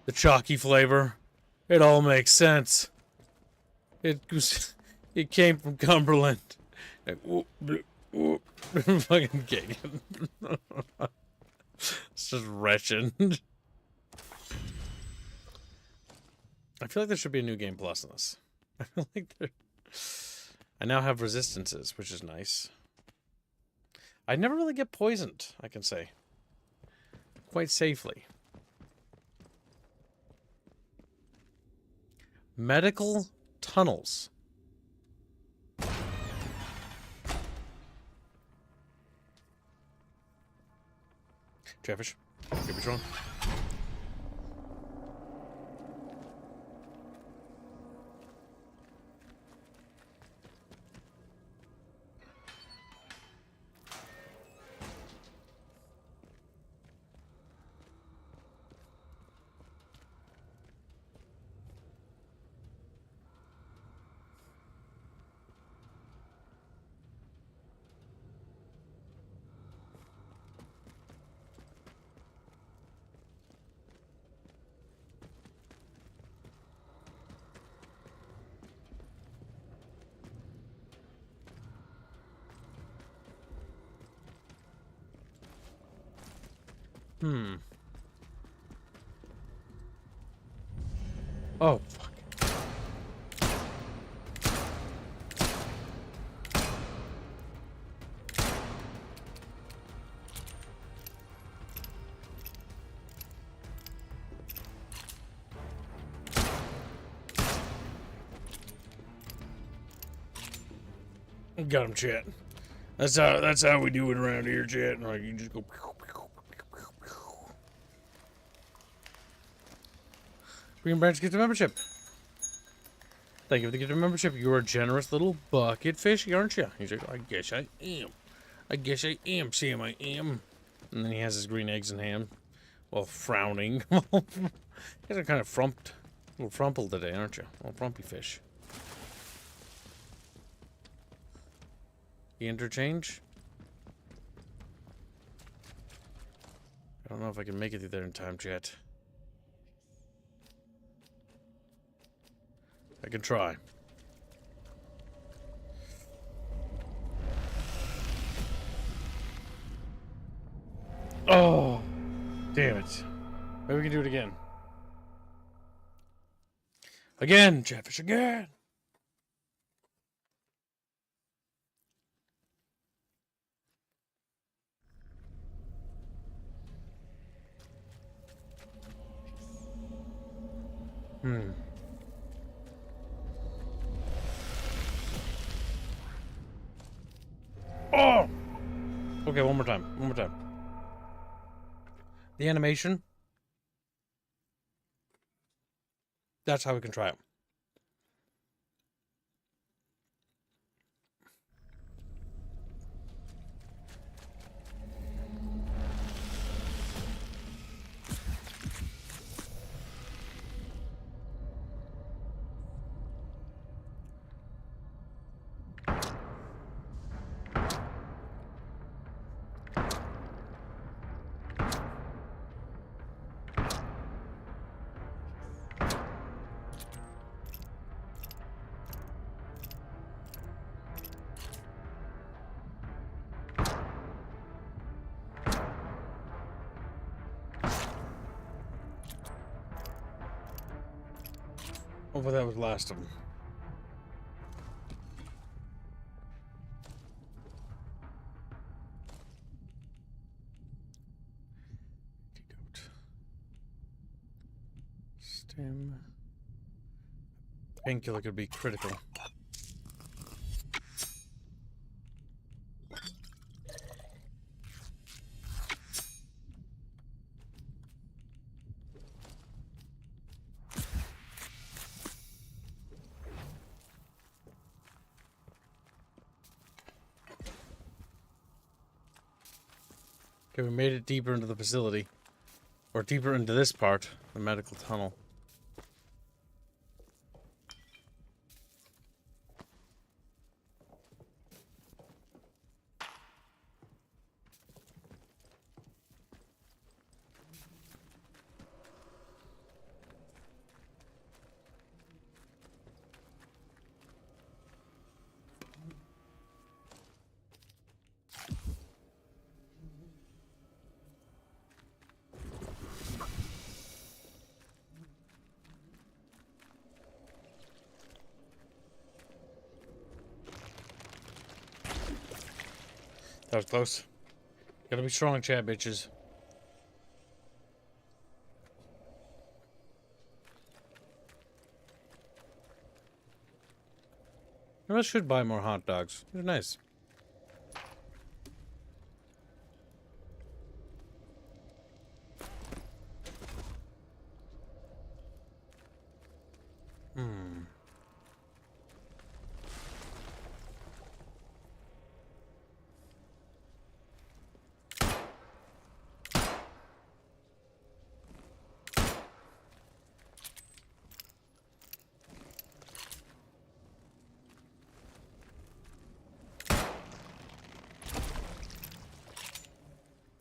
A: The chalky flavor. It all makes sense. It came from Cumberland. Fucking gay. It's just wretched. I feel like there should be a new game plus in this. I feel like I now have resistances, which is nice. I never really get poisoned, I can say. Quite safely. Medical tunnels. Chatfish, give me drone. Oh, fuck. Got him, chat. That's how we do it around here, chat. Like, you just go. Green Branch gift of membership. Thank you for the gift of membership. You're a generous little bucket fishy, aren't you? He's like, I guess I am. I guess I am, Sam, I am. And then he has his green eggs and ham. Well, frowning. You guys are kind of frumped. A little frumpled today, aren't you? A little frumpy fish. The interchange? I don't know if I can make it through there in time, chat. I can try. Oh, damn it. Maybe we can do it again. Again, Chatfish, again. Oh! Okay, one more time. One more time. The animation. That's how we can try it. Oh, but that was last of them. Stem. Painkiller could be critical. Okay, we made it deeper into the facility. Or deeper into this part, the medical tunnel. That was close. Gotta be strong, chat bitches. I should buy more hot dogs. They're nice.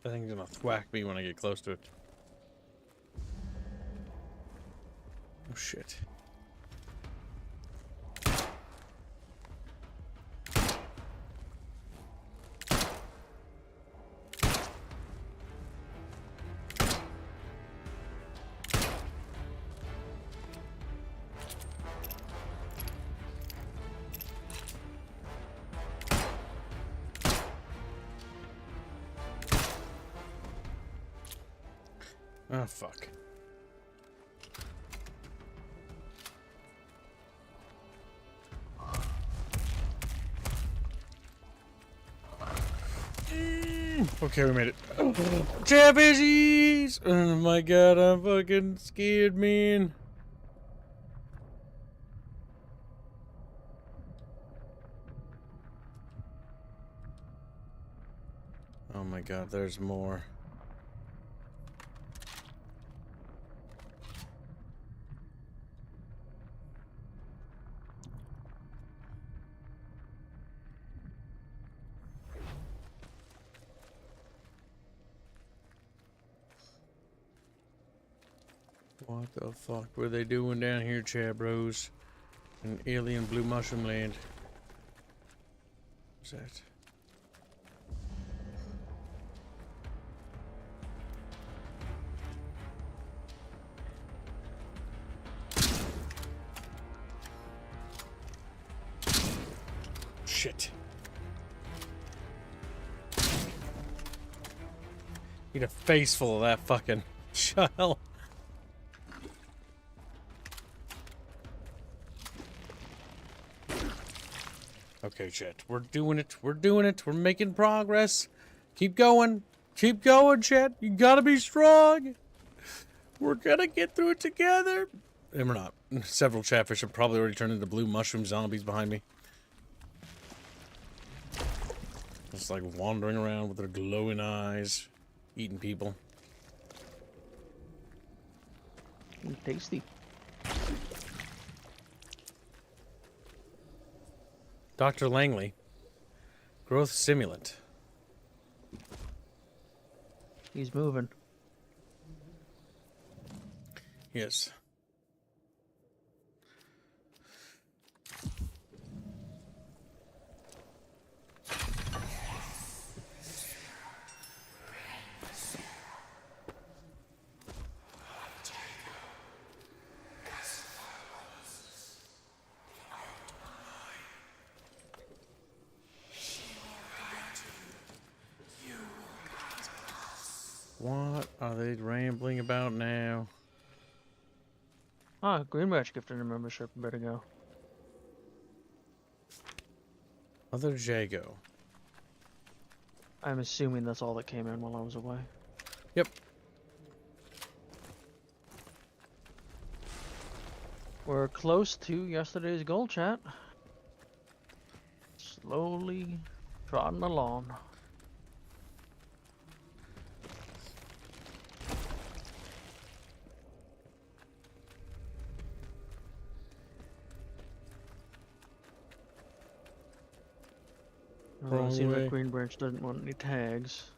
A: I think it's gonna thwack me when I get close to it. Oh shit. Oh, fuck. Okay, we made it. Chatfishies! Oh my god, I'm fucking scared, man. Oh my god, there's more. What the fuck were they doing down here, chat bros? In alien blue mushroom land. What's that? Shit. Need a face full of that fucking shell. Okay, chat. We're doing it. We're doing it. We're making progress. Keep going. Keep going, chat. You gotta be strong. We're gonna get through it together. And we're not. Several chatfish have probably already turned into blue mushroom zombies behind me. Just like wandering around with their glowing eyes, eating people.
I: Tasty.
A: Dr. Langley. Growth stimulant.
I: He's moving.
A: Yes. What are they rambling about now?
I: Ah, Green Branch gifted a membership. Better go.
A: Other Jago.
I: I'm assuming that's all that came in while I was away.
A: Yep.
I: We're close to yesterday's goal, chat. Slowly trotting along.
A: Wrong
I: Seems
A: way.
I: like Green Branch doesn't want any tags.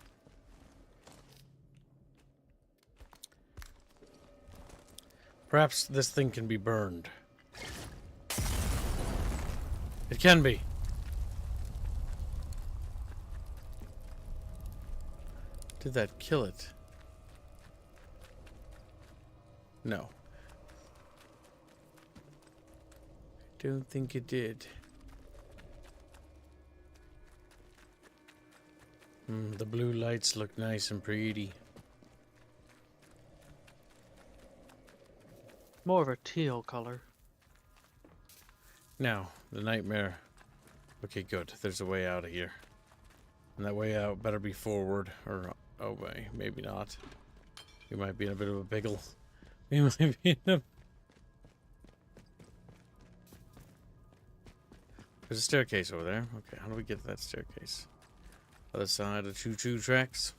A: Perhaps this thing can be burned. It can be. Did that kill it? No. I don't think it did. The blue lights look nice and pretty.
I: More of a teal color.
A: Now, the nightmare. Okay, good. There's a way out of here. And that way out better be forward. Or, oh, maybe not. We might be in a bit of a pickle. We might be in a... There's a staircase over there. Okay, how do we get to that staircase? Other side of choo-choo tracks.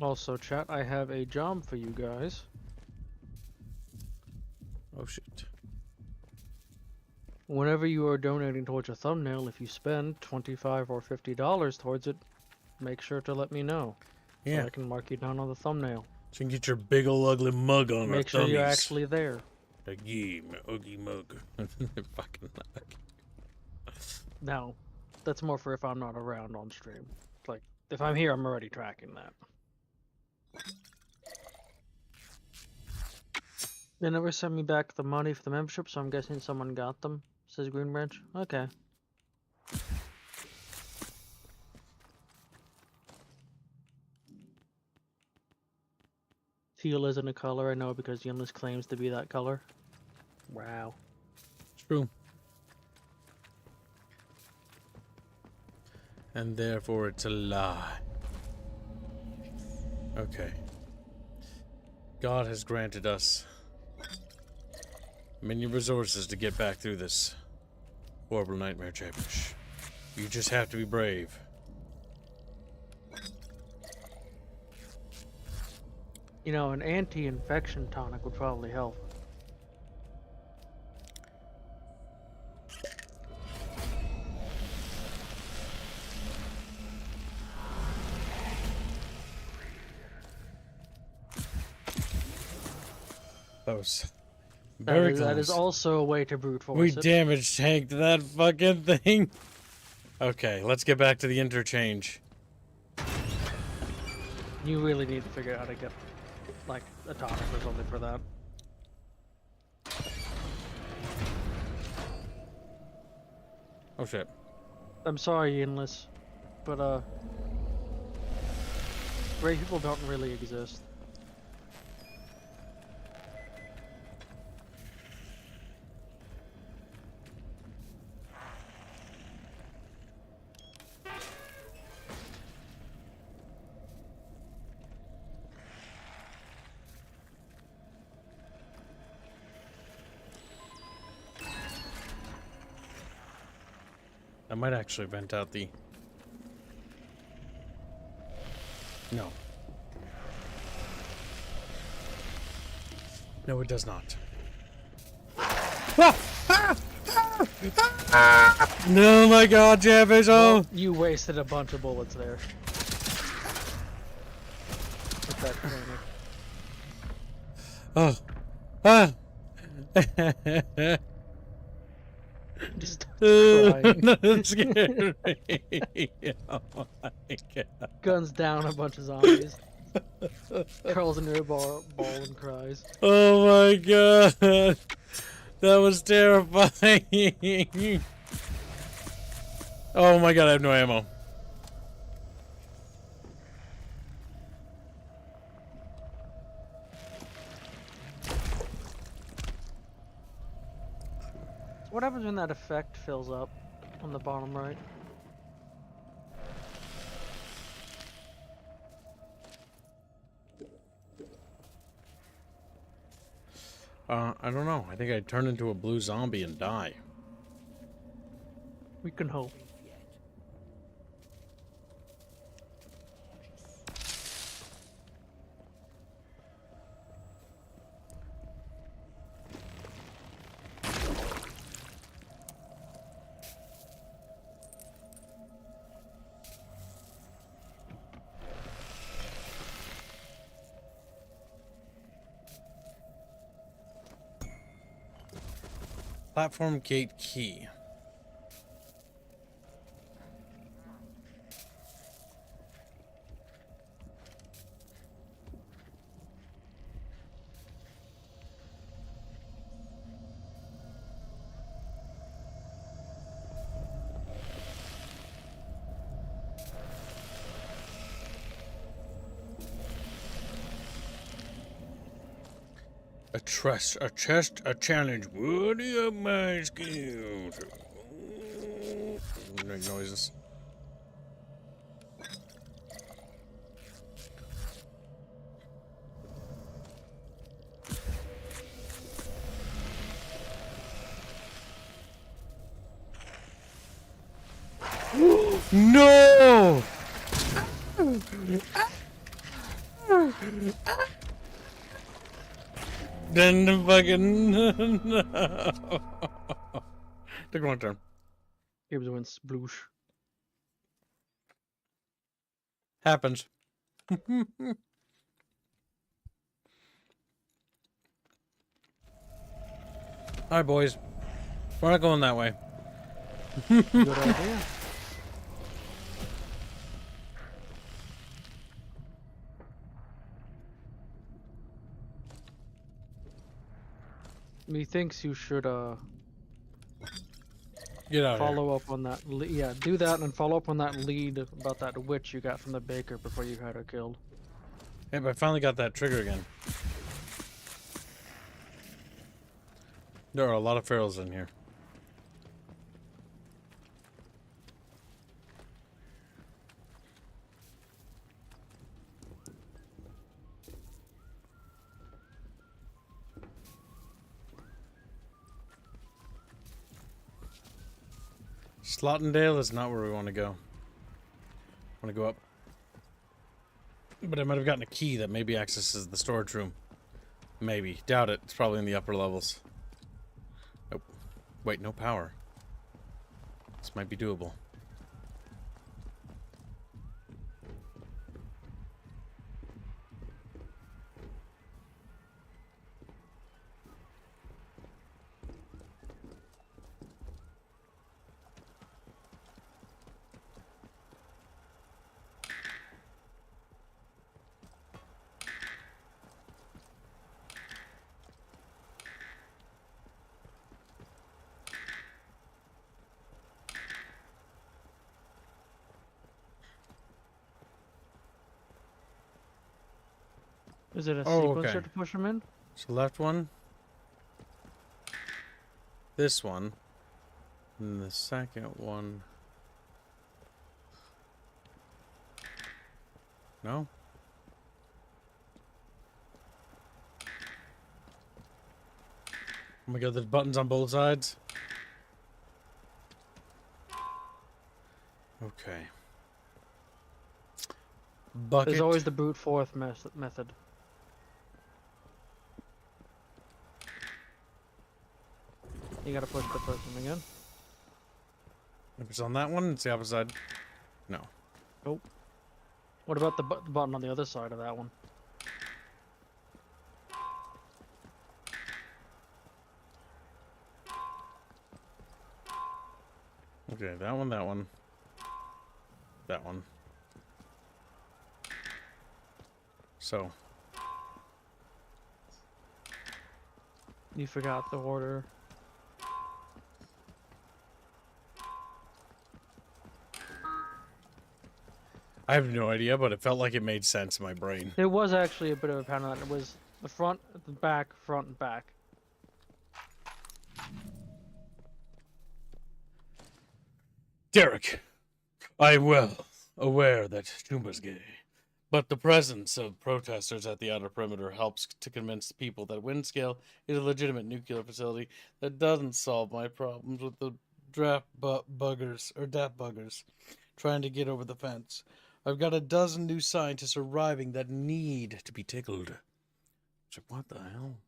I: Also, chat, I have a job for you guys.
A: Oh, shit.
I: Whenever you are donating towards a thumbnail, if you spend $25 or $50 towards it, make sure to let me know.
A: Yeah.
I: So I can mark you down on the thumbnail.
A: So you can get your big ol' ugly mug on.
I: Make sure you're actually there.
A: Like, yeah, my ugly mug. Fucking mug.
I: Now, that's more for if I'm not around on stream. Like, if I'm here, I'm already tracking that. They never sent me back the money for the membership, so I'm guessing someone got them, says Green Branch. Okay. Teal isn't a color, I know, because Yunless claims to be that color. Wow.
A: True. And therefore it's a lie. Okay. God has granted us many resources to get back through this horrible nightmare, Chatfish. You just have to be brave.
I: You know, an anti-infection tonic would probably help.
A: That was very close.
I: That is also a way to brute force
A: We
I: it.
A: damage tanked that fucking thing. Okay, let's get back to the interchange.
I: You really need to figure out how to get, like, a tonic or something for that.
A: Oh shit.
I: I'm sorry, Yinless, but, great people don't really exist.
A: I might actually vent out the... No. No, it does not. No, my God, Chatfish! Oh,
I: Well, you wasted a bunch of bullets there. With that clinic.
A: oh,
I: Just crying.
A: That scared me. Oh my God.
I: Guns down a bunch of zombies. Curls into a ball and cries.
A: Oh my God, that was terrifying. Oh my God, I have no ammo.
I: what happens when that effect fills up on the bottom right?
A: I don't know. I think I'd turn into a blue zombie and die.
I: We can hope.
A: Platform gate key. A chest, a challenge. What are your my skills? Make noises. No! Then the fucking no. Took one turn.
I: It was when sploosh.
A: Happens. Alright, boys. We're not going that way.
I: Good idea. Methinks you should
A: Get out
I: follow up on that. Yeah, do that and follow up on that lead about that witch you got from the baker before you had her killed.
A: Hey, but I finally got that trigger again. There are a lot of ferals in here. Slottendale is not where we want to go. I want to go up. But I might have gotten a key that maybe accesses the storage room. Maybe. Doubt it. It's probably in the upper levels. Nope. Wait, no power. This might be doable.
I: Is it a
A: Oh,
I: sequencer
A: okay.
I: to push him in?
A: So left one. This one. And the second one. No? Oh my god, there's buttons on both sides. Okay. Bucket.
I: There's always the brute force method. You gotta push the person again.
A: If it's on that one, it's the opposite side. No.
I: Nope. What about the button on the other side of that one?
A: Okay, that one, that one. That one. So.
I: You forgot the order.
A: I have no idea, but it felt like it made sense in my brain.
I: It was actually a bit of a pattern. It was the front, the back, front, and back.
A: Derek, I'm well aware that Chumba's gay, but the presence of protesters at the outer perimeter helps to convince people that Windscale is a legitimate nuclear facility that doesn't solve my problems with the DAP buggers trying to get over the fence. I've got a dozen new scientists arriving that need to be tickled. What the hell?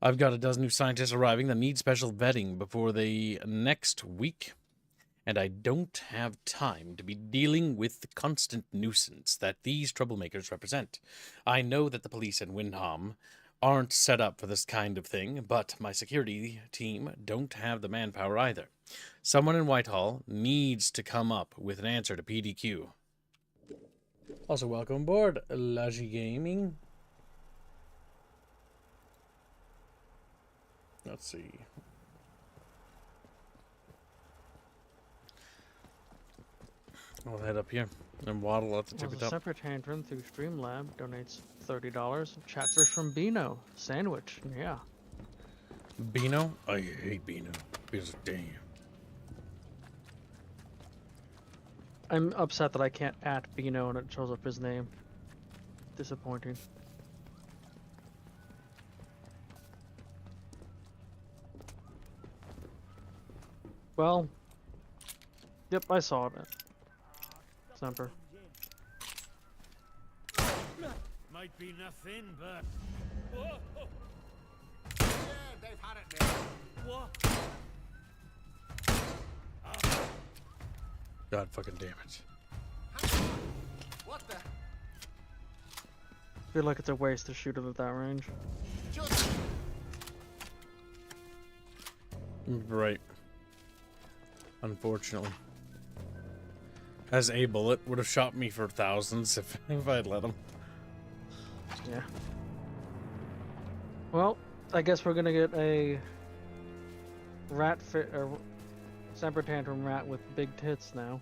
A: I've got a dozen new scientists arriving that need special vetting before the next week, and I don't have time to be dealing with the constant nuisance that these troublemakers represent. I know that the police in Windham aren't set up for this kind of thing, but my security team don't have the manpower either. Someone in Whitehall needs to come up with an answer to PDQ. Also, welcome aboard, Laji Gaming. Let's see. I'll head up here and waddle up the tippy top.
I: Separate tantrum through Streamlab donates $30. Chatfish from Beano. Sandwich. Yeah.
A: Beano? I hate Beano. Because damn.
I: I'm upset that I can't at Beano and it shows up his name. Disappointing. Well, yep, I saw it. Semper.
L: Might be nothing, but...
M: Yeah, they've had it now.
L: What?
A: God fucking damn it.
M: What the?
I: I feel like it's a waste to shoot it at that range.
M: Just...
A: Right. Unfortunately. As a bullet would have shot me for thousands if I'd let him.
I: Yeah. Well, I guess we're gonna get a rat or Semper Tantrum rat with big tits now.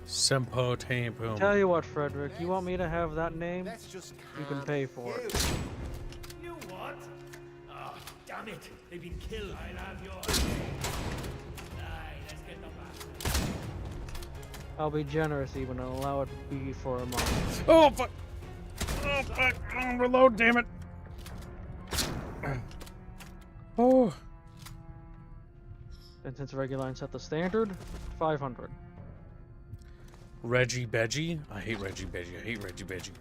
A: Sempo Tantrum.
I: Tell you what, Frederick, you want me to have that name? You can pay for it.
L: You what? Oh, damn it! They've been killed. I'll have yours. Aye, let's get them back.
I: I'll be generous even and allow it to be for a moment.
A: Oh fuck! Oh fuck! Reload, damn it! Oh.
I: And since regular line set the standard, 500.
A: Reggie Beggie? I hate Reggie Beggie. I hate Reggie Beggie.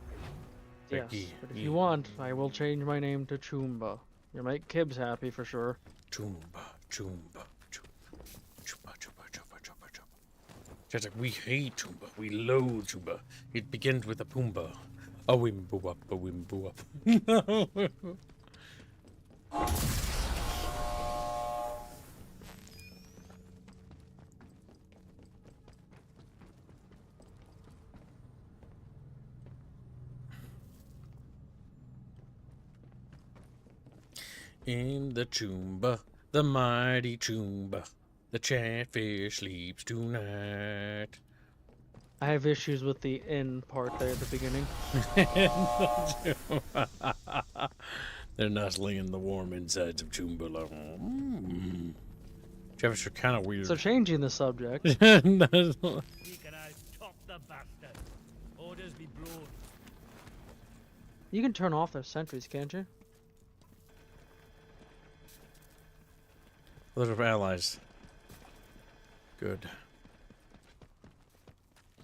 I: Yes, but if you want, I will change my name to Choomba. You'll make Kibbs happy for sure.
A: Choomba, Choomba, Choomba, Choomba, Choomba, Choomba, Choomba, Choomba. Just like we hate Choomba, we loathe Choomba. It begins with a Pumbaa. A wim boo up, a wim boo up. In the Choomba, the mighty Choomba, the Chatfish sleeps tonight.
I: I have issues with the "in" part there at the beginning.
A: They're nestling in the warm insides of Choomba. Like, Chatfish are kind of weird.
I: So changing the subject.
L: We can top the bastard. Orders be blown.
I: You can turn off those sentries, can't you?
A: Those are allies. Good.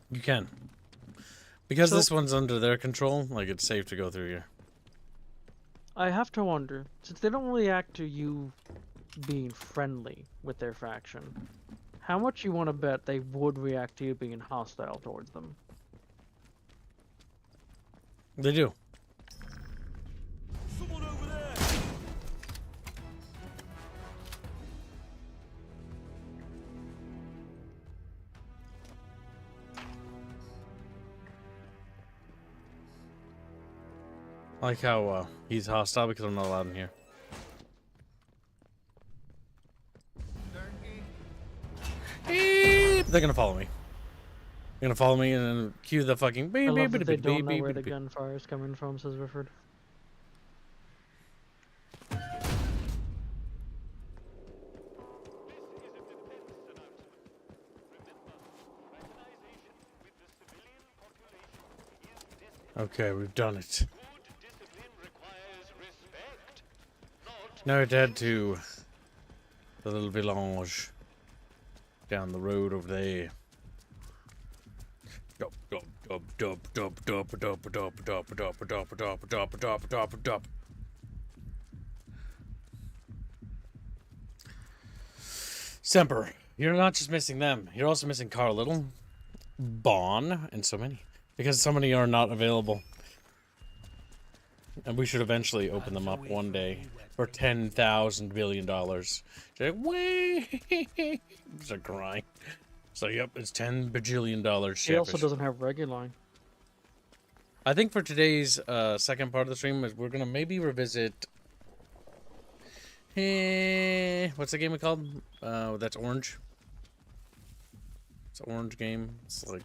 A: You can. Because this one's under their control, like it's safe to go through here.
I: I have to wonder, since they don't react to you being friendly with their faction, how much you want to bet they would react to you being hostile towards them?
A: They do.
L: Someone over there.
A: I like how he's hostile because I'm not allowed in here. They're gonna follow me. They're gonna follow me and then cue the fucking beep
I: I love
A: beep
I: that they
A: beep
I: don't
A: beep
I: know
A: beep
I: where the
A: beep.
I: gunfire is coming from, says Rifford.
A: Okay, we've done it. Now it's head to the little village down the road over there. Dop, dop, dop, dop, dop, dop, dop, dop, dop, dop, dop, dop, dop, dop, dop, dop. Semper, you're not just missing them. You're also missing Carl Little, Bon, and so many. Because so many are not available. And we should eventually open them up one day for $10,000 billion. Like, wait! It's a grind. So, yep, it's $10 bajillion.
I: He also doesn't have regular line.
A: I think for today's second part of the stream, is we're going to maybe revisit... what's the game we called? That's orange. It's an orange game. It's like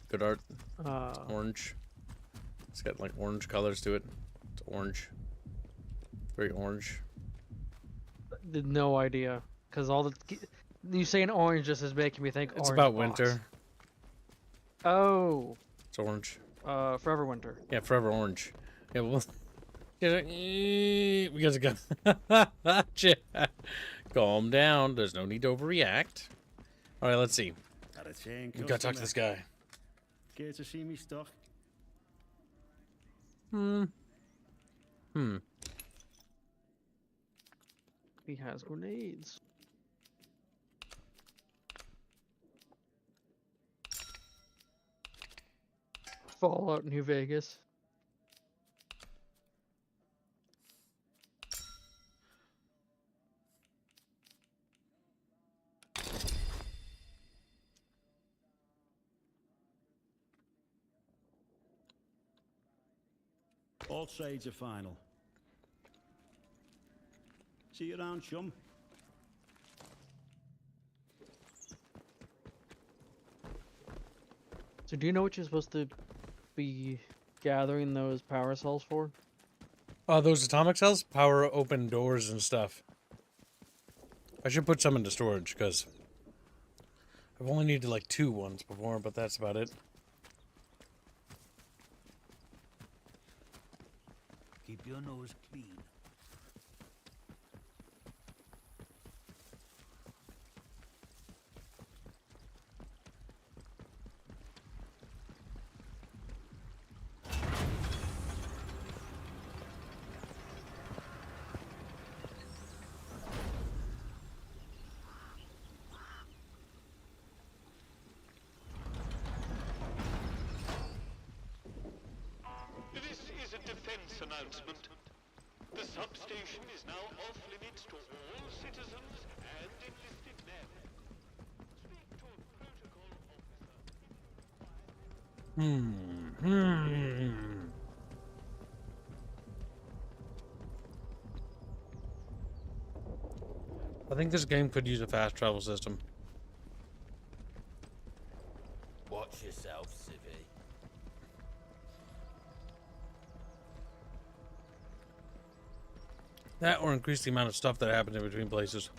A: good art. It's orange. It's got like orange colors to it. It's orange. Very orange.
I: No idea. Because all the... You saying orange just is making me think
A: It's
I: orange
A: about
I: box.
A: winter.
I: Oh.
A: It's orange.
I: Forever Winter.
A: Yeah, Forever Orange. Yeah, well... Because it got... Calm down. There's no need to overreact. Alright, let's see. We gotta talk to this guy.
K: Care to see me stock?
I: He has grenades. Fallout New Vegas.
K: All trades are final. See you around, chum.
I: So do you know what you're supposed to be gathering those power cells for?
A: Those atomic cells power open doors and stuff. I should put some into storage, because I've only needed like 2 ones before, but that's about it.
F: Keep your nose clean.
D: This is a defense announcement. The substation is now off limits to all citizens and enlisted men. Speak to a protocol officer.
A: I think this game could use a fast travel system.
G: Watch yourself, Civvy.
A: That or increase the amount of stuff that happens in between places.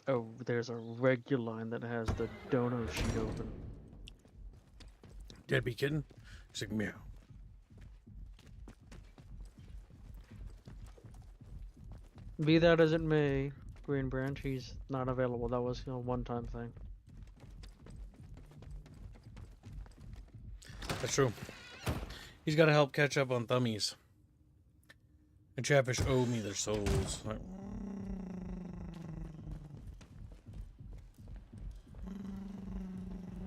I: Oh, there's a regular line that has the dono sheet open.
A: Dead be kidding? It's like meow.
I: Be that as it may, Green Branch, he's not available. That was a one-time thing.
A: That's true. He's got to help catch up on thummies. And Chatfish owe me their souls. Like,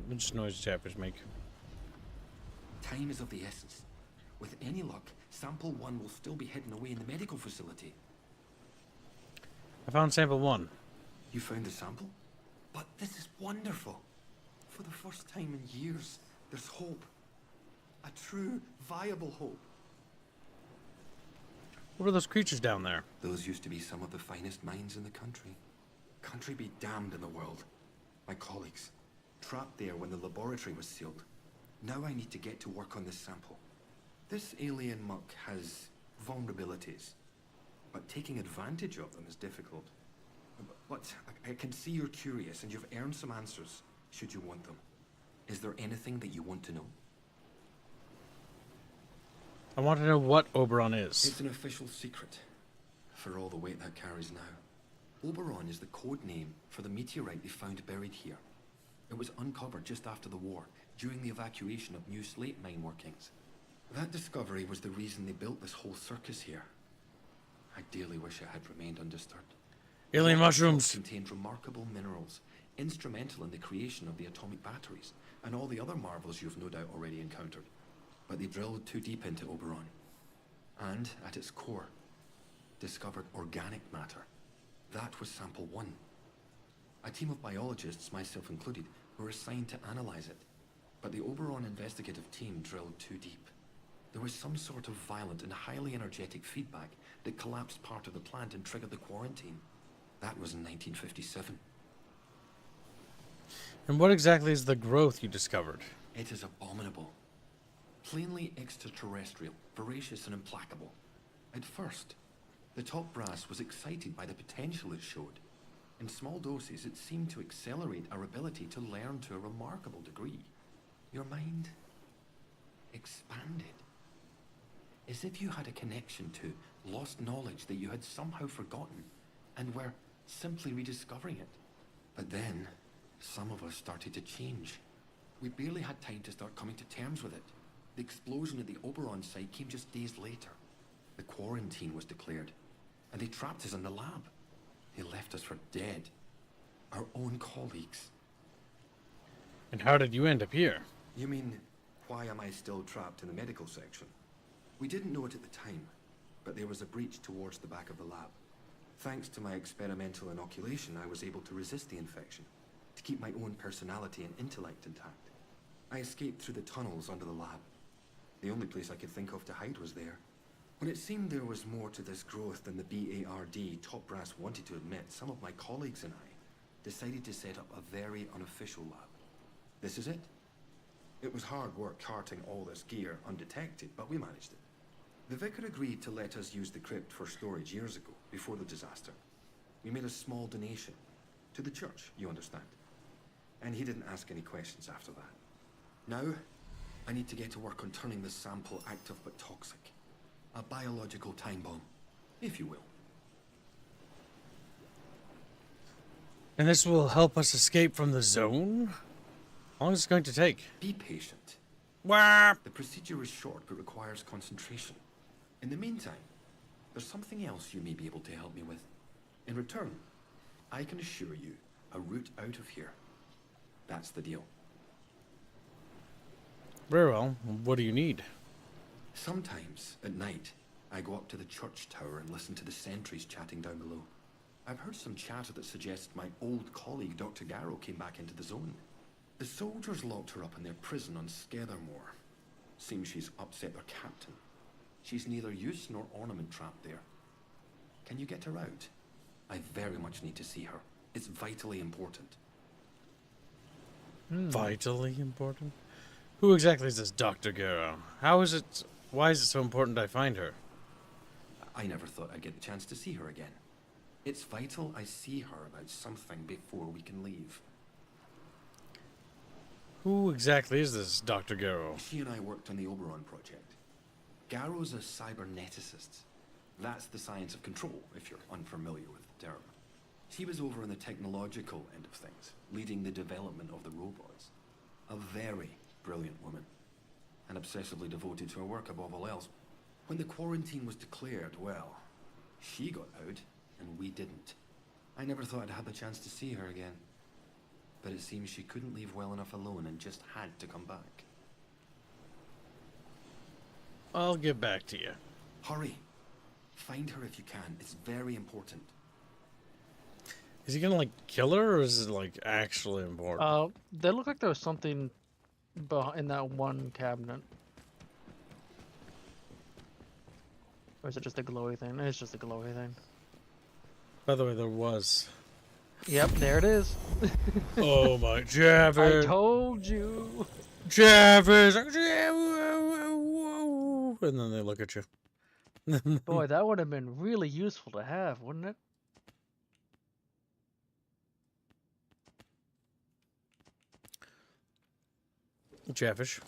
A: which noise Chatfish make?
N: Time is of the essence. With any luck, Sample 1 will still be hidden away in the medical facility.
A: I found sample 1.
N: You found the sample? But this is wonderful. For the first time in years, there's hope. A true, viable hope.
A: What are those creatures down there?
N: Those used to be some of the finest minds in the country. Country be damned in the world. My colleagues, trapped there when the laboratory was sealed. Now I need to get to work on this sample. This alien muck has vulnerabilities, but taking advantage of them is difficult. But I can see you're curious and you've earned some answers, should you want them. Is there anything that you want to know?
A: I want to know what Oberon is.
N: It's an official secret, for all the weight that carries now. Oberon is the code name for the meteorite they found buried here. It was uncovered just after the war, during the evacuation of new slate mine workings. That discovery was the reason they built this whole circus here. I dearly wish it had remained undisturbed.
A: Alien mushrooms
N: contained remarkable minerals, instrumental in the creation of the atomic batteries, and all the other marvels you've no doubt already encountered. But they drilled too deep into Oberon, and, at its core, discovered organic matter. That was sample 1. A team of biologists, myself included, were assigned to analyze it. But the Oberon investigative team drilled too deep. There was some sort of violent and highly energetic feedback that collapsed part of the plant and triggered the quarantine. That was in 1957.
A: And what exactly is the growth you discovered?
N: It is abominable. Plainly extraterrestrial, voracious and implacable. At first, the top brass was excited by the potential it showed. In small doses, it seemed to accelerate our ability to learn to a remarkable degree. Your mind expanded. As if you had a connection to lost knowledge that you had somehow forgotten and were simply rediscovering it. But then, some of us started to change. We barely had time to start coming to terms with it. The explosion at the Oberon site came just days later. The quarantine was declared, and they trapped us in the lab. They left us for dead. Our own colleagues.
A: And how did you end up here?
N: You mean, why am I still trapped in the medical section? We didn't know it at the time, but there was a breach towards the back of the lab. Thanks to my experimental inoculation, I was able to resist the infection, to keep my own personality and intellect intact. I escaped through the tunnels under the lab. The only place I could think of to hide was there. When it seemed there was more to this growth than the BARD top brass wanted to admit, some of my colleagues and I decided to set up a very unofficial lab. This is it. It was hard work carting all this gear undetected, but we managed it. The vicar agreed to let us use the crypt for storage years ago, before the disaster. We made a small donation. To the church, you understand. And he didn't ask any questions after that. Now, I need to get to work on turning this sample active but toxic. A biological time bomb, if you will.
A: And this will help us escape from the zone? How long is it going to take?
N: Be patient.
A: Wah!
N: The procedure is short but requires concentration. In the meantime, there's something else you may be able to help me with. In return, I can assure you a route out of here. That's the deal.
A: Very well. What do you need?
N: Sometimes, at night, I go up to the church tower and listen to the sentries chatting down below. I've heard some chatter that suggests my old colleague, Dr. Garrow, came back into the zone. The soldiers locked her up in their prison on Scathermore. Seems she's upset their captain. She's neither use nor ornament trapped there. Can you get her out? I very much need to see her. It's vitally important.
A: Vitally important? Who exactly is this Dr. Garrow? Why is it so important I find her?
N: I never thought I'd get the chance to see her again. It's vital I see her about something before we can leave.
A: Who exactly is this Dr. Garrow?
N: She and I worked on the Oberon project. Garrow's a cyberneticist. That's the science of control, if you're unfamiliar with the term. She was over on the technological end of things, leading the development of the robots. A very brilliant woman, and obsessively devoted to her work above all else. When the quarantine was declared, well, she got out, and we didn't. I never thought I'd have the chance to see her again. But it seems she couldn't leave well enough alone and just had to come back.
A: I'll get back to you.
N: Hurry. Find her if you can. It's very important.
A: Is he gonna, like, kill her, or is it, like, actually important?
I: They look like there was something in that one cabinet. Or is it just a glowy thing? It's just a glowy thing.
A: By the way, there was.
I: Yep, there it is.
A: Oh my, Javers!
I: I told you!
A: Javers! you, and then they look at you.
I: Boy, that would have been really useful to have, wouldn't it?
A: Chatfish.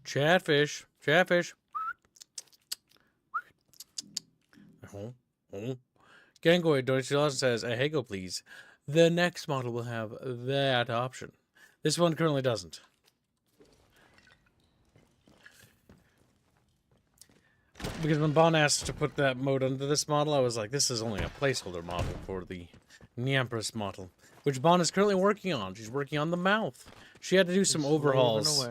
A: Chatfish. Chatfish. Gangoy Deutschland says, a Hego, please. The next model will have that option. This one currently doesn't. Because when Bon asked to put that mode under this model, I was like, this is only a placeholder model for the Nyampress model, which Bon is currently working on. She's working on the mouth. She had to do some overhauls.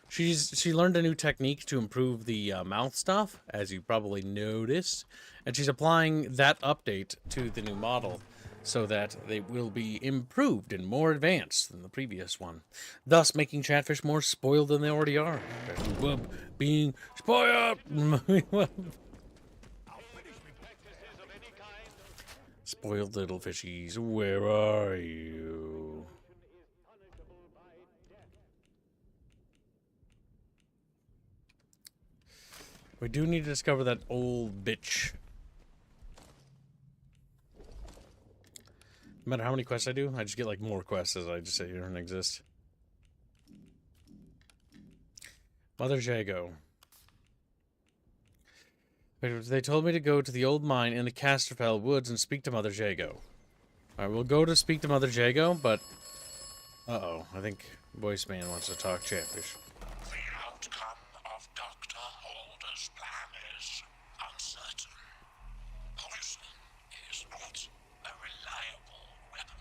A: She learned a new technique to improve the mouth stuff, as you probably noticed, and she's applying that update to the new model so that they will be improved and more advanced than the previous one, thus making Chatfish more spoiled than they already are. Being spoiled! Spoiled little fishies, where are you? We do need to discover that old bitch. No matter how many quests I do, I just get like more quests as I just sit here and exist. Mother Jago. They told me to go to the old mine in the Casterfell Woods and speak to Mother Jago. Alright, we'll go to speak to Mother Jago, but... Uh-oh, I think Voice Man wants to talk Chatfish.
Q: The outcome of Dr. Holder's plan is uncertain. Poison is not a reliable weapon.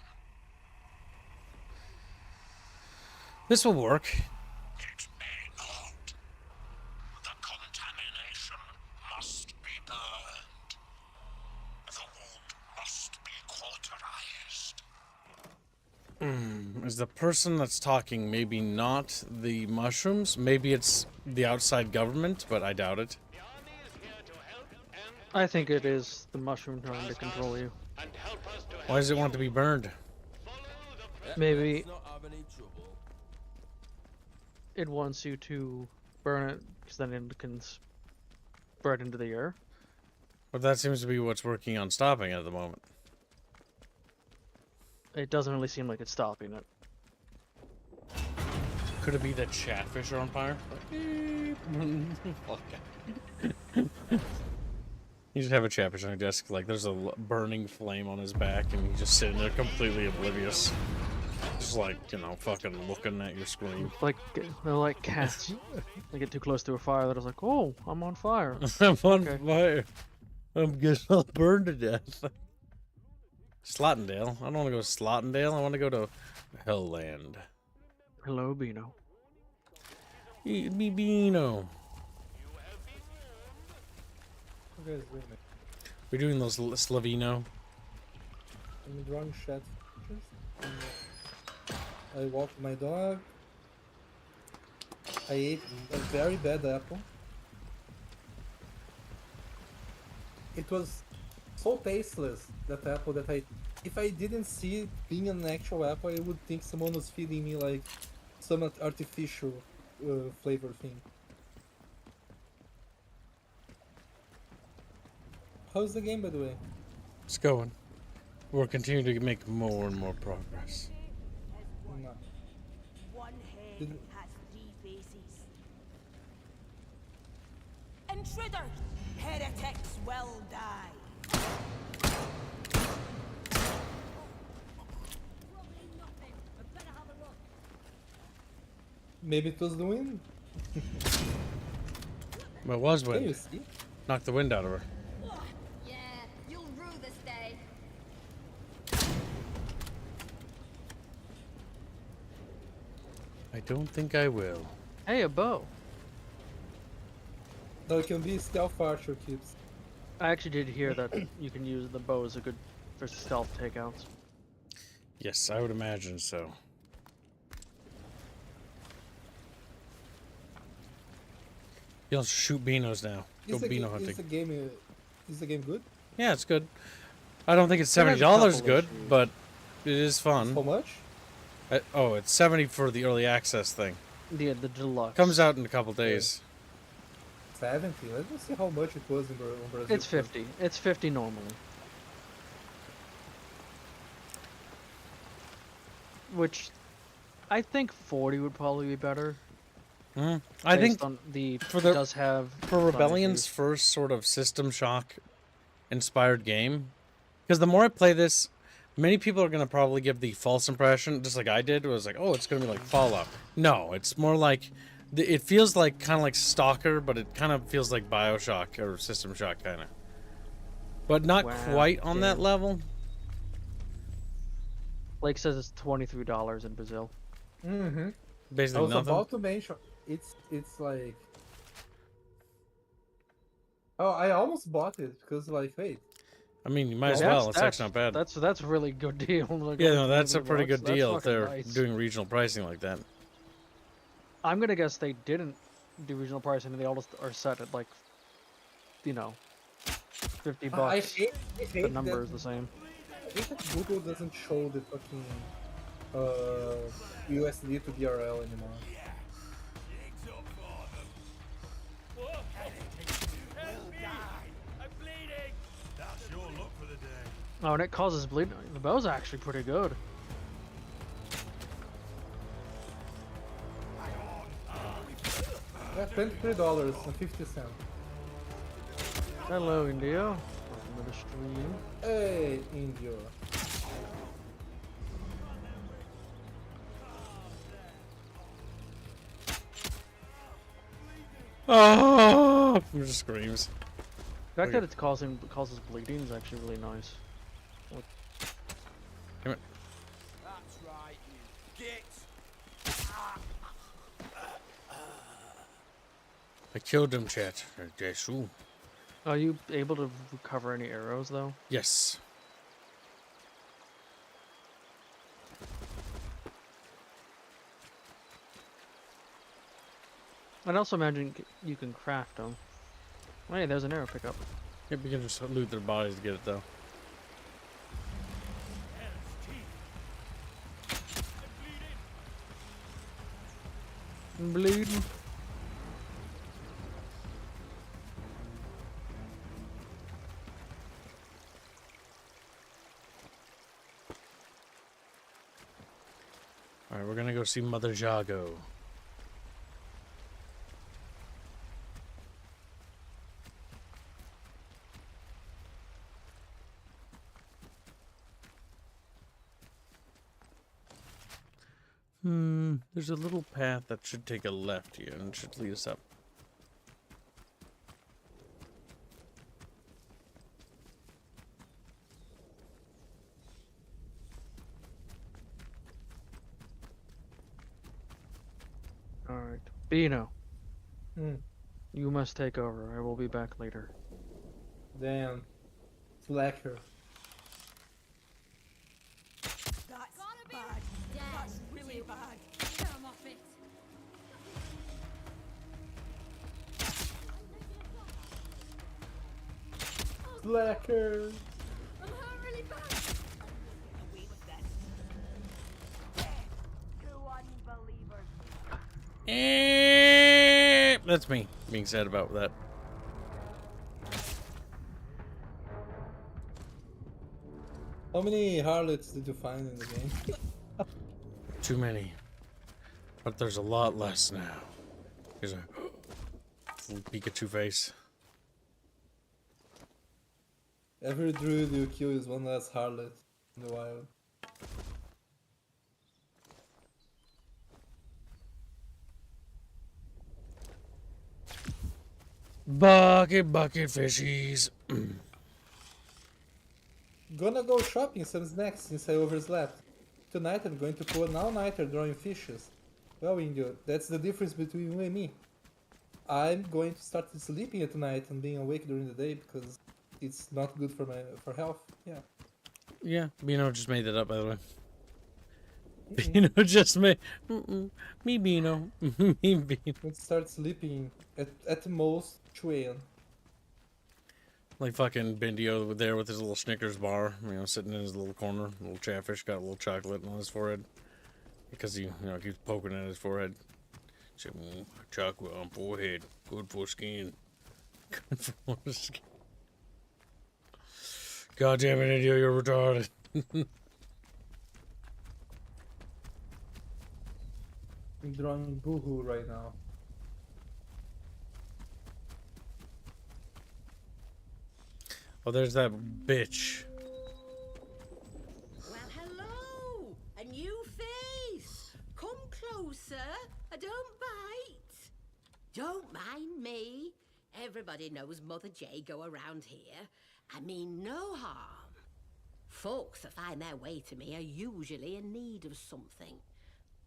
A: This will work.
Q: It may not. The contamination must be burned. The wound must be cauterized.
A: Is the person that's talking maybe not the mushrooms? Maybe it's the outside government, but I doubt it.
I: I think it is the mushroom trying to control you.
A: Why does it want to be burned?
I: Maybe it wants you to burn it, because then it can spread into the air.
A: But that seems to be what's working on stopping it at the moment.
I: It doesn't really seem like it's stopping it.
A: Could it be that Chatfish are on fire? You just have a Chatfish on your desk, like there's a burning flame on his back, and he's just sitting there completely oblivious. Just like, you know, fucking looking at your screen.
I: Like, they're like cats. They get too close to a fire, they're just like, oh, I'm on fire.
A: I'm on fire. I'm getting burned to death. Slottendale. I don't want to go to Slottendale. I want to go to Hellland.
I: Hello, Beano.
A: Eat me, Beano. We're doing those Slavino.
O: I'm drawing chat. I walked my dog. I ate a very bad apple. It was so tasteless, that apple, that if I didn't see it being an actual apple, I would think someone was feeding me like some artificial flavor thing. How's the game, by the way?
A: It's going. We're continuing to make more and more progress.
O: No.
R: One head has 3 faces. Intruders! Heretics will die.
O: Maybe it was the wind?
A: Well, it was
O: Can you
A: wind.
O: see?
A: Knocked the wind out of her.
J: Yeah, you'll rue this day.
A: I don't think I will.
I: Hey, a bow.
O: No, it can be stealth archer tips.
I: I actually did hear that you can use the bow as a good for stealth takeouts.
A: Yes, I would imagine so. You'll shoot Beanos now. Go Beano hunting.
O: Is the game good?
A: Yeah, it's good. I don't think it's
I: It has a
A: $70
I: couple
A: good,
I: issues.
A: but it is fun.
O: How much?
A: Oh, it's 70 for the early access thing.
I: Yeah, the deluxe.
A: Comes out in a couple days.
O: 70. Let me see how much it was in Brazil.
I: It's 50. It's 50 normally. Which, I think 40 would probably be better.
A: I think
I: on the
A: for the
I: does have
A: for Rebellion's first sort of System Shock inspired game, because the more I play this, many people are gonna probably give the false impression, just like I did. It was like, oh, it's gonna be like Fallout. No, it's more like it feels like kind of like Stalker, but it kind of feels like BioShock or System Shock kind of, but not quite on that level.
I: Blake says it's $23 in Brazil.
O: Mm-hmm.
A: Basically
O: I was
A: nothing.
O: about to mention it's like. Oh, I almost bought it because like, wait.
A: I mean, you might as well. It's actually not bad.
I: That's a really good deal. Like,
A: Yeah, no, that's a pretty good
I: That's
A: deal if they're
I: nice.
A: doing regional pricing like that.
I: I'm gonna guess they didn't do regional pricing, and they all just are set at like, you know, $50.
O: I hate
I: the number is the same.
O: I think that Google doesn't show the fucking USD to BRL anymore.
F: That's your luck for the day.
I: Oh, and it causes bleed. The bow's actually pretty good.
O: Yeah, $23.50.
I: Hello, India. Welcome to the stream.
O: Hey, India.
A: Oh, it just screams.
I: The fact that it causes bleeding is actually really nice. Like,
A: come here.
G: That's right, you git.
A: I killed him, chat. Yes, ooh.
I: Are you able to recover any arrows though?
A: Yes.
I: I'd also imagine you can craft them. Hey, there's an arrow pickup.
A: Yep, you can just loot their bodies to get it though.
I: Bleeding.
A: Alright, we're gonna go see Mother Jago. There's a little path that should take a left here and should lead us up.
I: Alright. Bino.
O: Hmm.
I: You must take over. I will be back later.
O: Damn. Slacker.
R: That's bad. That's really bad.
J: Come off it.
O: Slacker.
J: I'm hurt really bad.
R: Away with that.
J: Two unbelievers.
A: That's me being sad about that.
O: How many harlots did you find in the game?
A: Too many. But there's a lot less now. Here's a full Pikachu face.
O: Every druid you kill is one less harlot in the wild.
A: Bucket fishies.
O: Gonna go shopping some snacks since I overslept. Tonight I'm going to pull an all-nighter drawing fishes. Well, Indio, that's the difference between you and me. I'm going to start sleeping at night and being awake during the day because it's not good for health. Yeah.
A: Yeah, Bino just made that up, by the way. Bino just made... Me, Bino. Me, Bino.
O: Let's start sleeping at the most 2 a.m.
A: Like fucking Bendio there with his little Snickers bar, you know, sitting in his little corner. Little Chatfish got a little chocolate on his forehead. Because he, you know, keeps poking at his forehead. Chocolate on forehead. Good for skin. God damn it, India, you're retarded.
O: I'm drawing boohoo right now.
A: Oh, there's that bitch.
S: Well, hello! A new face! Come closer. Don't bite. Don't mind me. Everybody knows Mother Jago around here. I mean no harm. Folks that find their way to me are usually in need of something.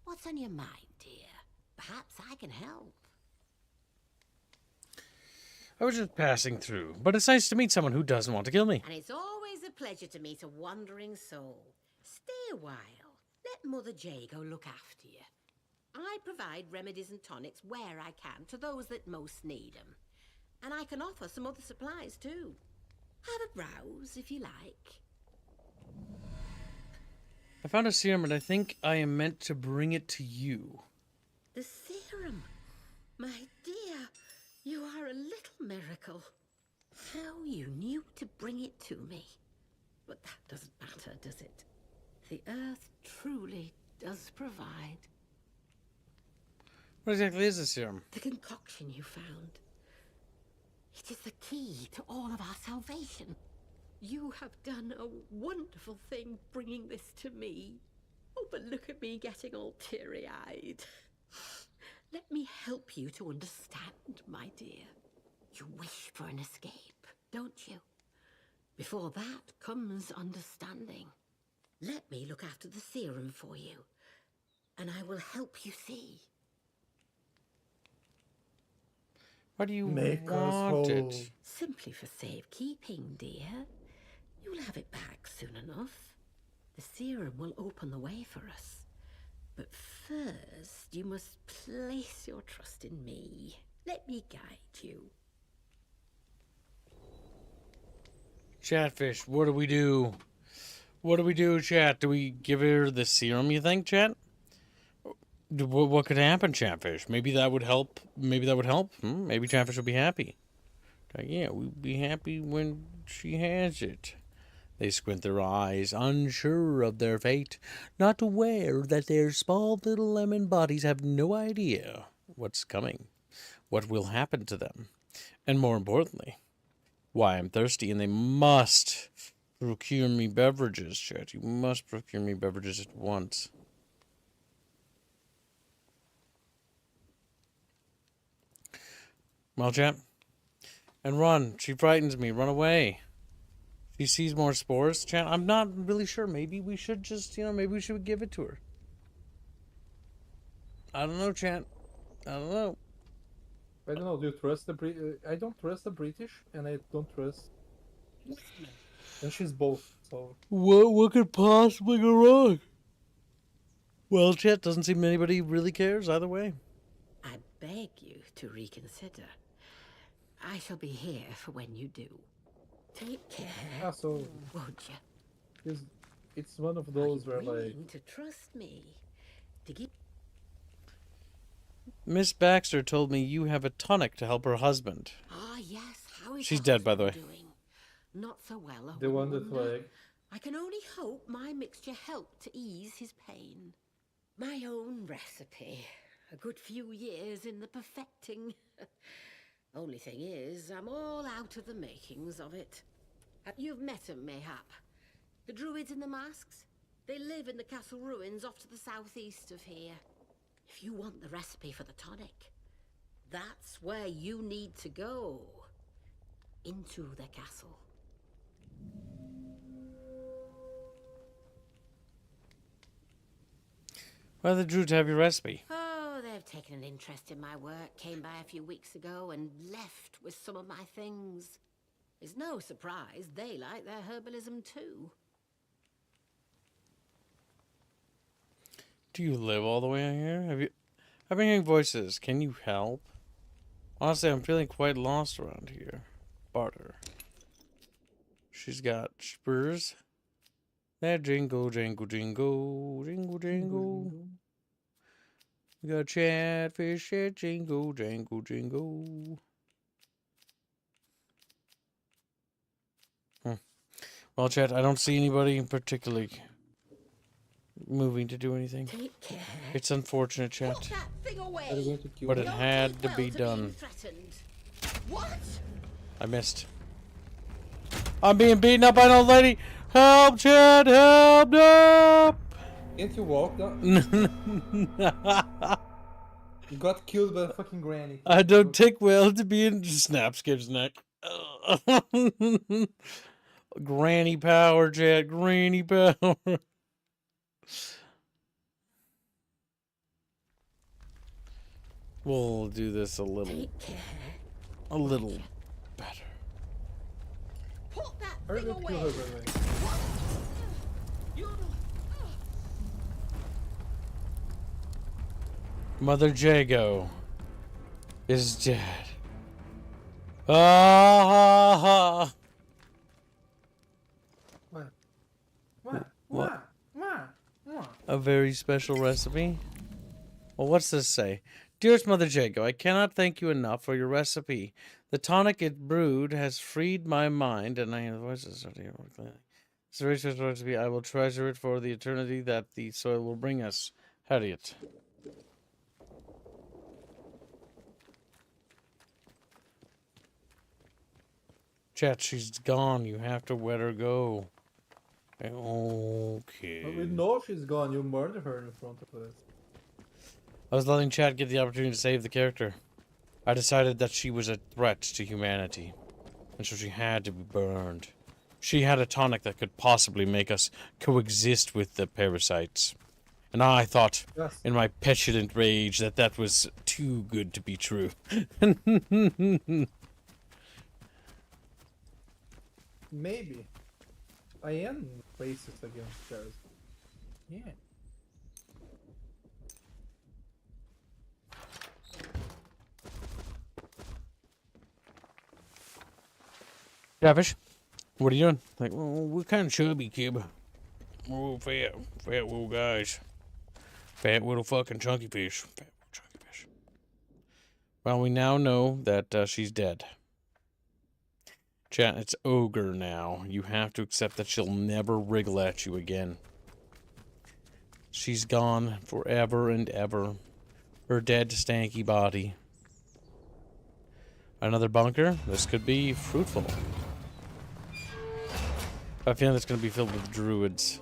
S: What's on your mind, dear? Perhaps I can help.
A: I was just passing through, but it's nice to meet someone who doesn't want to kill me.
S: And it's always a pleasure to meet a wandering soul. Stay a while. Let Mother Jago look after you. I provide remedies and tonics where I can to those that most need them. And I can offer some other supplies too. Have a browse if you like.
A: I found a serum and I think I am meant to bring it to you.
S: The serum. My dear, you are a little miracle. How you knew to bring it to me. But that doesn't matter, does it? The earth truly does provide.
A: What exactly is the serum?
S: The concoction you found. It is the key to all of our salvation. You have done a wonderful thing bringing this to me. Oh, but look at me getting all teary-eyed. Let me help you to understand, my dear. You wish for an escape, don't you? Before that comes understanding. Let me look after the serum for you, and I will help you see.
A: Why do you
O: Make us
A: want
O: whole.
A: it?
S: Simply for safekeeping, dear. You'll have it back soon enough. The serum will open the way for us. But first, you must place your trust in me. Let me guide you.
A: Chatfish, what do we do? What do we do, chat? Do we give her the serum, you think, chat? What could happen, Chatfish? Maybe that would help. Maybe that would help. Maybe Chatfish will be happy. Yeah, we'd be happy when she has it. They squint their eyes, unsure of their fate, not aware that their small little lemon bodies have no idea what's coming, what will happen to them, and more importantly, why I'm thirsty and they must procure me beverages, chat. You must procure me beverages at once. Well, chat. And run. She frightens me. Run away. She sees more spores, chat. I'm not really sure. Maybe we should just, maybe we should give it to her. I don't know, chat. I don't know.
O: I don't know. Do you trust the I don't trust the British, and I don't trust. And she's both. So.
A: What could possibly go wrong? Well, chat, doesn't seem anybody really cares either way.
S: I beg you to reconsider. I shall be here for when you do. Take care,
O: So
S: won't you?
O: It's one of those where
S: Willing to trust me, to give.
A: Miss Baxter told me you have a tonic to help her husband.
S: Ah, yes. How is
A: She's
S: your
A: dead, by the way.
S: husband doing? Not so well.
O: the one that like.
S: I can only hope my mixture helped to ease his pain. My own recipe. A good few years in the perfecting. Only thing is, I'm all out of the makings of it. You've met them, mayhap. The druids in the masks? They live in the castle ruins off to the southeast of here. If you want the recipe for the tonic, that's where you need to go. Into the castle.
A: Why the druids have your recipe?
S: Oh, they've taken an interest in my work, came by a few weeks ago and left with some of my things. It's no surprise they like their herbalism too.
A: Do you live all the way out here? I've been hearing voices. Can you help? Honestly, I'm feeling quite lost around here. Barter. She's got spurs. That jingle, jingle, jingle, jingle, jingle. We got Chatfish, that jingle, jangle, jingle. Well, chat, I don't see anybody particularly moving to do anything.
S: Take care.
A: It's unfortunate, chat.
S: Put that thing away.
O: They're going to kill
A: But
O: me.
A: it
S: Don't
A: had
S: take
A: to
S: well
A: be
S: being
A: done.
S: threatened. What?
A: I missed. I'm being beaten up by an old lady. Help, chat! Help! Help!
O: Can't you walk down? You got killed by a fucking granny.
A: I don't take well to be in. Snaps gives neck. Granny power, chat. Granny power. We'll do this a little better.
S: Put that
O: Are you
S: thing
O: going to kill her,
S: away.
O: by the way?
A: Mother Jago is dead. Ah! What? A very special recipe? Well, what's this say? Dearest Mother Jago, I cannot thank you enough for your recipe. The tonic it brewed has freed my mind, and I it's a very special recipe. I will treasure it for the eternity that the soil will bring us. Harriet. Chat, she's gone. You have to let her go. Okay.
O: But we know she's gone. You murdered her in front of us.
A: I was letting Chad get the opportunity to save the character. I decided that she was a threat to humanity, and so she had to be burned. She had a tonic that could possibly make us coexist with the parasites. And I thought, in my petulant rage, that that was too good to be true.
O: Maybe. I am racist against Jared. Yeah.
A: Chatfish, what are you doing? Like, well, we're kind of chubby, kid. We're fat little guys. Fat little fucking chunky fish. Fat little chunky fish. Well, we now know that she's dead. Chat, it's Ogre now. You have to accept that she'll never wriggle at you again. She's gone forever and ever. Her dead, stanky body. Another bunker? This could be fruitful. I feel it's going to be filled with druids.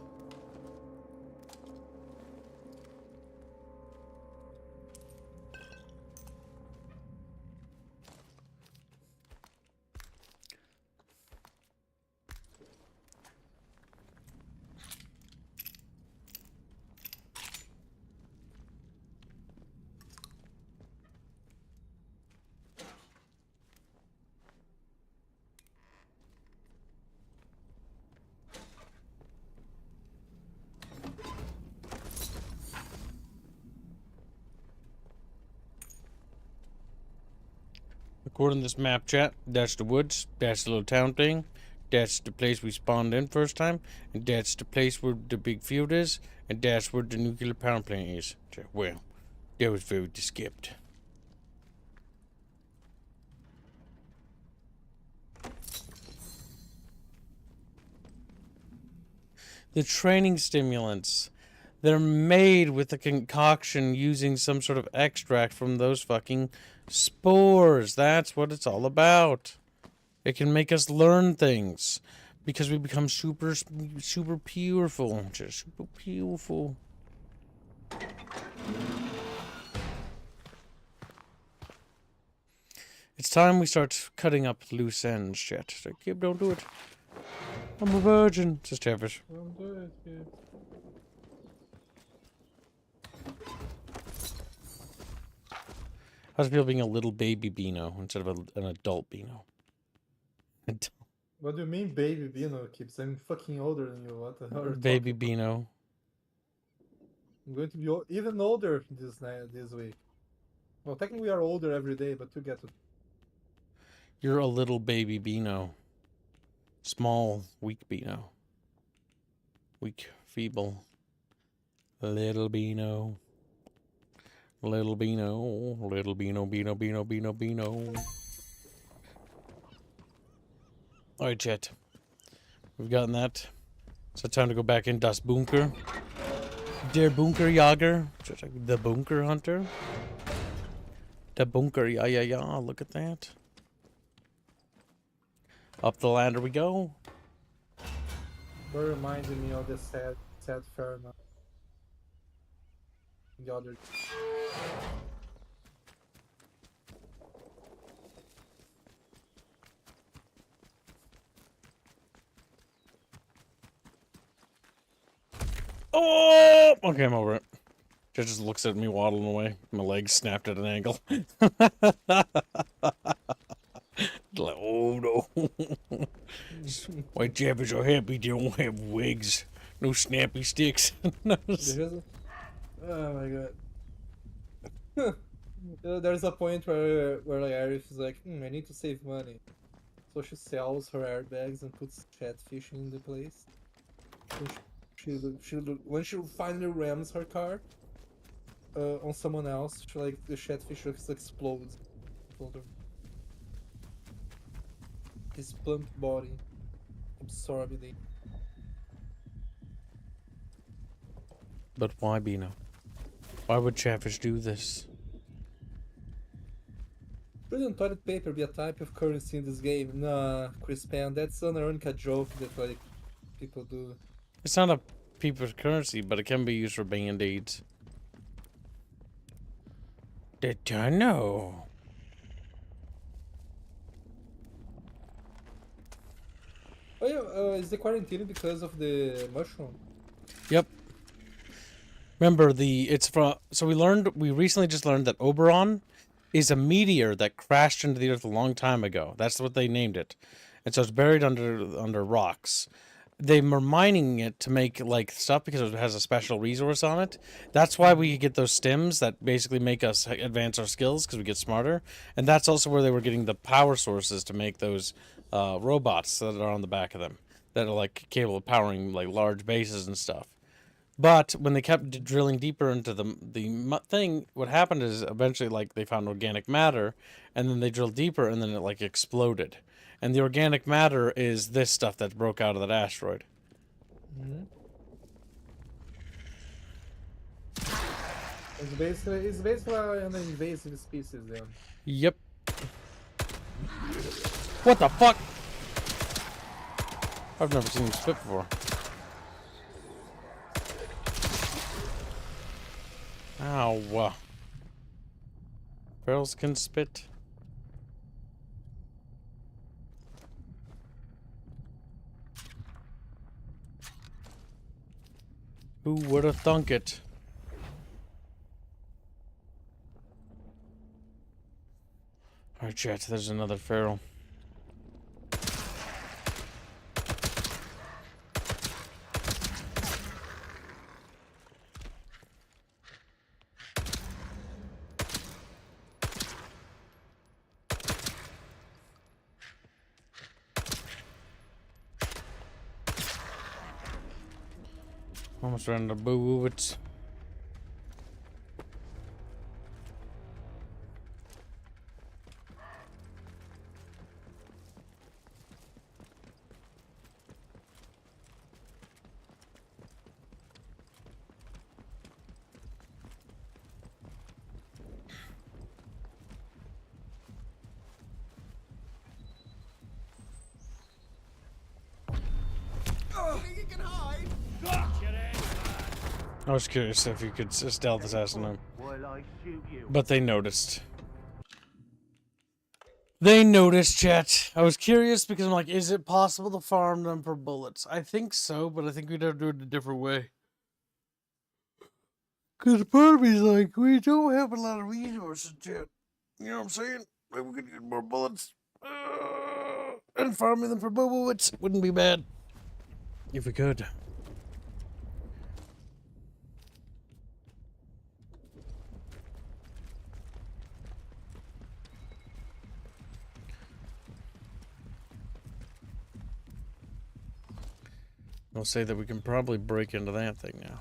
A: According to this map, chat, that's the woods, that's the little town thing, that's the place we spawned in first time, and that's the place where the big field is, and that's where the nuclear power plant is. Well, that was very skipped. The training stimulants. They're made with a concoction using some sort of extract from those fucking spores. That's what it's all about. It can make us learn things because we become super beautiful. Just super beautiful. It's time we start cutting up loose ends, chat. So, Kib, don't do it. I'm a virgin, says Chatfish.
O: Don't do it, kid.
A: How's it feel being a little baby Beano instead of an adult Beano?
O: What do you mean, baby Beano keeps? I'm fucking older than you. What the hell? Are you
A: Baby
O: talking about?
A: Beano.
O: I'm going to be even older this week. Well, technically we are older every day, but you get it.
A: You're a little baby Beano. Small, weak Beano. Weak, feeble. Little Beano. Little Beano. Little Beano, Beano, Beano, Beano, Beano. Alright, chat. We've gotten that. So time to go back in Das Bunker. Der Bunkerjäger. The Bunker Hunter. The Bunker, yeah. Look at that. Up the ladder we go.
O: That reminded me of the sad Fairmont. The other.
A: Oh! Okay, I'm over it. She just looks at me waddling away. My legs snapped at an angle. Like, oh no. White Jabbers are happy they don't have wigs. No snappy sticks.
O: Oh my god. There's a point where like Arif is like, I need to save money. So she sells her airbags and puts Chatfish in the place. When she finally rams her car on someone else, the Chatfish just explodes. His plump body absorbed it.
A: But why, Bino? Why would Chatfish do this?
O: Shouldn't toilet paper be a type of currency in this game? Nah, Chris Pan, that's an ironic joke that people do.
A: It's not a people's currency, but it can be used for band-aids. Did I know?
O: Oh yeah, is the quarantine because of the mushroom?
A: Yep. Remember we recently just learned that Oberon is a meteor that crashed into the Earth a long time ago. That's what they named it. And so it's buried under rocks. They were mining it to make like stuff because it has a special resource on it. That's why we get those stems that basically make us advance our skills because we get smarter. And that's also where they were getting the power sources to make those robots that are on the back of them that are like capable of powering like large bases and stuff. But when they kept drilling deeper into the thing, what happened is eventually like they found organic matter, and then they drilled deeper, and then it like exploded. And the organic matter is this stuff that broke out of that asteroid.
O: Mm-hmm. It's basically an invasive species then.
A: Yep. What the fuck? I've never seen him spit before. Ow. Barrels can spit. Who would have thunk it? Alright, chat, there's another feral. Almost ran out of boo-woo-wits.
M: You can hide.
A: I was curious if you could stealth assassin them.
M: While I shoot you.
A: But they noticed. They noticed, chat. I was curious because I'm like, is it possible to farm them for bullets? I think so, but I think we'd have to do it a different way. Because part of me's like, we don't have a lot of resources yet. You know what I'm saying? Maybe we could get more bullets. And farming them for bullets wouldn't be bad. If we could. I'll say that we can probably break into that thing now.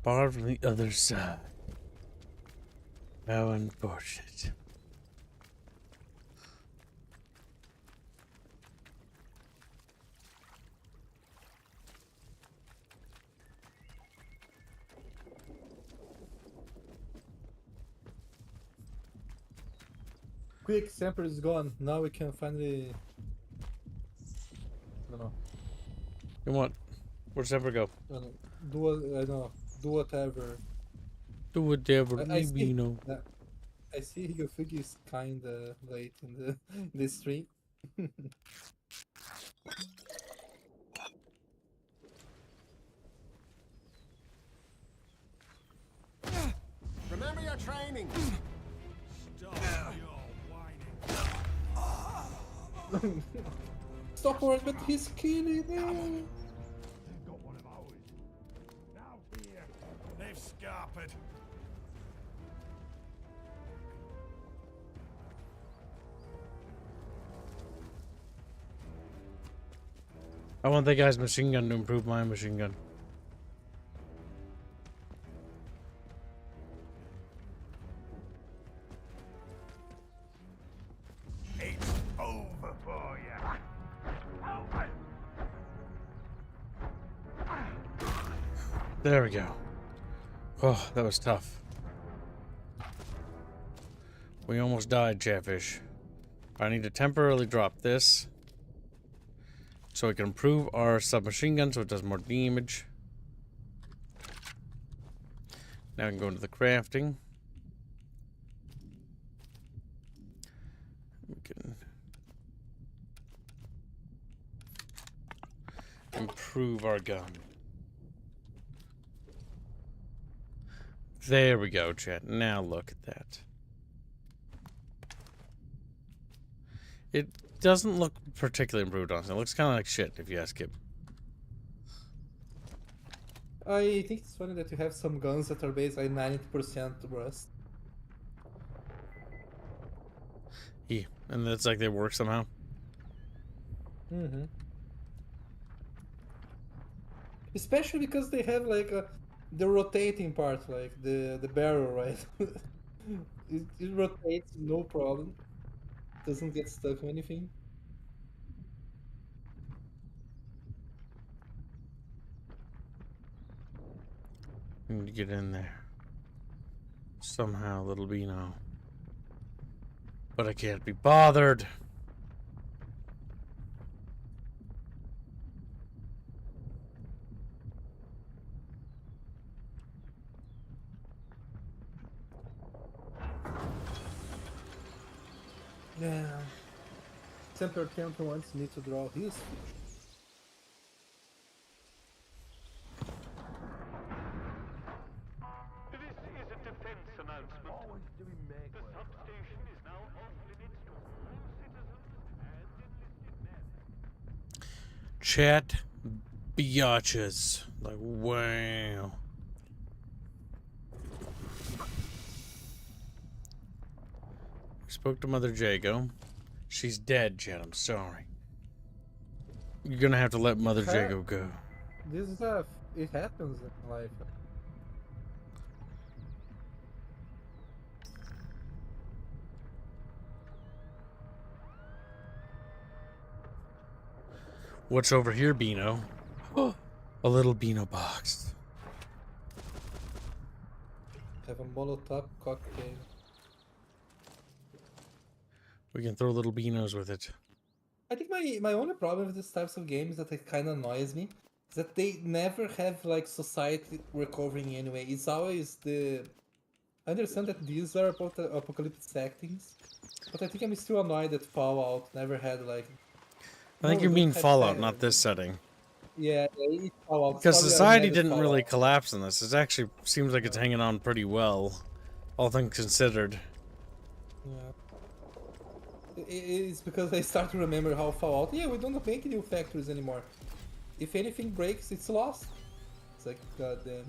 A: Far from the other side. How unfortunate.
O: Quick, Semper is gone. Now we can finally. I don't know.
A: And what? Where'd Semper go?
O: I don't know. Do what I know. Do whatever.
A: Do whatever,
O: I see.
A: you know.
O: I see your figure is kinda late in the this stream.
M: Remember your training.
F: Stop your whining.
O: Stop worrying, but he's killing me.
F: They've got one of ours. Now here. They've scarpered.
A: I want that guy's machine gun to improve my machine gun.
F: It's over for you.
A: There we go. Oh, that was tough. We almost died, Chatfish. I need to temporarily drop this so we can improve our submachine gun so it does more damage. Now we can go into the crafting. We can improve our gun. There we go, chat. Now look at that. It doesn't look particularly improved, honestly. It looks kind of like shit, if you ask him.
O: I think it's funny that you have some guns that are basically 90% rust.
A: Yeah, and it's like they work somehow.
O: Mm-hmm. Especially because they have like the rotating part, like the barrel, right? it rotates, no problem. Doesn't get stuck or anything.
A: Need to get in there. Somehow, little Beano. But I can't be bothered.
O: Yeah. Temper Counter wants me to draw his fish.
D: This is a defense announcement. The substation is now off limits to all citizens and enlisted men.
A: Chat biatches. Like, wow. We spoke to Mother Jago. She's dead, Chat. I'm sorry. You're gonna have to let Mother Jago go.
O: This is it happens in life.
A: What's over here, Beano? A little Beano box.
O: Have a Molotov cocktail.
A: We can throw little Beanos with it.
O: I think my only problem with these types of games that it kind of annoys me is that they never have like society recovering anyway. It's always the. I understand that these are apocalyptic settings, but I think I'm still annoyed that Fallout never had like.
A: I think you mean Fallout, not this setting.
O: Yeah, it's Fallout.
A: Because society didn't really collapse in this. It actually seems like it's hanging on pretty well, all things considered.
O: Yeah. It's because I start to remember how Fallout. Yeah, we don't make new factories anymore. If anything breaks, it's lost. It's like, goddamn.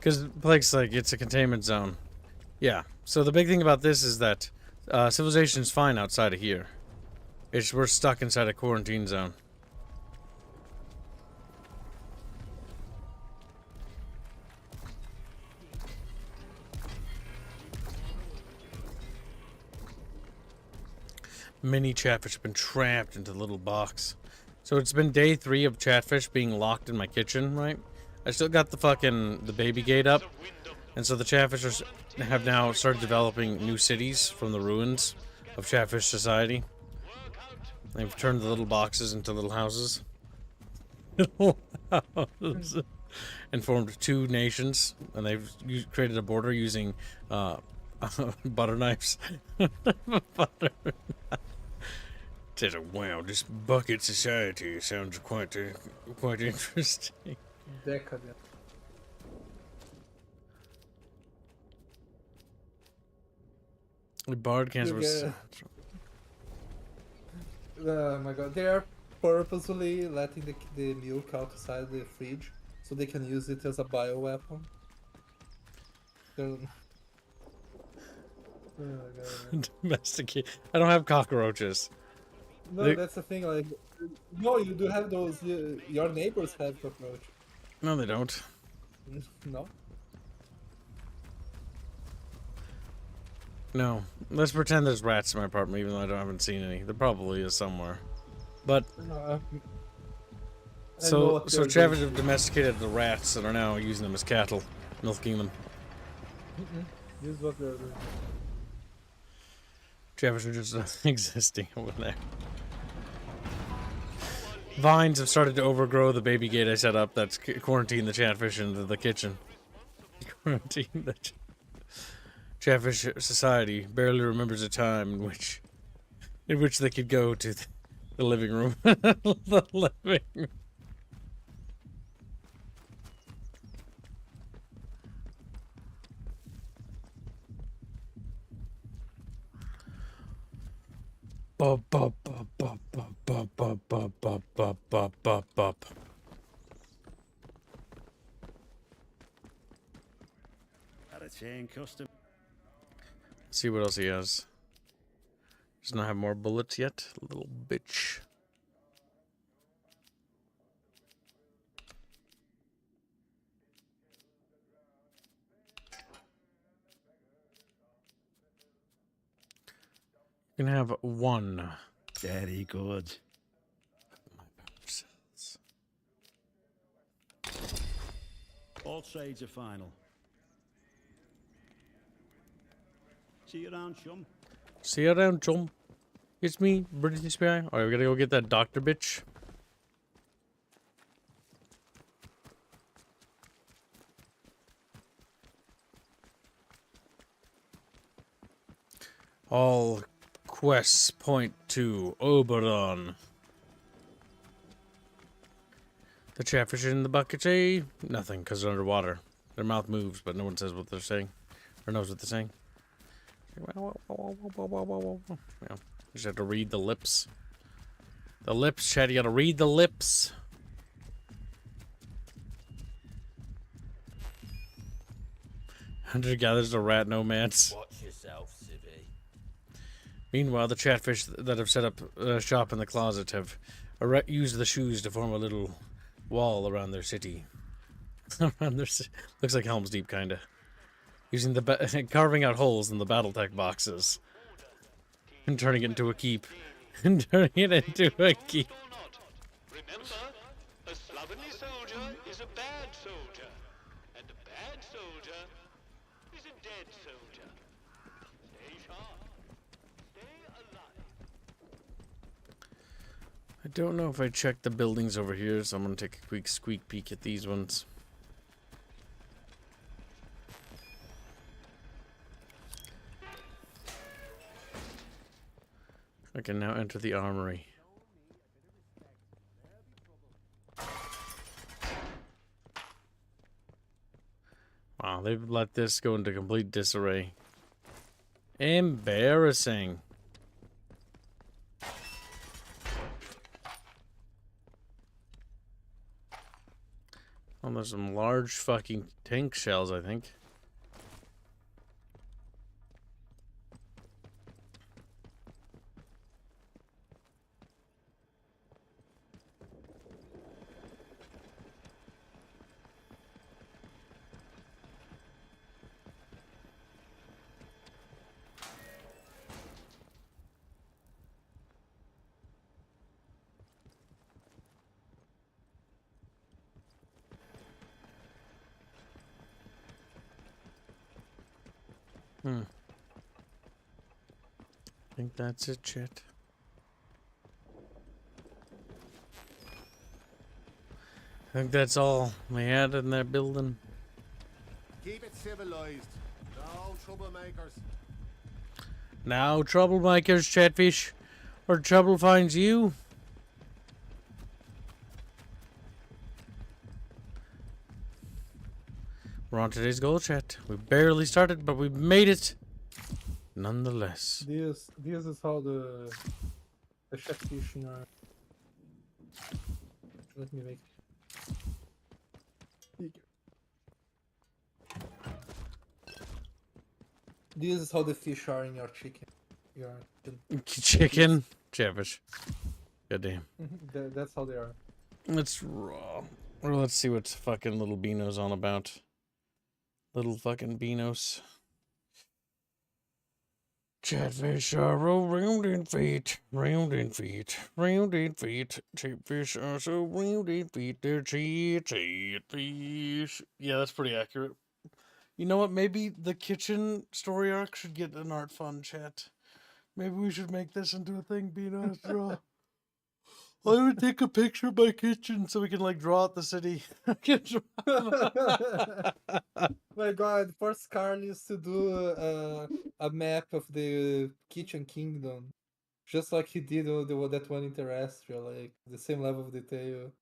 A: Because Blake's like, it's a containment zone. Yeah. So the big thing about this is that civilization's fine outside of here. We're stuck inside a quarantine zone. Many Chatfish have been trapped into the little box. So it's been day 3 of Chatfish being locked in my kitchen, right? I still got the baby gate up. And so the Chatfish have now started developing new cities from the ruins of Chatfish society. They've turned the little boxes into little houses. Little houses. And formed 2 nations. And they've created a border using butter knives. Butter knives. Says, wow, this bucket society sounds quite interesting.
O: Decadent.
A: The bard cancer was.
O: Oh my god, they are purposely letting the milk outside the fridge so they can use it as a bioweapon. Oh my god.
A: Domesticate. I don't have cockroaches.
O: No, that's the thing. Like, no, you do have those. Your neighbors have cockroach.
A: No, they don't.
O: No.
A: No. Let's pretend there's rats in my apartment, even though I haven't seen any. There probably is somewhere. But so Chatfish have domesticated the rats and are now using them as cattle, milking them.
O: This is what they're doing.
A: Chatfish are just existing over there. Vines have started to overgrow the baby gate I set up that's quarantined the Chatfish into the kitchen. Quarantine the Chatfish society barely remembers a time in which they could go to the living room. The living room. Bop, bop, bop, bop, bop, bop, bop, bop, bop, bop, bop, bop.
K: Got a chain custom.
A: See what else he has. Does not have more bullets yet, little bitch. You can have 1.
K: Very good. All trades are final. See you around, chum.
A: See you around, chum. It's me, British spy. Alright, we gotta go get that doctor bitch. All quests point to Oberon. The Chatfish in the bucket say nothing because they're underwater. Their mouth moves, but no one says what they're saying. Or knows what they're saying. Yeah, you just have to read the lips. The lips, Chad, you gotta read the lips. Hunter gathers the rat nomads.
G: Watch yourself, Civvy.
A: Meanwhile, the Chatfish that have set up a shop in the closet have used the shoes to form a little wall around their city. Looks like Helm's Deep, kinda. Using the carving out holes in the BattleTech boxes and turning it into a keep. And turning it into a keep.
D: Remember, a slovenly soldier is a bad soldier, and a bad soldier is a dead soldier. Stay sharp. Stay alive.
A: I don't know if I checked the buildings over here, so I'm gonna take a quick squeak peek at these ones. I can now enter the armory. Wow, they've let this go into complete disarray. Embarrassing. Well, there's some large fucking tank shells, I think. I think that's it, chat. I think that's all they had in that building.
M: Keep it civilized. No troublemakers.
A: Now, troublemakers, Chatfish, or trouble finds you. We're on today's goal, chat. We barely started, but we made it. Nonetheless.
O: This is how the catfishing are. Let me make. This is how the fish are in your chicken. Your
A: Chicken? Chatfish. Goddamn.
O: That's how they are.
A: It's raw. Well, let's see what fucking little Beano's on about. Little fucking Beanos. Chatfish are round in feet, round in feet, round in feet. Chatfish are so round in feet, they're chatfish. Yeah, that's pretty accurate. You know what? Maybe the kitchen story arc should get an art fund, chat. Maybe we should make this into a thing, Beano's draw. I would take a picture of my kitchen so we can like draw out the city.
O: My God, first Carl used to do a map of the kitchen kingdom, just like he did that one in Terrestrial, like the same level of detail.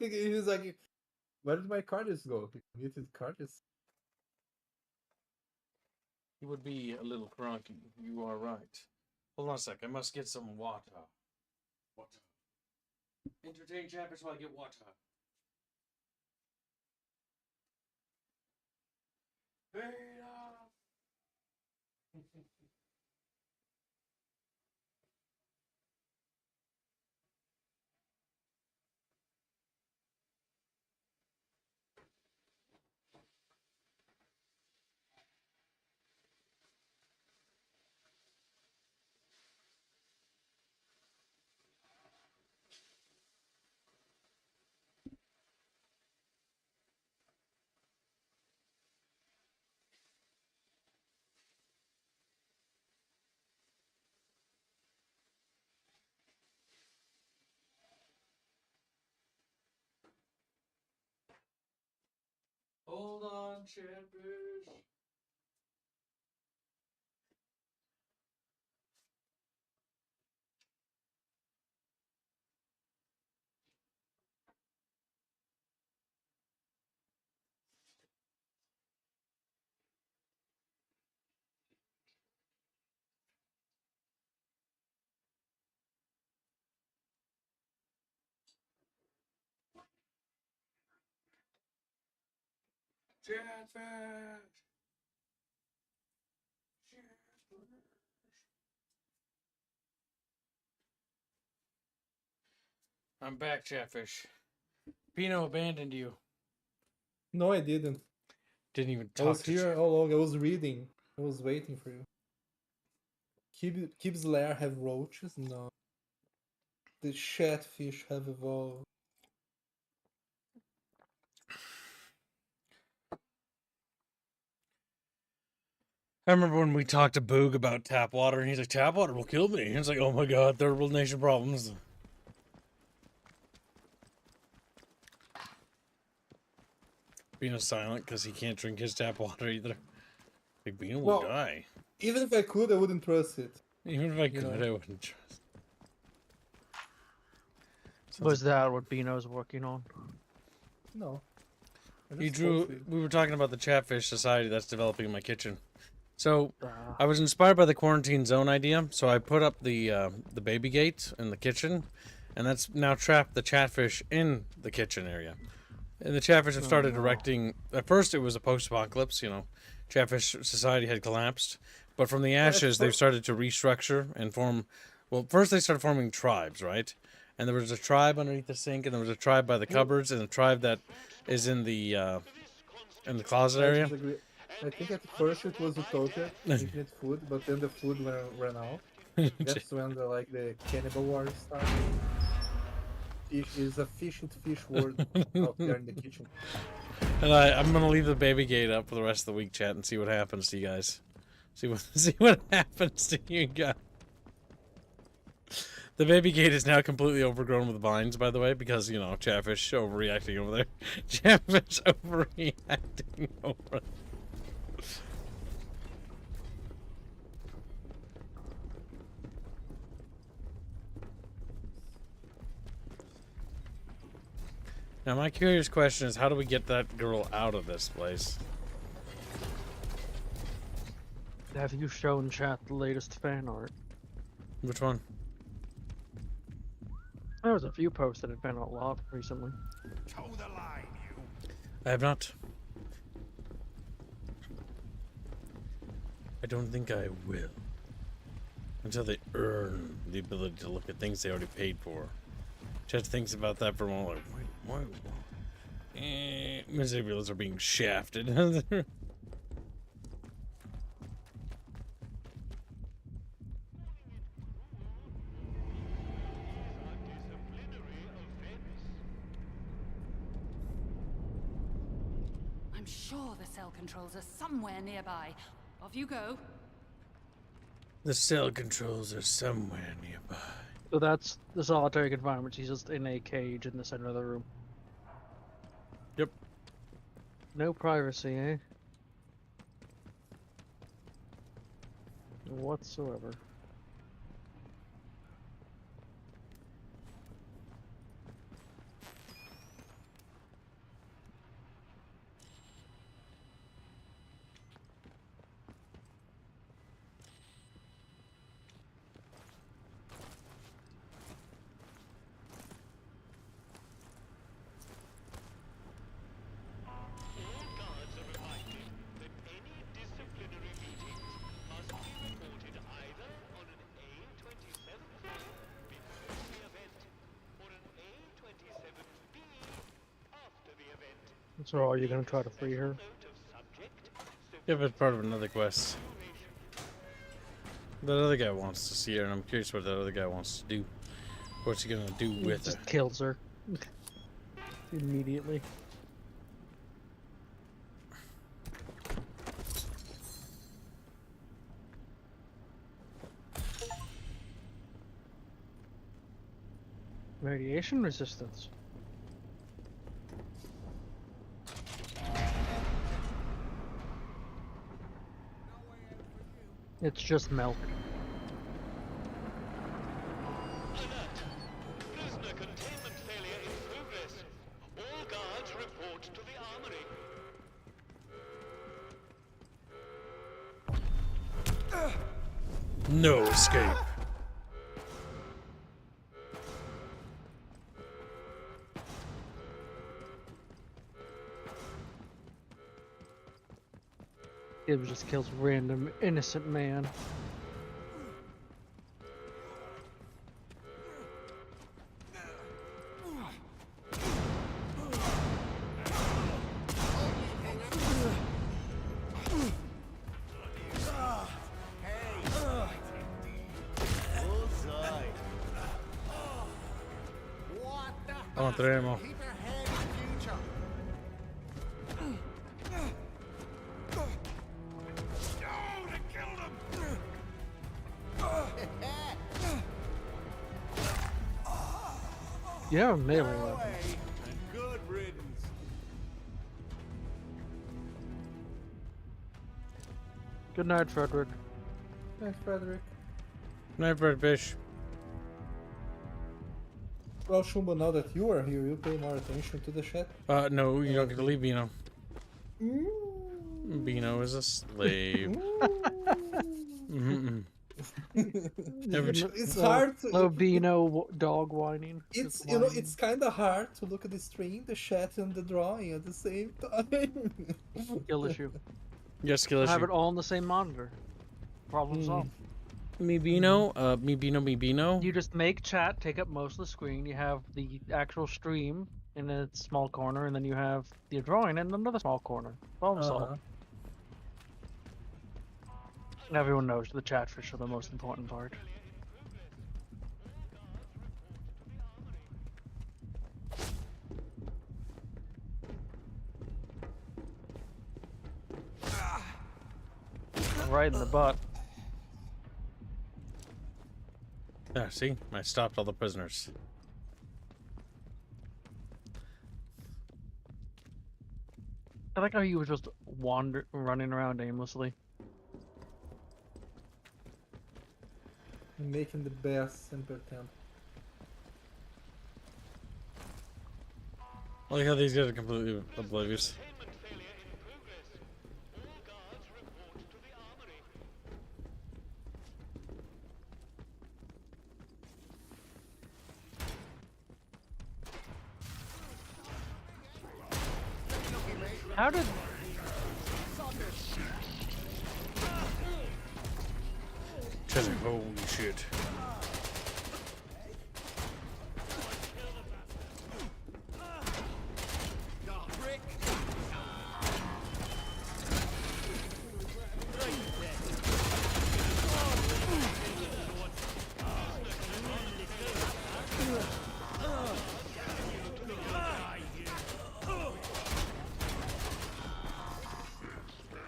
O: He was like, "Where did my Cardius go? He muted Cardius."
A: He would be a little cronky. You are right. Hold on a sec. I must get some water. Water. Entertain Chatfish while I get water. Hold on, Chatfish. Chatfish. I'm back, Chatfish. Pino abandoned you.
O: No, I didn't.
A: Didn't even
O: I
A: talk
O: was
A: to
O: here
A: Chat.
O: all along. I was reading. I was waiting for you. Kib's lair have roaches? No. The Chatfish have evolved.
A: I remember when we talked to Boog about tap water, and he's like, tap water will kill me. And it's like, oh my god, third world nation problems. Being silent because he can't drink his tap water either. Like, Beano will die.
O: Even if I could, I wouldn't trust it.
A: Even if I could, I wouldn't trust.
I: Was that what Beano's working on?
O: No.
A: He drew. We were talking about the Chatfish Society that's developing in my kitchen. So I was inspired by the quarantine zone idea. So I put up the baby gate in the kitchen, and that's now trapped the chatfish in the kitchen area. And the chatfish have started erecting. At first, it was a post-apocalypse. You know, chatfish society had collapsed, but from the ashes, they've started to restructure and form. Well, first they started forming tribes, right? And there was a tribe underneath the sink, and there was a tribe by the cupboards, and a tribe that is in the closet area.
O: I think at first it was Utopia, infinite food, but then the food ran out. That's when the cannibal war started. Fish is a fish and fish world out there in the kitchen.
A: And I'm gonna leave the baby gate up for the rest of the week, chat, and see what happens to you guys. See what happens to you guys. The baby gate is now completely overgrown with vines, by the way, because, you know, chatfish overreacting over there. Chatfish overreacting over there. Now, my curious question is, how do we get that girl out of this place?
I: Have you shown chat the latest fan art?
A: Which one?
I: There was a few posts that had been a lot recently.
F: Toe the line, you.
A: I have not. I don't think I will. Until they earn the ability to look at things they already paid for. Chet thinks about that for a moment. Like, why? Miserabilis are being shafted.
J: I'm sure the cell controls are somewhere nearby. Off you go.
A: The cell controls are somewhere nearby.
I: So that's the solitary confinement. She's just in a cage in the center of the room.
A: Yep.
I: No privacy, eh? Whatsoever. So are you gonna try to free her?
A: Yeah, but it's part of another quest. That other guy wants to see her, and I'm curious what that other guy wants to do. What's he gonna do with her?
I: Just kills her. Immediately. Radiation resistance. It's just milk.
D: Prisoner containment failure in progress. All guards report to the armory.
A: No escape.
I: It just kills random innocent man.
A: I want the ammo.
I: You have a melee weapon.
M: Good riddance.
I: Good night, Frederick.
O: Thanks, Frederick.
A: Night, Fish.
O: Well, Shumba, now that you are here, you pay more attention to the chat.
A: No, you don't get to leave Bino. Bino is a slave.
O: It's hard to.
I: Lobino dog whining.
O: It's
I: Just
O: you know
I: whining.
O: it's kind of hard to look at the stream, the chat, and the drawing at the same time.
I: Skill issue.
A: Yes, skill
I: Have
A: issue.
I: it all on the same monitor. Problem solved.
A: Me Bino.
I: You just make chat take up most of the screen. You have the actual stream in a small corner, and then you have the drawing in another small corner. Problem solved. Everyone knows the chatfish are the most important part. Right in the butt.
A: There, see? I stopped all the prisoners.
I: I like how he was just running around aimlessly.
O: Making the best simple temp.
A: I like how these guys are completely oblivious.
I: How did...
A: Just like, holy shit.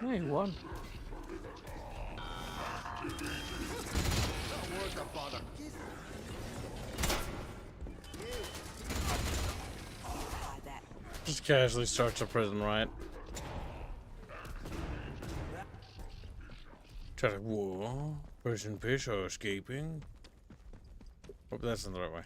I: Hey, one.
A: Just casually starts a prison riot. Try to, whoa, prison fish are escaping. Oh, that's not the right way.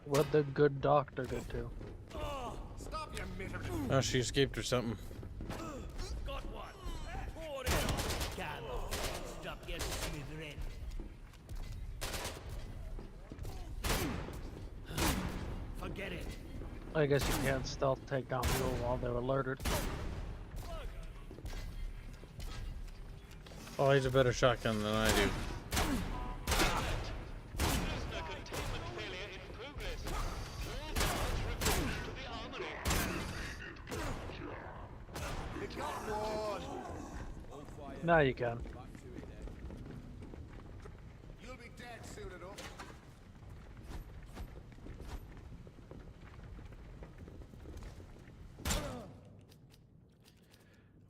I: What the good doctor did to?
A: Oh, she escaped or something.
L: Got one. Pour it on. Come on. Stop your slithering. Forget it.
I: I guess you can't stealth take down people while they're alerted.
A: Oh, he's a better shotgun than I do.
I: Now you can.
M: You'll be dead soon enough.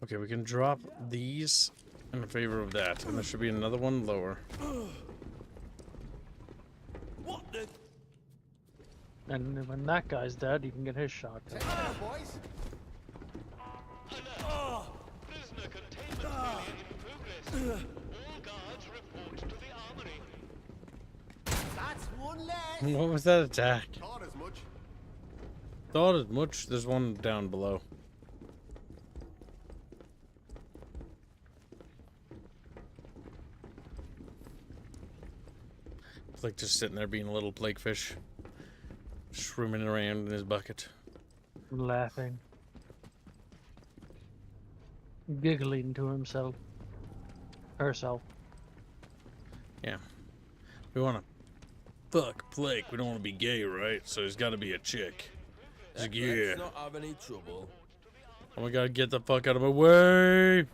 A: Okay, we can drop these in favor of that, and there should be another one lower.
L: What the?
I: And when that guy's dead, you can get his shot.
M: Take care, boys.
L: Oh.
D: Prisoner containment failure in progress. All guards report to the armory.
M: That's one less.
A: What was that attack?
M: Thought as much.
A: Thought as much. There's one down below. It's like just sitting there being a little plaguefish. Swimming around in his bucket.
I: Laughing. Giggling to himself. Herself.
A: Yeah. We want to fuck Blake. We don't want to be gay, right? So he's got to be a chick. He's like, yeah.
G: Let's not have any trouble.
A: Oh my god, get the fuck out of my way!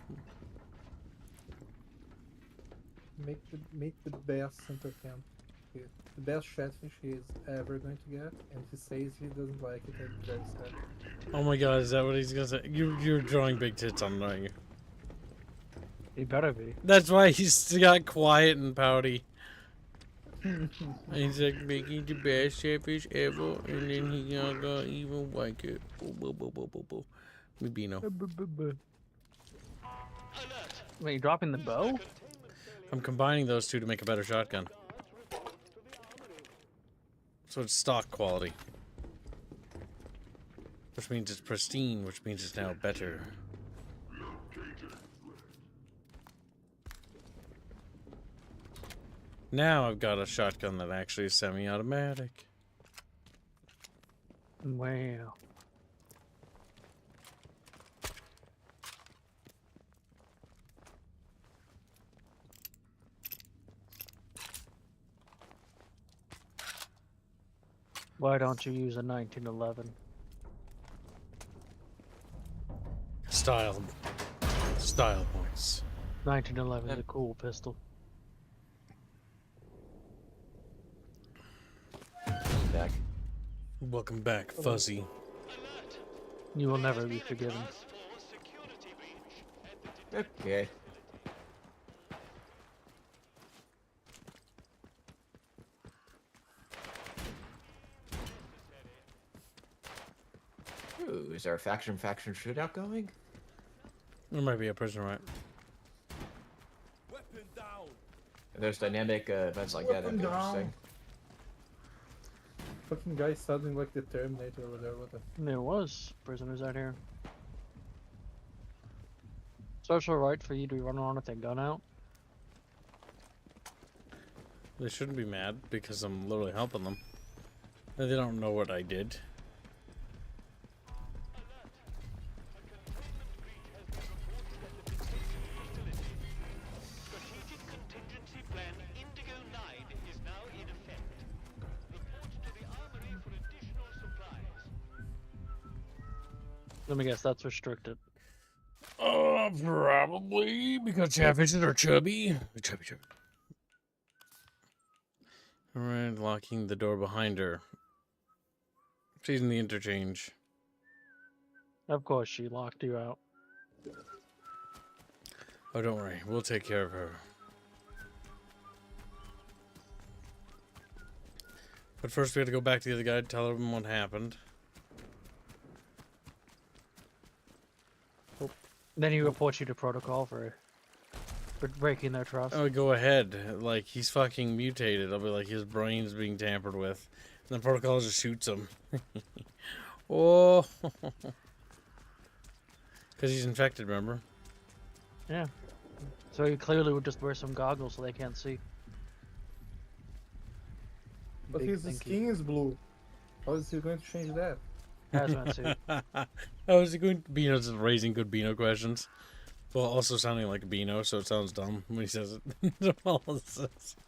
O: Make the best center camp. The best chatfish he is ever going to get, and he says he doesn't like it. I'm very sad.
A: Oh my god, is that what he's gonna say? You're drawing big tits on him, aren't you?
I: He better be.
A: That's why he's got quiet and pouty. And he's like making the best chatfish ever, and then he's not gonna even like it. Me Bino.
I: Wait, you dropping the bow?
A: I'm combining those two to make a better shotgun. So it's stock quality. Which means it's pristine, which means it's now better. Now I've got a shotgun that actually is semi-automatic.
I: Wow. Why don't you use a 1911?
A: Style. Style points.
I: 1911 is a cool pistol.
B: Back.
A: Welcome back, Fuzzy.
I: You will never be forgiven.
B: Okay. Ooh, is there a faction shootout going?
A: There might be a prison riot.
B: There's dynamic events like that. That'd be interesting.
O: Fucking guy sounding like the Terminator over there. What the?
I: There was prisoners out here. Social right for you to run around with a gun out.
A: They shouldn't be mad because I'm literally helping them. They don't know what I did.
I: Let me guess, that's restricted.
A: Probably because catfishes are chubby. Chubby. Alright, locking the door behind her. She's in the interchange.
I: Of course, she locked you out.
A: Oh, don't worry. We'll take care of her. But first we had to go back to the other guy to tell him what happened.
I: Then he reports you to protocol for breaking their trust.
A: Oh, go ahead. Like, he's fucking mutated. I'll be like, his brain's being tampered with. And then protocol just shoots him. Oh. Because he's infected, remember?
I: Yeah. So he clearly would just wear some goggles so they can't see.
O: But his skin is blue. How is he going to change that?
I: Hazmat suit.
A: How is he going to... Beano's just raising good Beano questions. Well, also sounding like Beano, so it sounds dumb when he says it.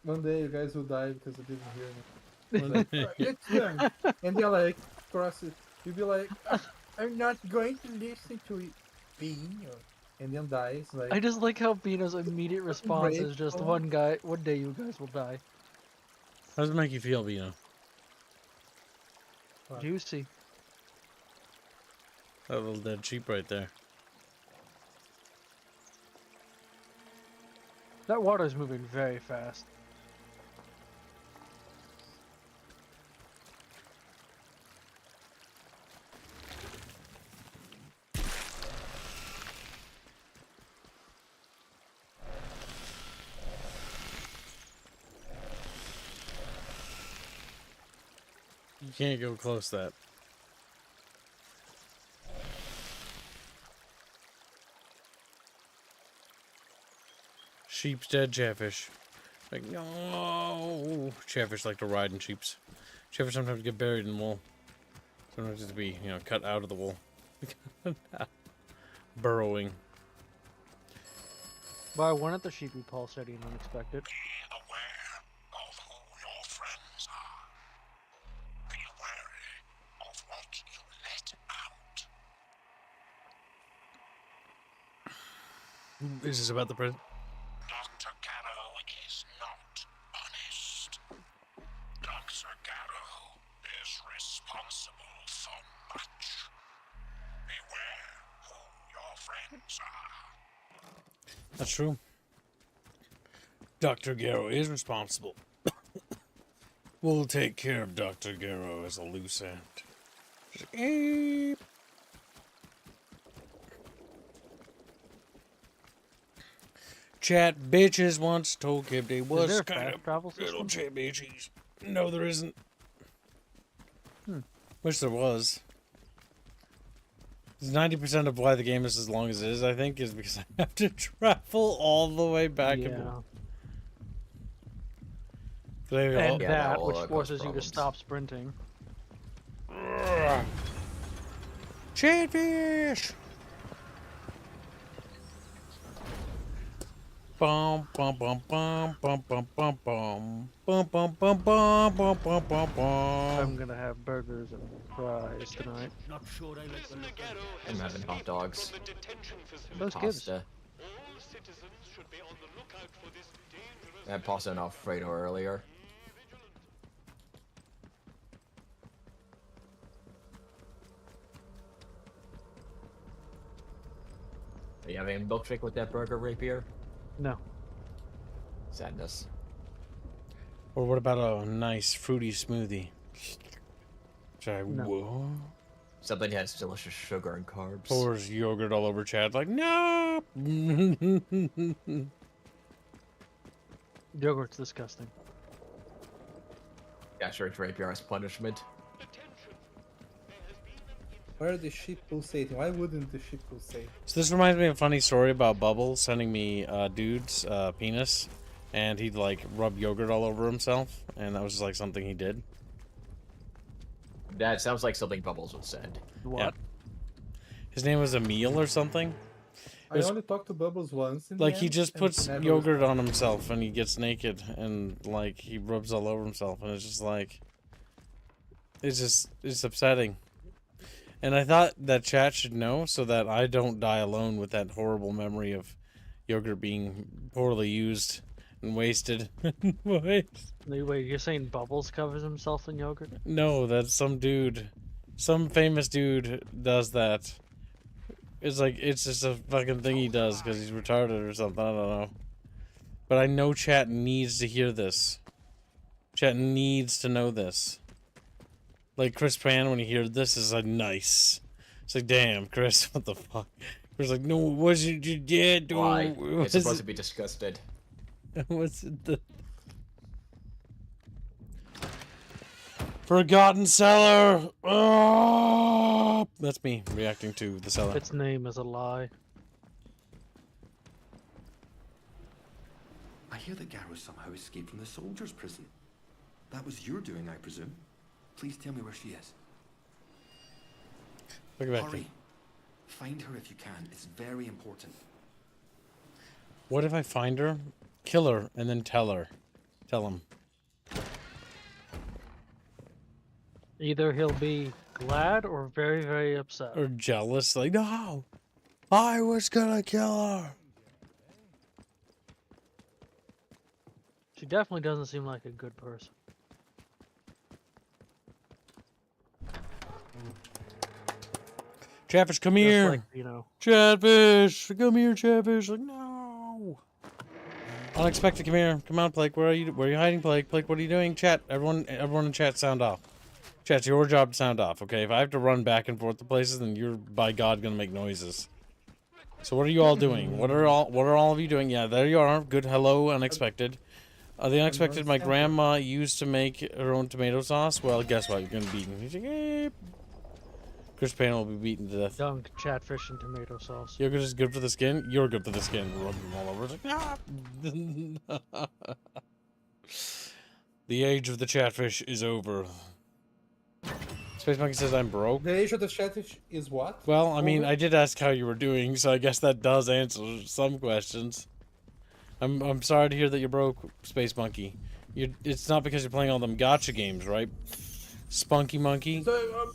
O: One day you guys will die because you didn't hear me. Like, it's done. And they're like, cross it. You'll be like, I'm not going to listen to it, Beano. And then dies. Like,
I: I just like how Beano's immediate response is just one day you guys will die.
A: How does it make you feel, Beano?
I: Juicy.
A: That little dead sheep right there.
I: That water's moving very fast.
A: You can't go close to that. Sheep's dead, Chatfish. Like, no. Chatfish like to ride in sheeps. Chatfish sometimes get buried in wool. Sometimes it's to be, cut out of the wool. Burrowing.
I: Why wouldn't the sheep be pulsating unexpected?
A: Is this about the prison?
Q: Dr. Garrow is not honest. Dr. Garrow is responsible for much. Beware who your friends are.
A: That's true. Dr. Garrow is responsible. We'll take care of Dr. Garrow as a loose end. Just like, eep. chat bitches once told Kib they
I: Is
A: was
I: there a
A: kind
I: fast
A: of
I: travel
A: little
I: system?
A: chat bitches. No, there isn't.
I: Hmm.
A: Wish there was. 90% of why the game is as long as it is, I think, is because I have to travel all the way back.
I: Yeah.
A: And
I: that, which forces you to stop sprinting.
A: Chatfish! Bum bum bum bum bum bum bum bum bum bum bum bum bum bum bum bum.
I: I'm gonna have burgers and fries tonight.
L: Not sure I like the look of it.
B: I'm having hot dogs.
I: Those kids.
B: Pasta. I had pasta and Alfredo earlier. Are you having a milkshake with that burger, Rapier?
I: No.
B: Sadness.
A: Or what about a nice fruity smoothie? Sorry,
I: No.
A: whoa.
B: Something that has delicious sugar and carbs.
A: Pours yogurt all over Chad, like, no!
I: Yogurt's disgusting.
B: Yeah, sure, it's Rapier as punishment.
O: Why are the ship pulsating? Why wouldn't the ship pulsate?
A: So this reminds me of a funny story about Bubble sending me dude's penis, and he'd like rub yogurt all over himself, and that was just like something he did.
B: That sounds like something Bubbles would send.
I: What?
A: Yeah. His name was Emil or something.
O: I only talked to Bubbles once. In the
A: Like he
O: end,
A: just
O: and
A: puts
O: never
A: yogurt on himself and he gets naked and like he rubs all over himself, and it's just like it's upsetting. And I thought that chat should know so that I don't die alone with that horrible memory of yogurt being poorly used and wasted.
I: Wait, you're saying Bubbles covers himself in yogurt?
A: No, that's some dude. Some famous dude does that. It's like, it's just a fucking thing he does because he's retarded or something. I don't know. But I know chat needs to hear this. Chat needs to know this. Like Chris Pan, when he hears this, is like, nice. It's like, damn, Chris, what the fuck? Chris like, no, it wasn't you did.
B: Why? It's supposed to be disgusted.
A: What's it the Forgotten Cellar? Oh! That's me reacting to the cellar.
I: Its name is a lie.
N: I hear that Garrow somehow escaped from the soldiers' prison. That was your doing, I presume. Please tell me where she is.
A: Look back.
N: Hurry. Find her if you can. It's very important.
A: What if I find her, kill her, and then tell her? Tell him.
I: Either he'll be glad or very, very upset.
A: Or jealous, like, no! I was gonna kill her!
I: She definitely doesn't seem like a good person.
A: Chatfish, come here!
I: Like, you know.
A: Chatfish! Come here, Chatfish! Like, no! Unexpected, come here. Come on, Blake. Where are you hiding, Blake? Blake, what are you doing? Chat, everyone in chat, sound off. Chat, it's your job to sound off, okay? If I have to run back and forth to places, then you're, by God, gonna make noises. So what are you all doing? What are all of you doing? Yeah, there you are. Good, hello, unexpected. The unexpected my grandma used to make her own tomato sauce. Well, guess what? You're gonna be beaten. He's like, eh. Chris Payne will be beaten to death.
I: Dunk chatfish and tomato sauce.
A: Yogurt is good for the skin. You're good for the skin. Rub them all over. It's like, ah. The age of the chatfish is over. Space Monkey says I'm broke.
O: The age of the chatfish is what?
A: Well, I mean, I did ask how you were doing, so I guess that does answer some questions. I'm sorry to hear that you're broke, Space Monkey. It's not because you're playing all them gacha games, right? Spunky Monkey.
O: So,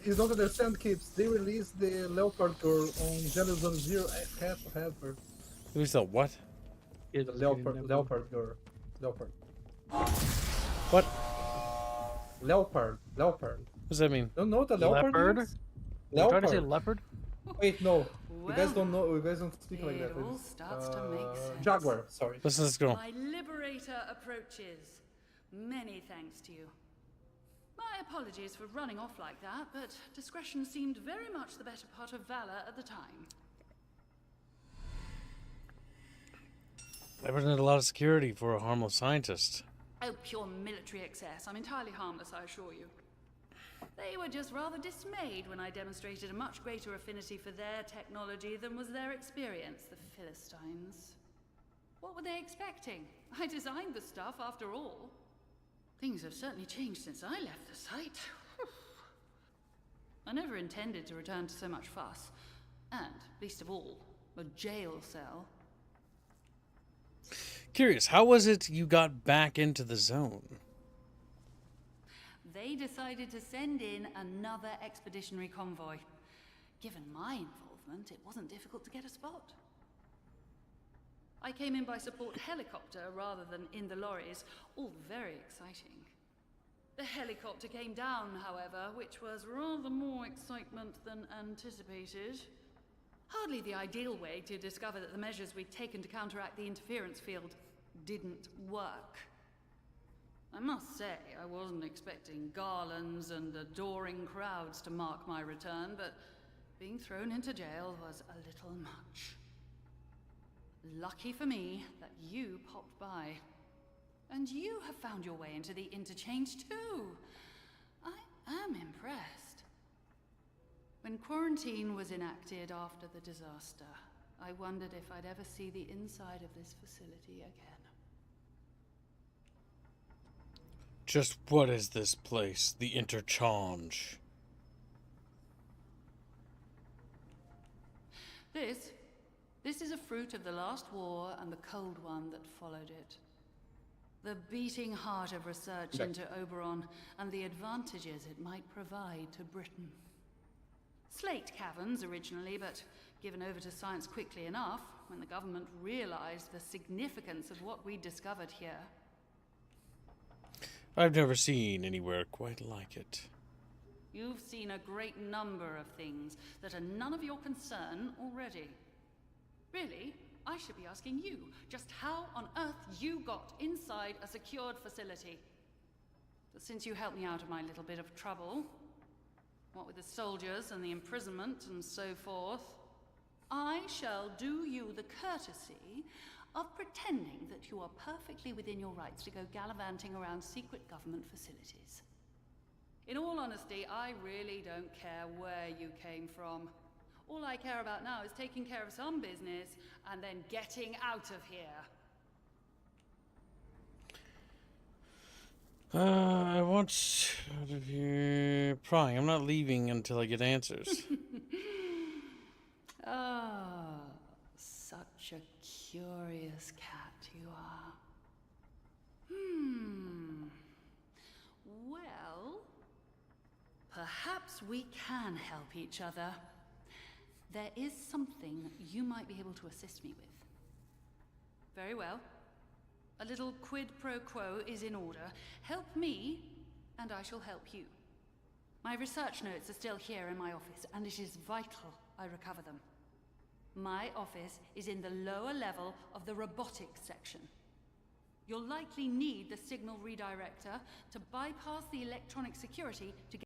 O: you don't understand, kids. They released the Leopard Girl on Jealous Zone Zero. I have to have her.
A: Who's the what?
O: The Leopard Girl. Leopard.
A: What?
O: Leopard.
A: What does that mean?
O: Don't know what the leopard is?
I: You're trying to say leopard?
O: Wait, no. You guys don't know. You guys don't speak like that.
J: It all starts to make sense.
O: Jaguar. Sorry.
A: Listen to this girl.
J: My liberator approaches. Many thanks to you. My apologies for running off like that, but discretion seemed very much the better part of valor at the time.
A: That would need a lot of security for a harmless scientist.
J: Oh, pure military excess. I'm entirely harmless, I assure you. They were just rather dismayed when I demonstrated a much greater affinity for their technology than was their experience, the Philistines. What were they expecting? I designed the stuff, after all. Things have certainly changed since I left the site. I never intended to return to so much fuss. And, least of all, a jail cell.
A: Curious, how was it you got back into the zone?
J: They decided to send in another expeditionary convoy. Given my involvement, it wasn't difficult to get a spot. I came in by support helicopter rather than in the lorries, all very exciting. The helicopter came down, however, which was rather more excitement than anticipated. Hardly the ideal way to discover that the measures we'd taken to counteract the interference field didn't work. I must say, I wasn't expecting garlands and adoring crowds to mark my return, but being thrown into jail was a little much. Lucky for me that you popped by. And you have found your way into the Interchange too. I am impressed. When quarantine was enacted after the disaster, I wondered if I'd ever see the inside of this facility again.
A: Just what is this place, the Interchange?
J: This is a fruit of the last war and the cold one that followed it. The beating heart of research into Oberon and the advantages it might provide to Britain. Slate caverns originally, but given over to science quickly enough when the government realized the significance of what we discovered here.
A: I've never seen anywhere quite like it.
J: You've seen a great number of things that are none of your concern already. Really, I should be asking you just how on earth you got inside a secured facility. But since you helped me out of my little bit of trouble, what with the soldiers and the imprisonment and so forth, I shall do you the courtesy of pretending that you are perfectly within your rights to go gallivanting around secret government facilities. In all honesty, I really don't care where you came from. All I care about now is taking care of some business and then getting out of here.
A: I want out of here. Prying. I'm not leaving until I get answers.
J: Ah, such a curious cat you are. Well, perhaps we can help each other. There is something you might be able to assist me with. Very well. A little quid pro quo is in order. Help me, and I shall help you. My research notes are still here in my office, and it is vital I recover them. My office is in the lower level of the robotics section. You'll likely need the signal redirector to bypass the electronic security to get